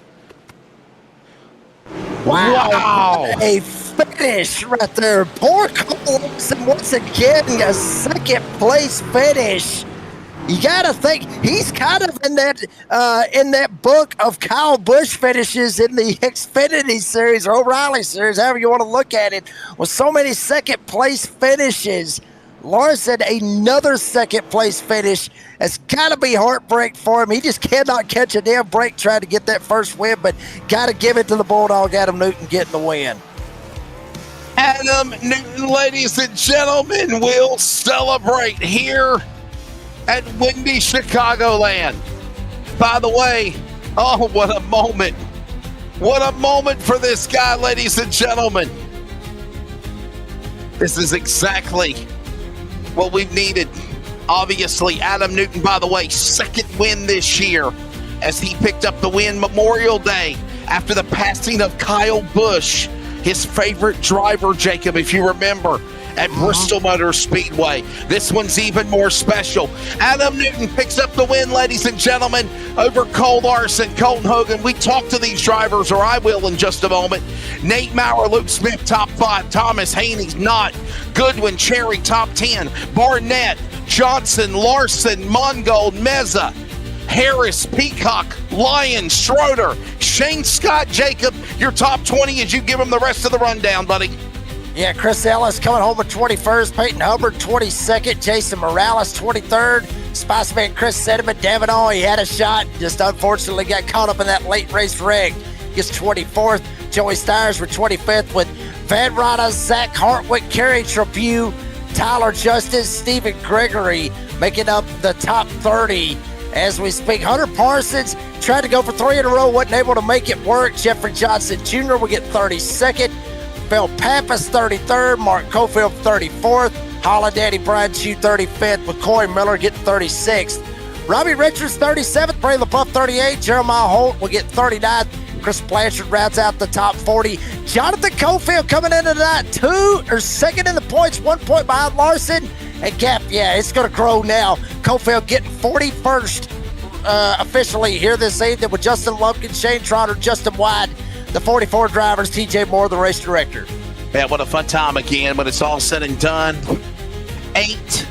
Wow. A finish right there. Poor Cole Larson once again, a second place finish. You gotta think he's kind of in that book of Kyle Busch finishes in the Xfinity Series or O'Reilly Series, however you want to look at it, with so many second place finishes. Larson, another second place finish. It's got to be heartbreak for him. He just cannot catch a damn break trying to get that first win, but got to give it to the Bulldog, Adam Newton, getting the win. Adam Newton, ladies and gentlemen, will celebrate here at windy Chicagoland. By the way, oh, what a moment. What a moment for this guy, ladies and gentlemen. This is exactly what we've needed. Obviously, Adam Newton, by the way, second win this year as he picked up the win Memorial Day after the passing of Kyle Busch, his favorite driver, Jacob, if you remember, at Bristol Motor Speedway. This one's even more special. Adam Newton picks up the win, ladies and gentlemen, over Cole Larson, Colton Hogan. We talk to these drivers, or I will in just a moment. Nate Maurer, Luke Smith, top 5. Thomas Haney's not. Goodwin, Cherry, top 10. Barnett, Johnson, Larson, Mongold, Meza, Harris, Peacock, Lyon, Schroeder, Shane Scott, Jacob, your top 20 as you give them the rest of the rundown, buddy. Yeah, Chris Ellis coming home at 21st, Peyton Hubbard 22nd, Jason Morales 23rd, Spiceman Chris Sediment, Davenant, he had a shot, just unfortunately got caught up in that late race wreck, gets 24th. Joey Stires were 25th with Van Rada, Zach Hartwick, Kerry Trabue, Tyler Justice, Stephen Gregory making up the top 30 as we speak. Hunter Parsons tried to go for 3 in a row, wasn't able to make it work. Jeffrey Johnson Jr. will get 32nd. Phil Pappas 33rd. Mark Cofield 34th. Hollandaddy Brian Chew 35th. McCoy Miller getting 36th. Robbie Richards 37th. Bray LaBeouf 38th. Jeremiah Holt will get 39th. Chris Blanchard rounds out the top 40. Jonathan Cofield coming into that second in the points, 1 point behind Larson. And gap, yeah, it's going to grow now. Cofield getting 41st officially here this evening with Justin Lumpkin, Shane Trotter, Justin White, the 44 drivers, TJ Moore, the race director. Yeah, what a fun time again when it's all said and done. 8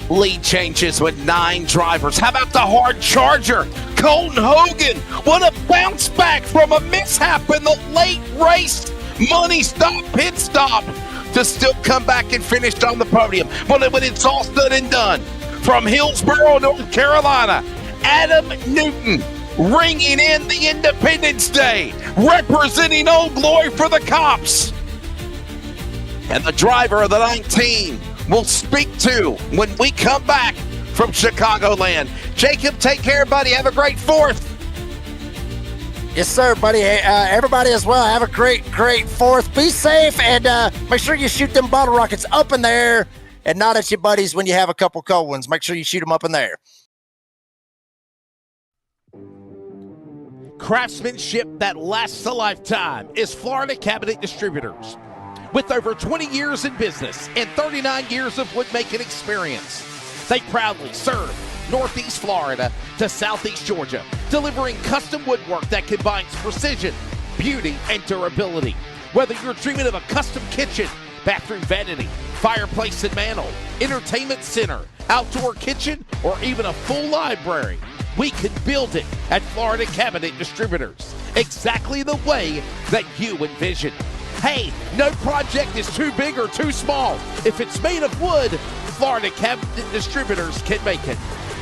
lead changes with 9 drivers. How about the hard charger? Colton Hogan, what a bounce back from a mishap in the late race. Money stop, pit stop to still come back and finish on the podium. But when it's all said and done, from Hillsborough, North Carolina, Adam Newton ringing in the Independence Day, representing Old Glory for the Cops. And the driver of the 19 will speak to when we come back from Chicagoland. Jacob, take care, buddy. Have a great 4th. Yes, sir, buddy. Hey, everybody as well, have a great 4th. Be safe, and make sure you shoot them bottle rockets up in the air and not at your buddies when you have a couple cold ones. Make sure you shoot them up in the air. Craftsmanship that lasts a lifetime is Florida Cabinet Distributors. With over 20 years in business and 39 years of woodmaking experience, they proudly serve Northeast Florida to Southeast Georgia, delivering custom woodwork that combines precision, beauty, and durability. Whether you're dreaming of a custom kitchen, bathroom vanity, fireplace and mantle, entertainment center, outdoor kitchen, or even a full library, we can build it at Florida Cabinet Distributors, exactly the way that you envision. Hey, no project is too big or too small. If it's made of wood, Florida Cabinet Distributors can make it.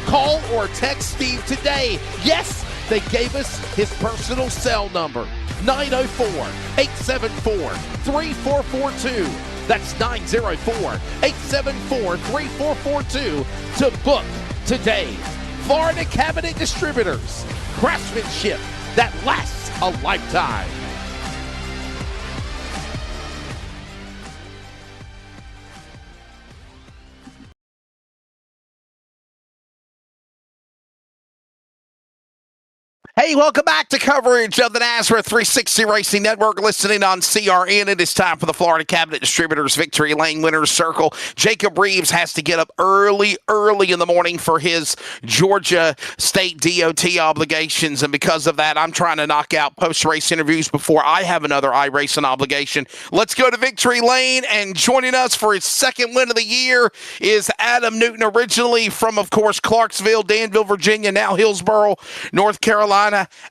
Call or text Steve today. Yes, they gave us his personal cell number, 904-874-3442. That's 904-874-3442 to book today. Florida Cabinet Distributors, craftsmanship that lasts a lifetime. Hey, welcome back to coverage of the NASRA 360 Racing Network. Listening on CRN, it is time for the Florida Cabinet Distributors Victory Lane Winners Circle. Jacob Reeves has to get up early in the morning for his Georgia State DOT obligations, and because of that, I'm trying to knock out post-race interviews before I have another iRacing obligation. Let's go to Victory Lane, and joining us for his 2nd win of the year is Adam Newton, originally from, of course, Clarksville, Danville, Virginia, now Hillsborough, North Carolina.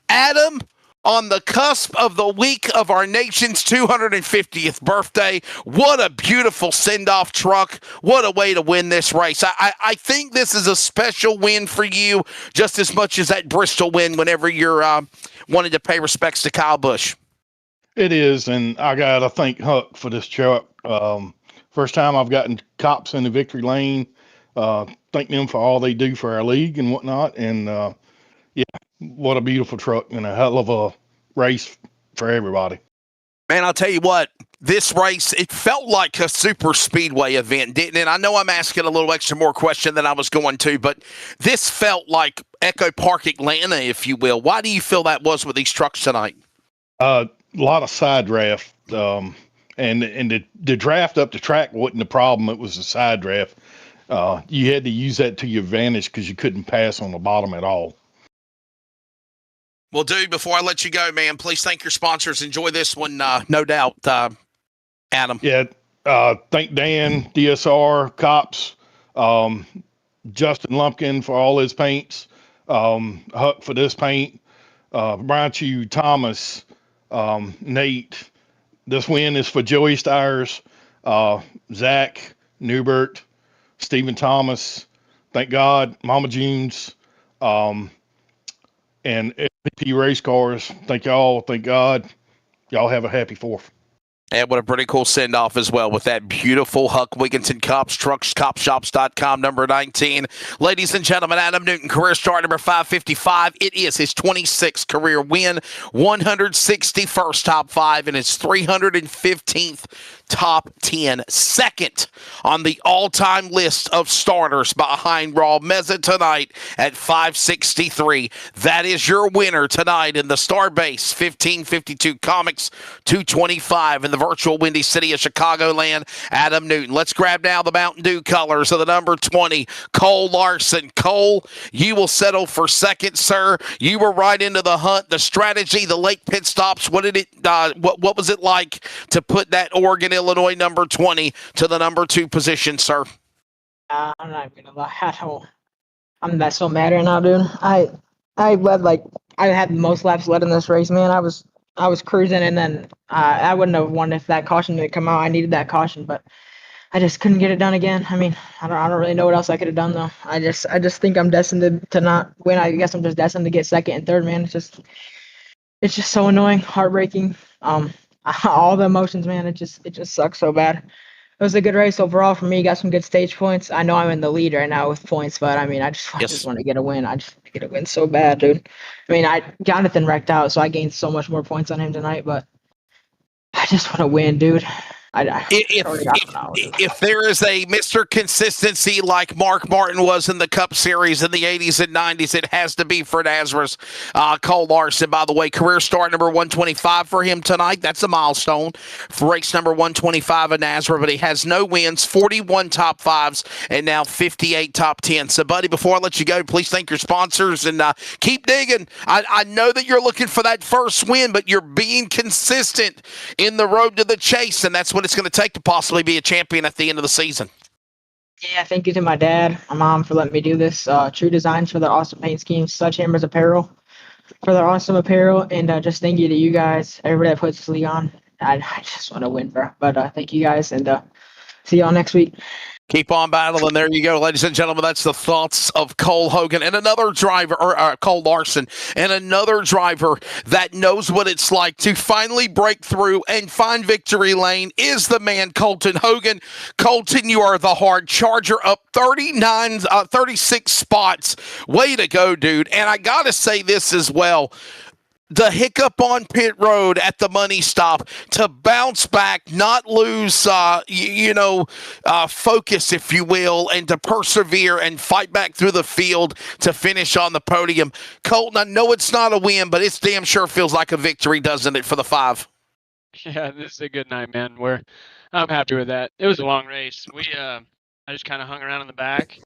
Adam, on the cusp of the week of our nation's 250th birthday, what a beautiful send-off truck. What a way to win this race. I think this is a special win for you, just as much as that Bristol win whenever you're wanting to pay respects to Kyle Busch. It is, and I got to thank Huck for this truck. First time I've gotten cops in the victory lane. Thank them for all they do for our league and whatnot. And yeah, what a beautiful truck and a hell of a race for everybody. Man, I'll tell you what, this race, it felt like a super speedway event, didn't it? I know I'm asking a little extra more question than I was going to, but this felt like Echo Park Atlanta, if you will. Why do you feel that was with these trucks tonight? A lot of side draft, and the draft up the track wasn't the problem. It was the side draft. You had to use that to your advantage because you couldn't pass on the bottom at all. Well, dude, before I let you go, man, please thank your sponsors. Enjoy this one, no doubt, Adam. Yeah, thank Dan, DSR, Cops, Justin Lumpkin for all his paints, Huck for this paint, Brian Chew, Thomas, Nate. This win is for Joey Stires, Zach, Newbert, Stephen Thomas, thank God, Mama June's, and FP Race Cars. Thank y'all. Thank God. Y'all have a happy 4th. And what a pretty cool send-off as well with that beautiful Huck Wigginton Cops Trucks, CopShops.com, number 19. Ladies and gentlemen, Adam Newton, career start number 555. It is his 26th career win, 161st top 5, and his 315th top 10. Second on the all-time list of starters behind Raul Meza tonight at 563. That is your winner tonight in the StarBase 1552 Comics 225 in the virtual Windy City of Chicagoland. Adam Newton. Let's grab now the Mountain Dew colors of the number 20, Cole Larson. Cole, you will settle for second, sir. You were right into the hunt. The strategy, the late pit stops. What did it? What was it like to put that Oregon, Illinois number 20 to the number 2 position, sir? I'm not gonna lie. I'm not so mad right now, dude. I led I had the most laps led in this race, man. I was cruising, and then I wouldn't have won if that caution didn't come out. I needed that caution, but I just couldn't get it done again. I mean, I don't really know what else I could have done though. I just think I'm destined to not win. I guess I'm just destined to get second and third, man. It's just so annoying, heartbreaking. All the emotions, man. It just sucks so bad. It was a good race overall for me. Got some good stage points. I know I'm in the lead right now with points, but I mean, I just want to get a win. I just want to get a win so bad, dude. I mean, Jonathan wrecked out, so I gained so much more points on him tonight, but I just want to win, dude. If there is a Mr. Consistency like Mark Martin was in the Cup Series in the 80s and 90s, it has to be for NASRA's Cole Larson. By the way, career start number 125 for him tonight. That's a milestone for race number 125 in NASRA, but he has no wins, 41 top fives, and now 58 top 10. So, buddy, before I let you go, please thank your sponsors and keep digging. I know that you're looking for that first win, but you're being consistent in the road to the chase, and that's what it's going to take to possibly be a champion at the end of the season. Yeah, thank you to my dad, my mom for letting me do this. True Designs for their awesome paint schemes. Sledgehammer's Apparel for their awesome apparel. And just thank you to you guys, everybody that puts this league on. I just want to win, bro. But thank you guys, and see y'all next week. Keep on battling. There you go, ladies and gentlemen. That's the thoughts of Cole Hogan and another driver, or Cole Larson, and another driver that knows what it's like to finally break through and find victory lane is the man, Colton Hogan. Colton, you are the hard charger, up 36 spots. Way to go, dude. And I got to say this as well. The hiccup on pit road at the money stop to bounce back, not lose, focus, if you will, and to persevere and fight back through the field to finish on the podium. Colton, I know it's not a win, but it's damn sure feels like a victory, doesn't it, for the 5? Yeah, this is a good night, man. I'm happy with that. It was a long race. I just kind of hung around in the back.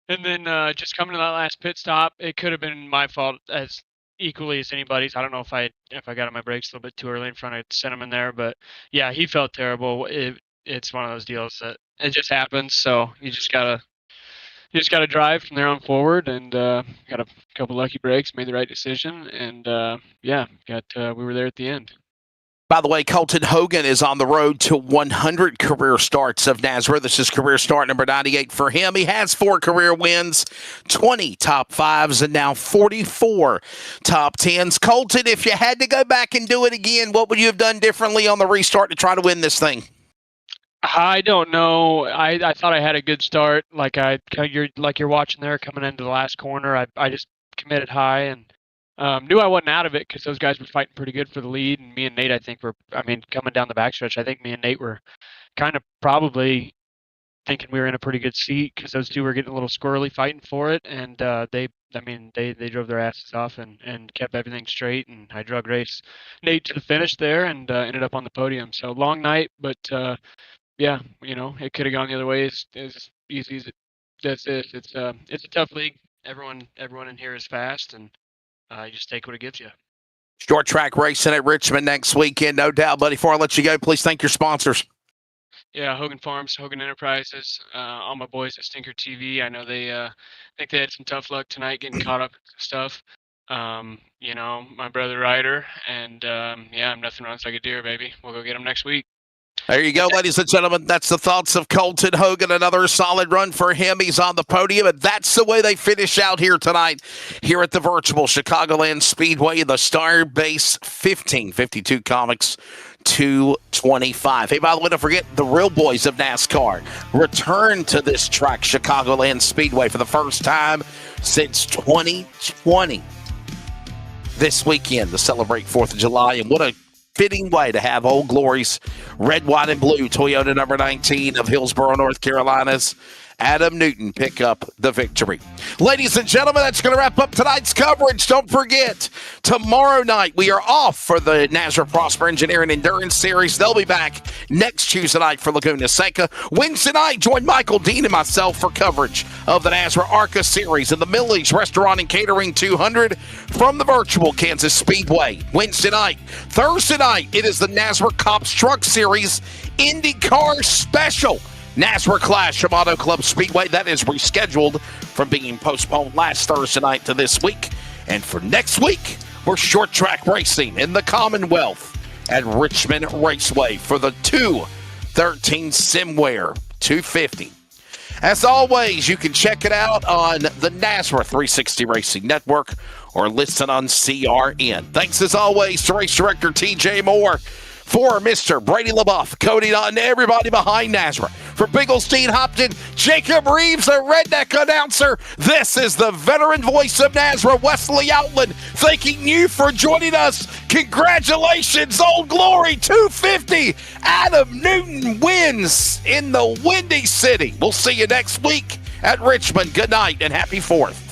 And then just coming to that last pit stop, it could have been my fault as equally as anybody's. I don't know if I got on my brakes a little bit too early in front of Cinnamon there, but yeah, he felt terrible. It's one of those deals that it just happens. So you just gotta drive from there on forward, and got a couple lucky breaks, made the right decision, and we were there at the end. By the way, Colton Hogan is on the road to 100 career starts of NASRA. This is career start number 98 for him. He has 4 career wins, 20 top 5s, and now 44 top 10s. Colton, if you had to go back and do it again, what would you have done differently on the restart to try to win this thing? I don't know. I thought I had a good start. You're watching there coming into the last corner. I just committed high and knew I wasn't out of it because those guys were fighting pretty good for the lead. And me and Nate, I think, coming down the backstretch, I think me and Nate were kind of probably thinking we were in a pretty good seat because those two were getting a little squirrely fighting for it. And they drove their asses off and kept everything straight. And I drug race Nate to the finish there and ended up on the podium. So long night, but it could have gone the other way as easy as that's it. It's a tough league. Everyone in here is fast, and you just take what it gives you. Short track racing at Richmond next weekend, no doubt, buddy. Before I let you go, please thank your sponsors. Yeah, Hogan Farms, Hogan Enterprises, all my boys at Stinker TV. I know they think they had some tough luck tonight getting caught up with stuff. My brother Ryder, and I'm nothing runs like a deer, baby. We'll go get them next week. There you go, ladies and gentlemen. That's the thoughts of Colton Hogan. Another solid run for him. He's on the podium, and that's the way they finish out here tonight here at the virtual Chicagoland Speedway, the StarBase 1552 Comics 225. Hey, by the way, don't forget the real boys of NASCAR return to this track, Chicagoland Speedway, for the first time since 2020 this weekend to celebrate 4th of July. And what a fitting way to have Old Glory's red, white, and blue Toyota number 19 of Hillsborough, North Carolina's Adam Newton pick up the victory. Ladies and gentlemen, that's going to wrap up tonight's coverage. Don't forget, tomorrow night we are off for the NASRA Prosper Engineering Endurance Series. They'll be back next Tuesday night for Laguna Seca. Wednesday night, join Michael Dean and myself for coverage of the NASRA ARCA Series and the Middle East Restaurant and Catering 200 from the virtual Kansas Speedway. Wednesday night. Thursday night, it is the NASRA Cops Truck Series IndyCar Special. NASRA Clash from Auto Club Speedway. That is rescheduled from being postponed last Thursday night to this week. And for next week, we're short track racing in the Commonwealth at Richmond Raceway for the 213 Simware 250. As always, you can check it out on the NASRA 360 Racing Network or listen on CRN. Thanks as always to race director TJ Moore, for Mr. Brady LaBeouf, Cody Naughton, everybody behind NASRA. For Bigglestein Hopton, Jacob Reeves, the redneck announcer, this is the veteran voice of NASRA, Wesley Outland, thanking you for joining us. Congratulations, Old Glory 250. Adam Newton wins in the Windy City. We'll see you next week at Richmond. Good night and happy 4th.